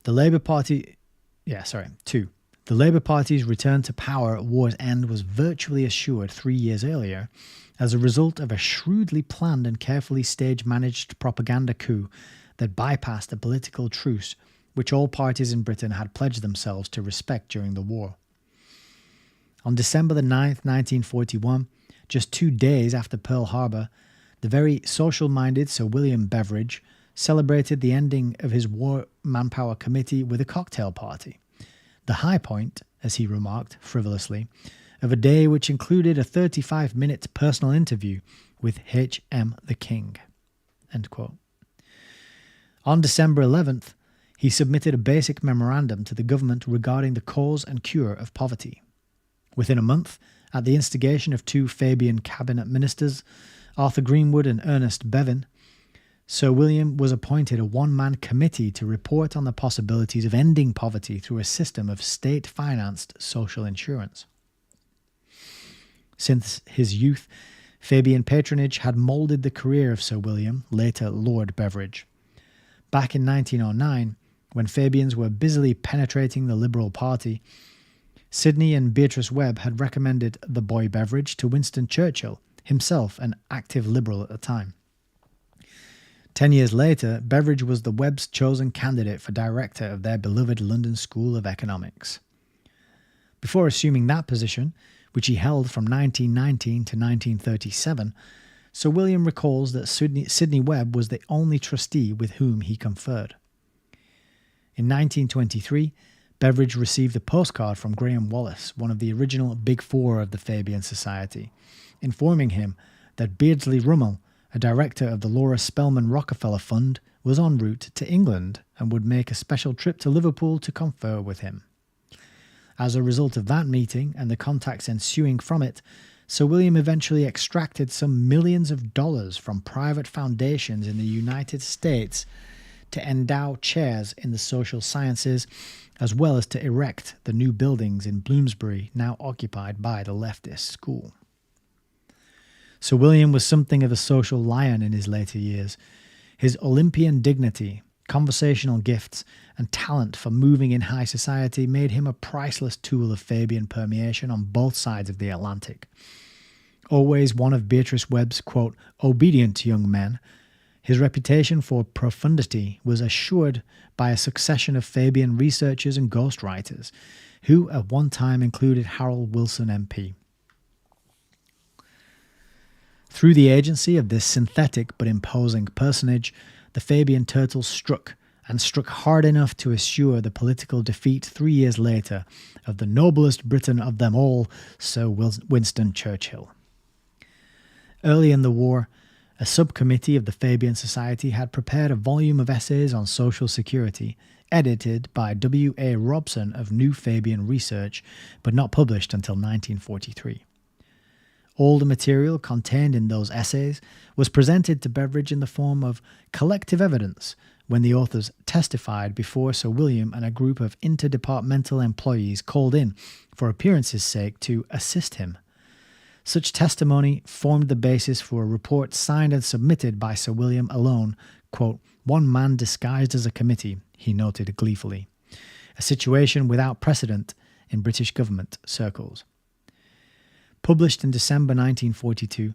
The Labour Party, 2. The Labour Party's return to power at war's end was virtually assured 3 years earlier as a result of a shrewdly planned and carefully stage-managed propaganda coup that bypassed the political truce which all parties in Britain had pledged themselves to respect during the war. On December the 9th, 1941, just 2 days after Pearl Harbor, the very social-minded Sir William Beveridge celebrated the ending of his War Manpower Committee with a cocktail party. The high point, as he remarked frivolously, of a day which included a 35-minute personal interview with H.M. the King. End quote. On December 11th, he submitted a basic memorandum to the government regarding the cause and cure of poverty. Within a month, at the instigation of 2 Fabian cabinet ministers, Arthur Greenwood and Ernest Bevin, Sir William was appointed a one-man committee to report on the possibilities of ending poverty through a system of state-financed social insurance. Since his youth, Fabian patronage had moulded the career of Sir William, later Lord Beveridge. Back in 1909, when Fabians were busily penetrating the Liberal Party, Sidney and Beatrice Webb had recommended the boy Beveridge to Winston Churchill, himself an active Liberal at the time. 10 years later, Beveridge was the Webbs' chosen candidate for director of their beloved London School of Economics. Before assuming that position, which he held from 1919 to 1937, Sir William recalls that Sidney Webb was the only trustee with whom he conferred. In 1923, Beveridge received a postcard from Graham Wallas, one of the original Big Four of the Fabian Society, informing him that Beardsley Rummel, a director of the Laura Spelman Rockefeller Fund, was en route to England and would make a special trip to Liverpool to confer with him. As a result of that meeting and the contacts ensuing from it, Sir William eventually extracted some millions of dollars from private foundations in the United States to endow chairs in the social sciences, as well as to erect the new buildings in Bloomsbury now occupied by the leftist school. Sir William was something of a social lion in his later years. His Olympian dignity, conversational gifts, and talent for moving in high society made him a priceless tool of Fabian permeation on both sides of the Atlantic. Always one of Beatrice Webb's, quote, obedient young men, his reputation for profundity was assured by a succession of Fabian researchers and ghostwriters, who at one time included Harold Wilson MP. Through the agency of this synthetic but imposing personage, the Fabian turtle struck hard enough to assure the political defeat 3 years later of the noblest Briton of them all, Sir Winston Churchill. Early in the war, a subcommittee of the Fabian Society had prepared a volume of essays on social security, edited by W. A. Robson of New Fabian Research, but not published until 1943. All the material contained in those essays was presented to Beveridge in the form of collective evidence when the authors testified before Sir William and a group of interdepartmental employees called in for appearance's sake to assist him. Such testimony formed the basis for a report signed and submitted by Sir William alone, quote, one man disguised as a committee, he noted gleefully, a situation without precedent in British government circles. Published in December 1942,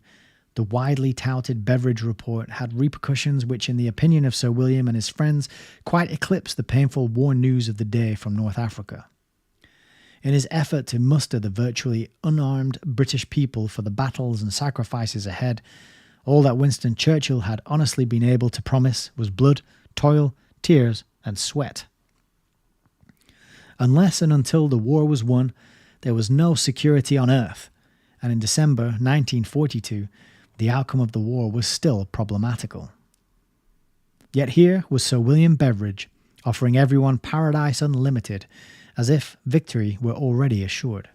the widely touted Beveridge Report had repercussions which, in the opinion of Sir William and his friends, quite eclipsed the painful war news of the day from North Africa. In his effort to muster the virtually unarmed British people for the battles and sacrifices ahead, all that Winston Churchill had honestly been able to promise was blood, toil, tears, and sweat. Unless and until the war was won, there was no security on earth, and in December 1942, the outcome of the war was still problematical. Yet here was Sir William Beveridge offering everyone paradise unlimited, as if victory were already assured.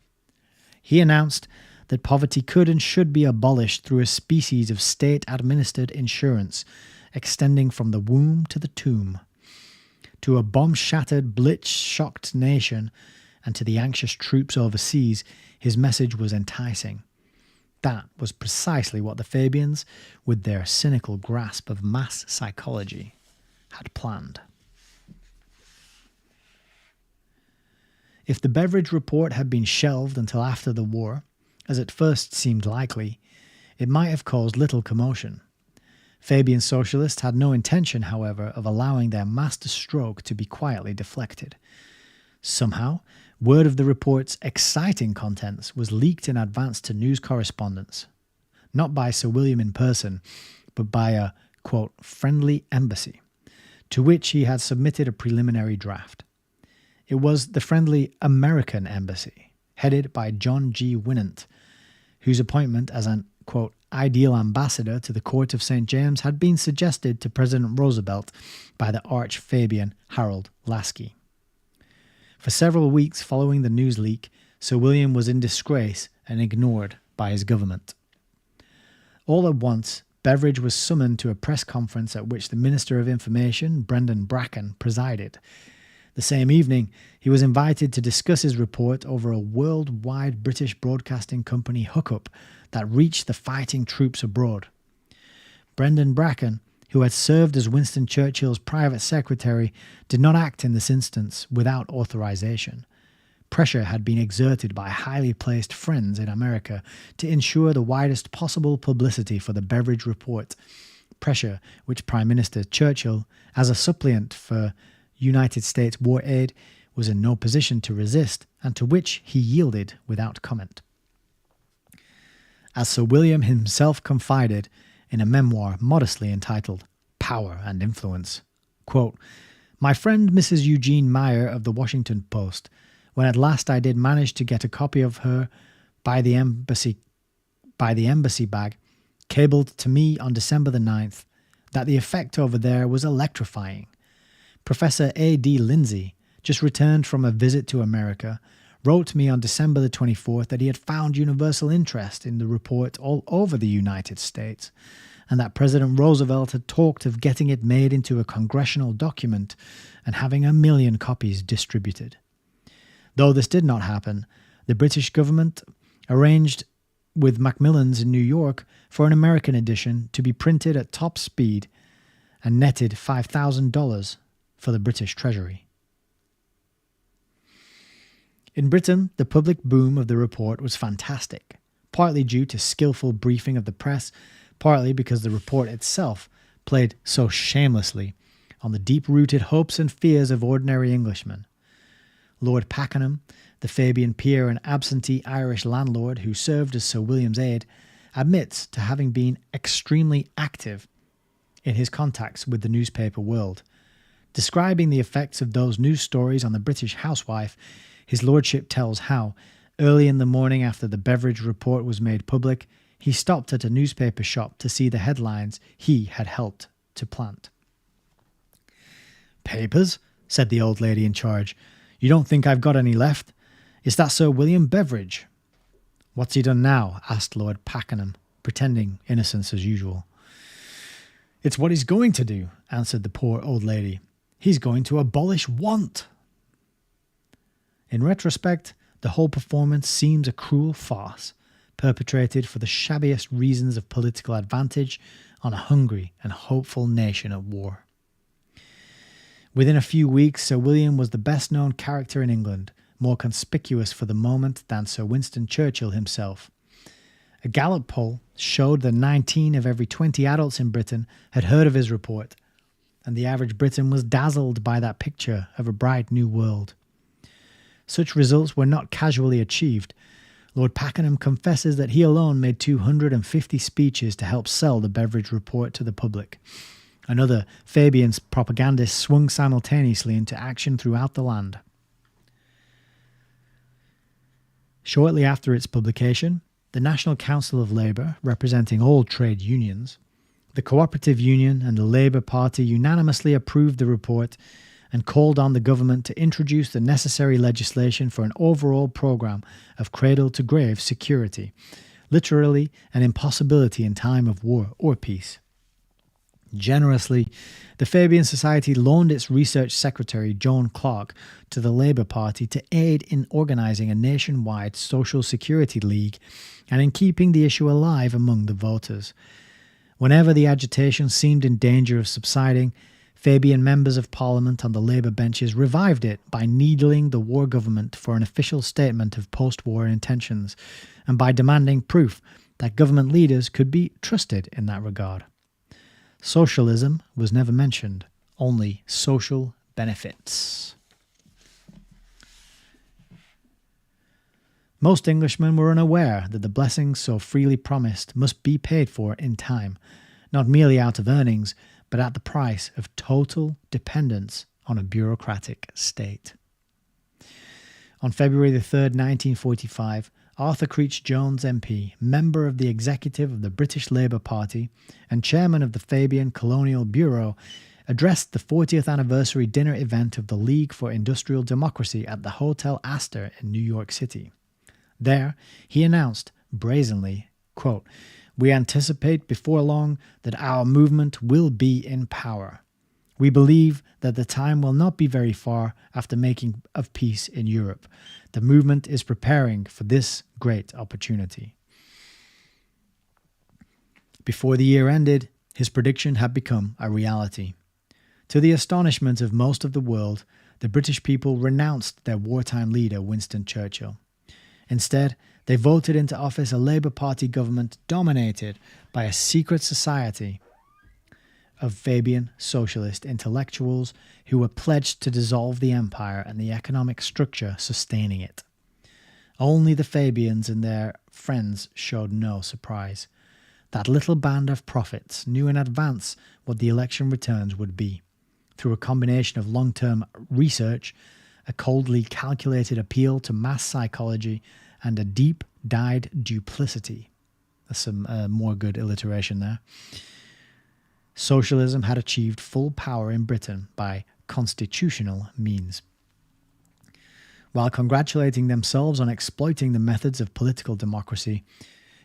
He announced that poverty could and should be abolished through a species of state-administered insurance extending from the womb to the tomb. To a bomb-shattered, blitz-shocked nation and to the anxious troops overseas, his message was enticing. That was precisely what the Fabians, with their cynical grasp of mass psychology, had planned. If the Beveridge Report had been shelved until after the war, as at first seemed likely, it might have caused little commotion. Fabian socialists had no intention, however, of allowing their master stroke to be quietly deflected. Somehow, word of the report's exciting contents was leaked in advance to news correspondents, not by Sir William in person, but by a, quote, friendly embassy, to which he had submitted a preliminary draft. It was the friendly American embassy, headed by John G. Winant, whose appointment as an, quote, ideal ambassador to the court of St. James had been suggested to President Roosevelt by the arch-Fabian Harold Lasky. For several weeks following the news leak, Sir William was in disgrace and ignored by his government. All at once, Beveridge was summoned to a press conference at which the Minister of Information, Brendan Bracken, presided. The same evening, he was invited to discuss his report over a worldwide British broadcasting company hookup that reached the fighting troops abroad. Brendan Bracken, who had served as Winston Churchill's private secretary, did not act in this instance without authorization. Pressure had been exerted by highly placed friends in America to ensure the widest possible publicity for the Beveridge Report, pressure which Prime Minister Churchill, as a suppliant for United States war aid, was in no position to resist, and to which he yielded without comment. As Sir William himself confided in a memoir modestly entitled Power and Influence, quote, "My friend Mrs. Eugene Meyer of the Washington Post, when at last I did manage to get a copy of her by the embassy bag, cabled to me on December the 9th that the effect over there was electrifying. Professor A.D. Lindsay, just returned from a visit to America, wrote me on December the 24th that he had found universal interest in the report all over the United States, and that President Roosevelt had talked of getting it made into a congressional document and having 1 million copies distributed. Though this did not happen, the British government arranged with Macmillan's in New York for an American edition to be printed at top speed and netted $5,000 for the British Treasury." In Britain, the public boom of the report was fantastic, partly due to skillful briefing of the press, partly because the report itself played so shamelessly on the deep-rooted hopes and fears of ordinary Englishmen. Lord Pakenham, the Fabian peer and absentee Irish landlord who served as Sir William's aide, admits to having been extremely active in his contacts with the newspaper world. Describing the effects of those news stories on the British housewife, his lordship tells how, early in the morning after the Beveridge Report was made public, he stopped at a newspaper shop to see the headlines he had helped to plant. "Papers?" said the old lady in charge. "You don't think I've got any left? Is that Sir William Beveridge?" "What's he done now?" asked Lord Pakenham, pretending innocence as usual. "It's what he's going to do," answered the poor old lady. "He's going to abolish want." In retrospect, the whole performance seems a cruel farce, perpetrated for the shabbiest reasons of political advantage on a hungry and hopeful nation at war. Within a few weeks, Sir William was the best-known character in England, more conspicuous for the moment than Sir Winston Churchill himself. A Gallup poll showed that 19 of every 20 adults in Britain had heard of his report, and the average Briton was dazzled by that picture of a bright new world. Such results were not casually achieved. Lord Pakenham confesses that he alone made 250 speeches to help sell the Beveridge Report to the public. Another, Fabian's propagandist, swung simultaneously into action throughout the land. Shortly after its publication, the National Council of Labour, representing all trade unions, the Cooperative Union and the Labour Party unanimously approved the report and called on the government to introduce the necessary legislation for an overall programme of cradle-to-grave security, literally an impossibility in time of war or peace. Generously, the Fabian Society loaned its research secretary, Joan Clark, to the Labour Party to aid in organising a nationwide social security league and in keeping the issue alive among the voters. Whenever the agitation seemed in danger of subsiding, Fabian members of Parliament on the Labour benches revived it by needling the war government for an official statement of post-war intentions and by demanding proof that government leaders could be trusted in that regard. Socialism was never mentioned, only social benefits. Most Englishmen were unaware that the blessings so freely promised must be paid for in time, not merely out of earnings, but at the price of total dependence on a bureaucratic state. On February 3rd, 1945, Arthur Creech Jones MP, member of the executive of the British Labour Party and chairman of the Fabian Colonial Bureau, addressed the 40th anniversary dinner event of the League for Industrial Democracy at the Hotel Astor in New York City. There, he announced brazenly, quote, "We anticipate before long that our movement will be in power. We believe that the time will not be very far after making of peace in Europe. The movement is preparing for this great opportunity. Before the year ended, his prediction had become a reality. To the astonishment of most of the world, the British people renounced their wartime leader, Winston Churchill. Instead, they voted into office a Labour Party government dominated by a secret society of Fabian socialist intellectuals who were pledged to dissolve the empire and the economic structure sustaining it. Only the Fabians and their friends showed no surprise. That little band of prophets knew in advance what the election returns would be. Through a combination of long-term research, a coldly calculated appeal to mass psychology, and a deep-dyed duplicity. That's some more good alliteration there. Socialism had achieved full power in Britain by constitutional means. While congratulating themselves on exploiting the methods of political democracy,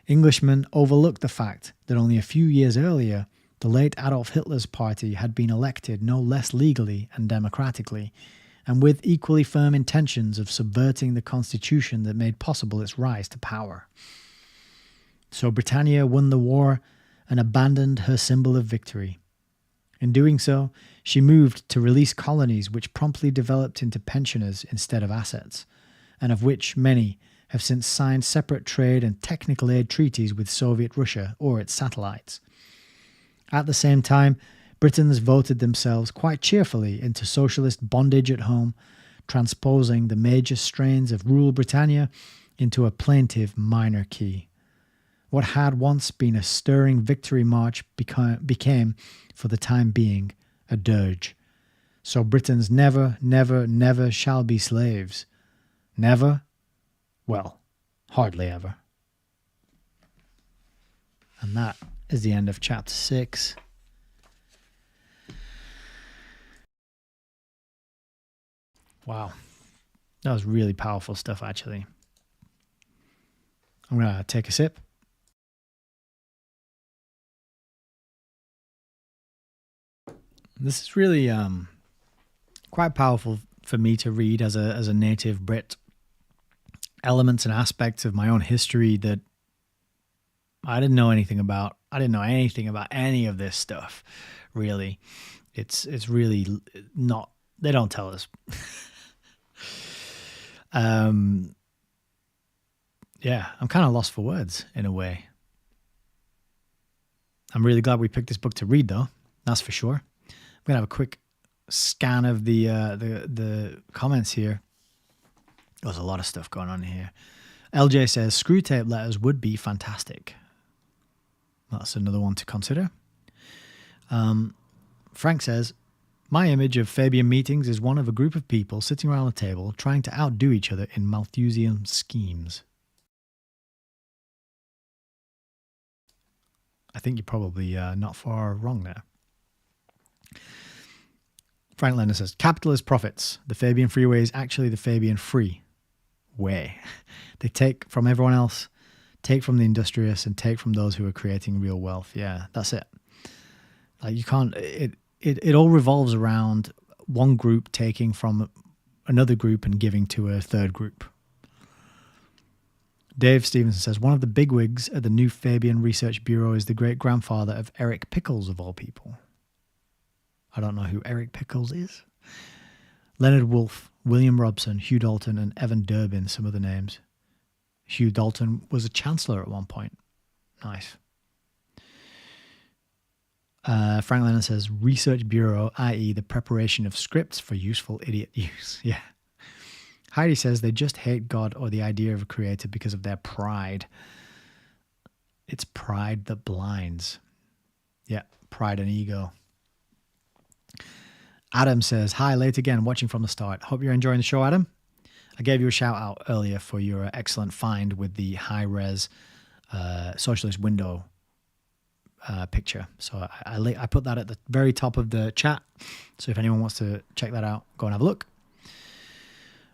Englishmen overlooked the fact that only a few years earlier, the late Adolf Hitler's party had been elected no less legally and democratically, and with equally firm intentions of subverting the constitution that made possible its rise to power. So Britannia won the war and abandoned her symbol of victory. In doing so, she moved to release colonies which promptly developed into pensioners instead of assets, and of which many have since signed separate trade and technical aid treaties with Soviet Russia or its satellites. At the same time, Britons voted themselves quite cheerfully into socialist bondage at home, transposing the major strains of rural Britannia into a plaintive minor key. What had once been a stirring victory march became, for the time being, a dirge. So Britons never, never, never shall be slaves. Never? Well, hardly ever. And that is the end of chapter 6. Wow. That was really powerful stuff, actually. I'm going to take a sip. This is really quite powerful for me to read as a native Brit. Elements and aspects of my own history that I didn't know anything about. I didn't know anything about any of this stuff, really. It's really not, they don't tell us. Yeah, I'm kind of lost for words in a way. I'm really glad we picked this book to read, though. That's for sure. I'm gonna have a quick scan of the comments here. There's a lot of stuff going on here. LJ says screw tape letters would be fantastic. That's another one to consider. Frank says, my image of Fabian meetings is one of a group of people sitting around a table trying to outdo each other in Malthusian schemes. I think you're probably not far wrong there. Frank Lennon says, capitalist profits. The Fabian Freeway is actually the Fabian Free Way. They take from everyone else, take from the industrious, and take from those who are creating real wealth. Yeah, that's it. Like you can't, it all revolves around one group taking from another group and giving to a third group. Dave Stevenson says, one of the bigwigs at the new Fabian Research Bureau is the great-grandfather of Eric Pickles, of all people. I don't know who Eric Pickles is. Leonard Woolf, William Robson, Hugh Dalton, and Evan Durbin, some of the names. Hugh Dalton was a chancellor at one point. Nice. Frank Lennon says, Research Bureau, i.e. the preparation of scripts for useful idiot use. Yeah. Heidi says they just hate God or the idea of a creator because of their pride. It's pride that blinds. Yeah, pride and ego. Adam says, hi, late again, watching from the start. Hope you're enjoying the show, Adam. I gave you a shout out earlier for your excellent find with the high-res socialist window picture. So I put that at the very top of the chat. So if anyone wants to check that out, go and have a look.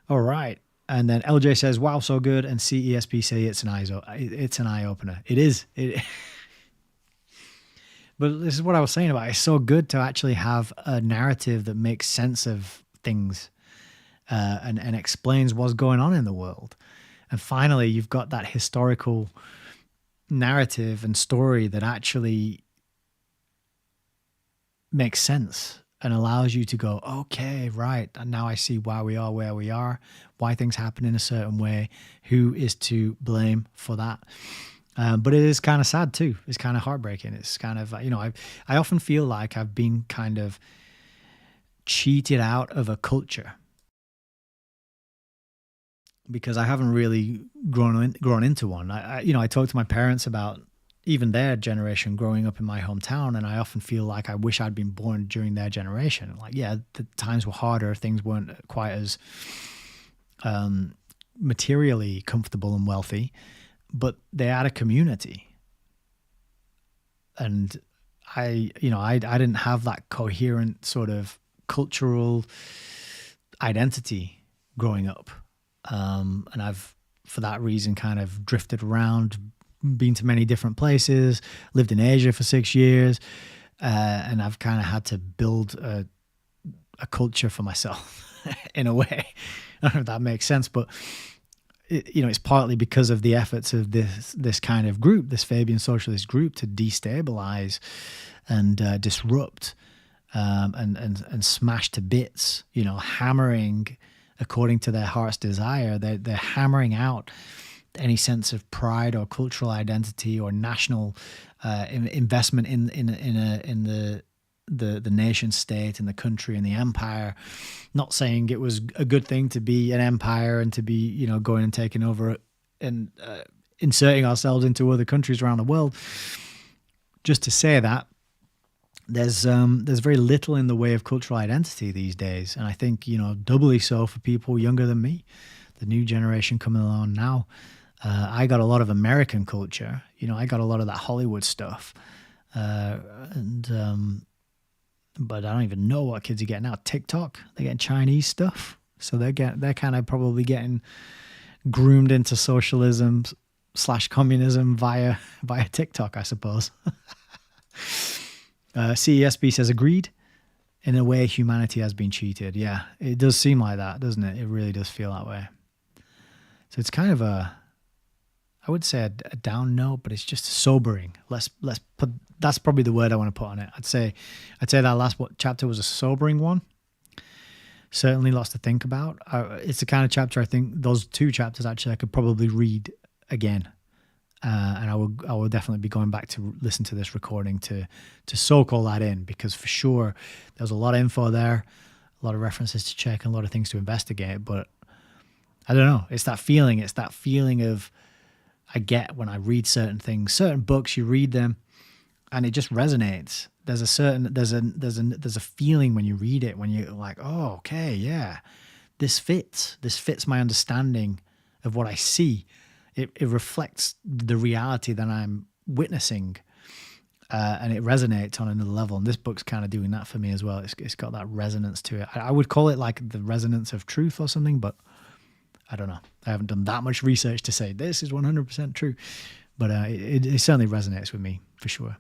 All right. And then LJ says, wow, so good. And CESP say it's an eye-opener. It is. But this is what I was saying about it's so good to actually have a narrative that makes sense of things and explains what's going on in the world. And finally, you've got that historical narrative and story that actually makes sense and allows you to go, okay, right, and now I see why we are where we are, why things happen in a certain way, who is to blame for that. But it is kind of sad too. It's kind of heartbreaking. It's kind of, I often feel like I've been kind of cheated out of a culture because I haven't really grown into one. I talk to my parents about even their generation growing up in my hometown, and I often feel like I wish I'd been born during their generation. Like, yeah, the times were harder, things weren't quite as materially comfortable and wealthy, but they had a community, and I didn't have that coherent sort of cultural identity growing up. And I've, for that reason, kind of drifted around, been to many different places, lived in Asia for 6 years, and I've kind of had to build a culture for myself in a way. I don't know if that makes sense, but it's partly because of the efforts of this kind of group, this Fabian socialist group, to destabilize and disrupt and smash to bits, hammering according to their heart's desire. They're hammering out any sense of pride or cultural identity or national investment in the nation state and the country and the empire. Not saying it was a good thing to be an empire and to be going and taking over and inserting ourselves into other countries around the world. Just to say that there's very little in the way of cultural identity these days, and I think doubly so for people younger than me, the new generation coming along now. I got a lot of American culture, I got a lot of that Hollywood stuff, but I don't even know what kids are getting now. TikTok, they're getting Chinese stuff, so they're kind of probably getting groomed into socialism / communism via TikTok, I suppose. CESB says, agreed. In a way, humanity has been cheated. Yeah, it does seem like that, doesn't it? It really does feel that way. So it's kind of I would say a down note, but it's just sobering. Let's put, that's probably the word I want to put on it. I'd say that last chapter was a sobering one. Certainly lots to think about. It's the kind of chapter I think those two chapters actually I could probably read again. And I will definitely be going back to listen to this recording to soak all that in, because for sure there's a lot of info there, a lot of references to check, and a lot of things to investigate. But I don't know. It's that feeling. It's that feeling of I get when I read certain things, certain books. You read them, and it just resonates. There's a feeling when you read it, when you're like, oh, okay, yeah, this fits. This fits my understanding of what I see. It reflects the reality that I'm witnessing, and it resonates on another level. And this book's kind of doing that for me as well. It's got that resonance to it. I would call it like the resonance of truth or something, but I don't know. I haven't done that much research to say this is 100% true, but it certainly resonates with me for sure.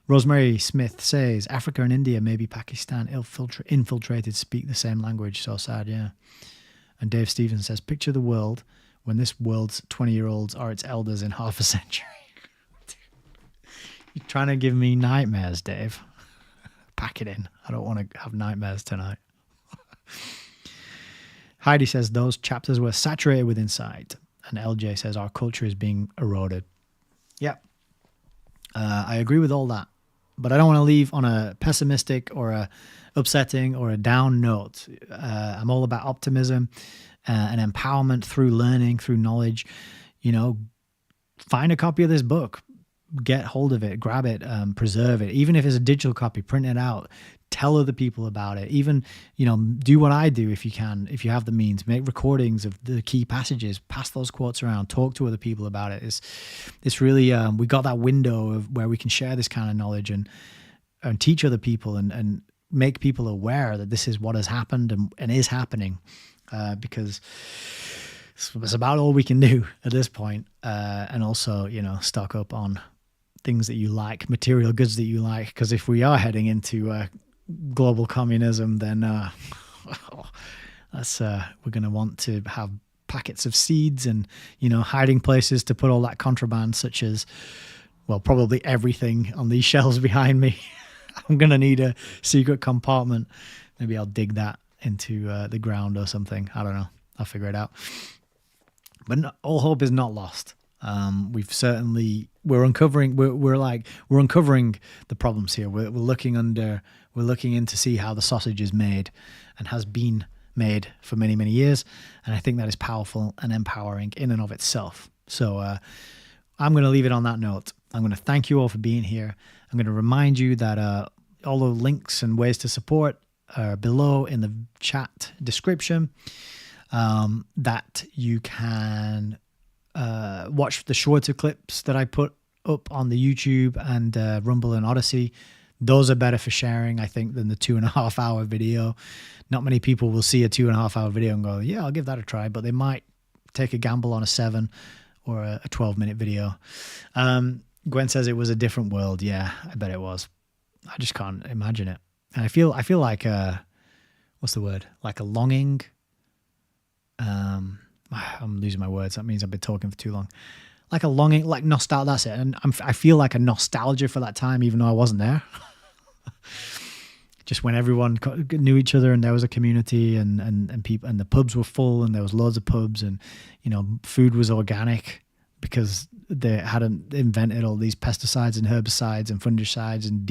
Rosemary Smith says, Africa and India, maybe Pakistan, infiltrated, speak the same language. So sad, yeah. And Dave Stevens says, picture the world when this world's 20-year-olds are its elders in half a century. You're trying to give me nightmares, Dave. Pack it in. I don't want to have nightmares tonight. Heidi says, those chapters were saturated with insight. And LJ says, our culture is being eroded. Yeah. I agree with all that. But I don't want to leave on a pessimistic or a upsetting or a down note. I'm all about optimism and empowerment through learning, through knowledge. Find a copy of this book, get hold of it, grab it, preserve it. Even if it's a digital copy, print it out, tell other people about it. Even, do what I do if you can, if you have the means, make recordings of the key passages, pass those quotes around, talk to other people about it. It's really, we got that window of where we can share this kind of knowledge and teach other people and make people aware that this is what has happened and is happening. Because it's about all we can do at this point. And also, stock up on things that you like, material goods that you like. Because if we are heading into global communism, then that's we're going to want to have packets of seeds and, you know, hiding places to put all that contraband, such as, well, probably everything on these shelves behind me. I'm going to need a secret compartment. Maybe I'll dig that into the ground or something. I don't know. I'll figure it out. But all hope is not lost. We're uncovering the problems here. We're looking in to see how the sausage is made and has been made for many, many years. And I think that is powerful and empowering in and of itself. So I'm going to leave it on that note. I'm going to thank you all for being here. I'm going to remind you that all the links and ways to support are below in the chat description. That you can watch the shorter clips that I put up on the YouTube and Rumble and Odyssey. Those are better for sharing, I think, than the 2.5 hour video. Not many people will see a 2.5 hour video and go, yeah, I'll give that a try, but they might take a gamble on a 7 or a 12-minute video. Gwen says it was a different world. Yeah, I bet it was. I just can't imagine it. And I feel like what's the word? Like a longing. I'm losing my words. That means I've been talking for too long. Like a longing, like nostalgia. That's it. And I feel like a nostalgia for that time, even though I wasn't there. Just when everyone knew each other and there was a community and people and the pubs were full and there was loads of pubs and, you know, food was organic because they hadn't invented all these pesticides and herbicides and fungicides and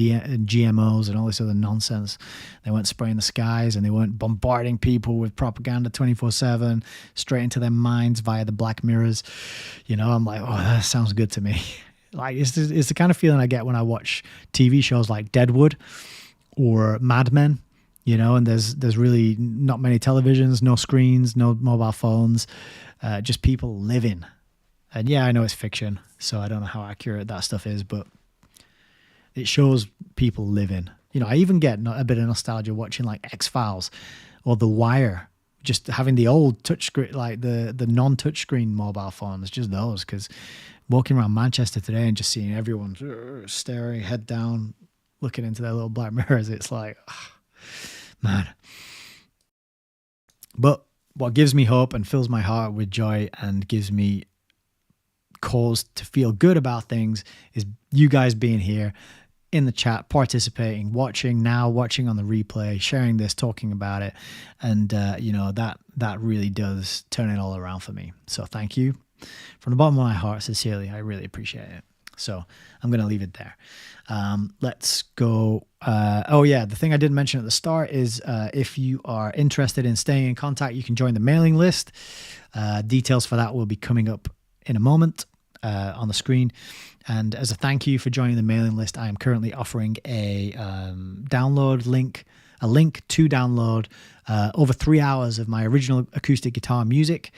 GMOs and all this other nonsense. They weren't spraying the skies and they weren't bombarding people with propaganda 24/7 straight into their minds via the black mirrors. You know, I'm like, oh, that sounds good to me. Like it's the kind of feeling I get when I watch TV shows like Deadwood or Mad Men, you know, and there's really not many televisions, no screens, no mobile phones, just people living. And yeah, I know it's fiction, so I don't know how accurate that stuff is, but it shows people living. You know, I even get a bit of nostalgia watching like X-Files or The Wire, just having the old touchscreen, like the non-touchscreen mobile phones, just those, because walking around Manchester today and just seeing everyone staring, head down, looking into their little black mirrors, it's like, oh, man. But what gives me hope and fills my heart with joy and gives me cause to feel good about things is you guys being here in the chat, participating, watching on the replay, sharing this, talking about it. And, you know, that really does turn it all around for me. So thank you from the bottom of my heart, sincerely. I really appreciate it. So I'm going to leave it there. Let's go. Oh yeah. The thing I didn't mention at the start is, if you are interested in staying in contact, you can join the mailing list. Details for that will be coming up in a moment on the screen. And as a thank you for joining the mailing list, I am currently offering a link to download over 3 hours of my original acoustic guitar music.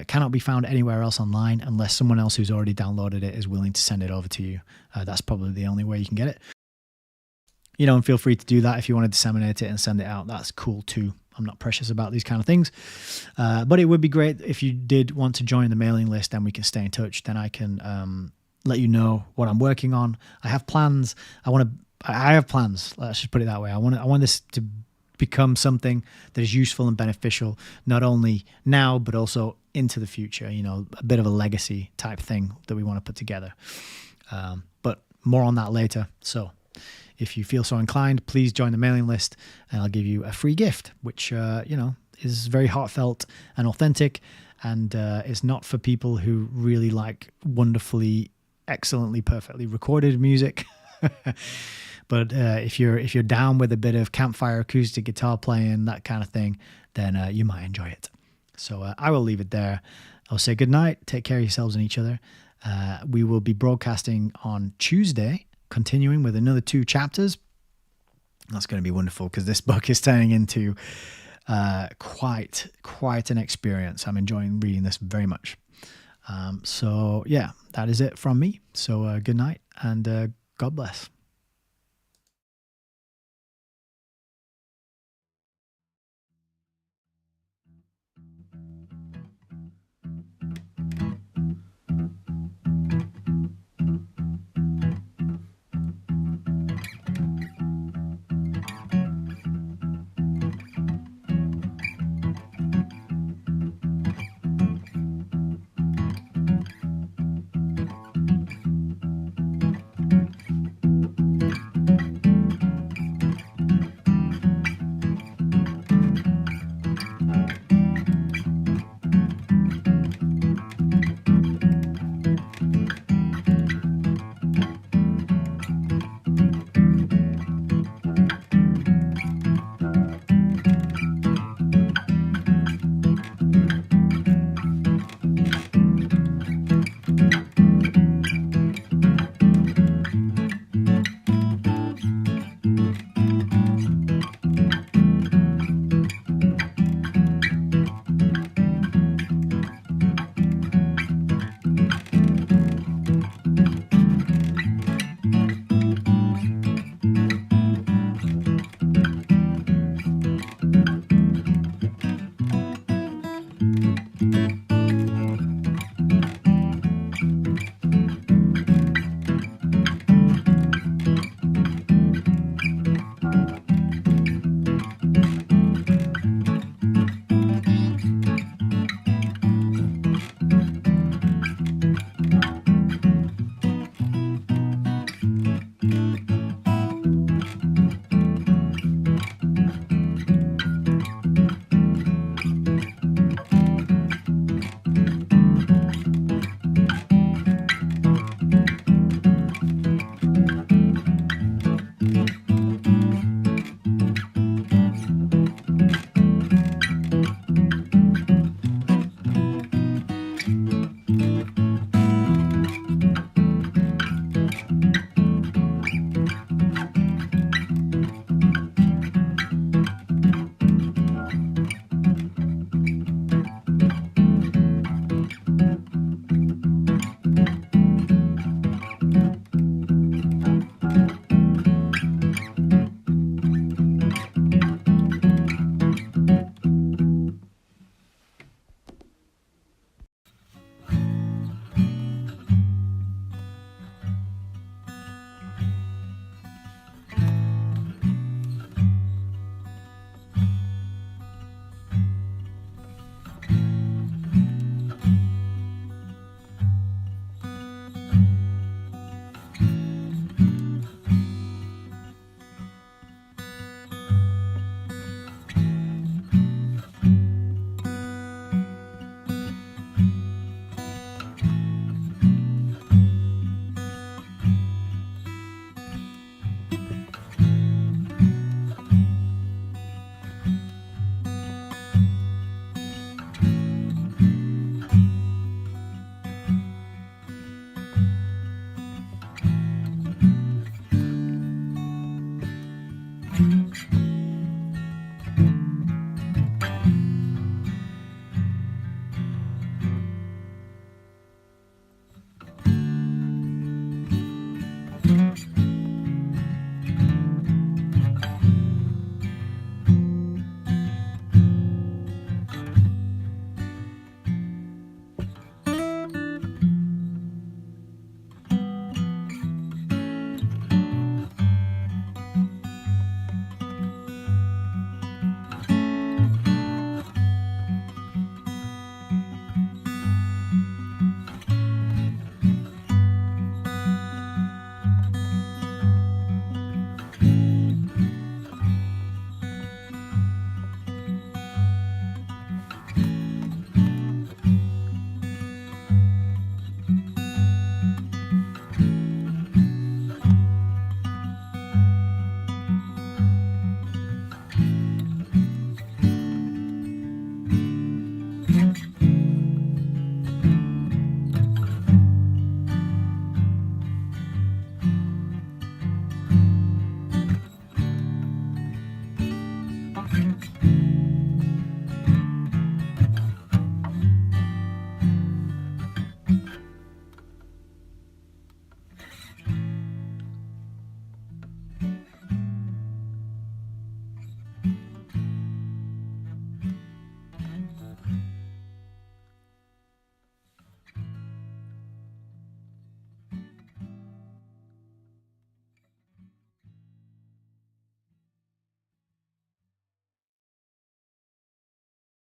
Cannot be found anywhere else online unless someone else who's already downloaded it is willing to send it over to you. That's probably the only way you can get it. You know, and feel free to do that if you want to disseminate it and send it out. That's cool too. I'm not precious about these kind of things. But it would be great if you did want to join the mailing list, and we can stay in touch. Then I can let you know what I'm working on. I have plans. I have plans. Let's just put it that way. I want this to become something that is useful and beneficial, not only now, but also into the future, you know, a bit of a legacy type thing that we want to put together. But more on that later. So if you feel so inclined, please join the mailing list and I'll give you a free gift, which, you know, is very heartfelt and authentic. And it's not for people who really like wonderfully, excellently, perfectly recorded music. But if you're down with a bit of campfire acoustic guitar playing, that kind of thing, then you might enjoy it. So I will leave it there. I'll say good night. Take care of yourselves and each other. We will be broadcasting on Tuesday, continuing with another 2 chapters. That's going to be wonderful because this book is turning into quite an experience. I'm enjoying reading this very much. So yeah, that is it from me. So good night and God bless.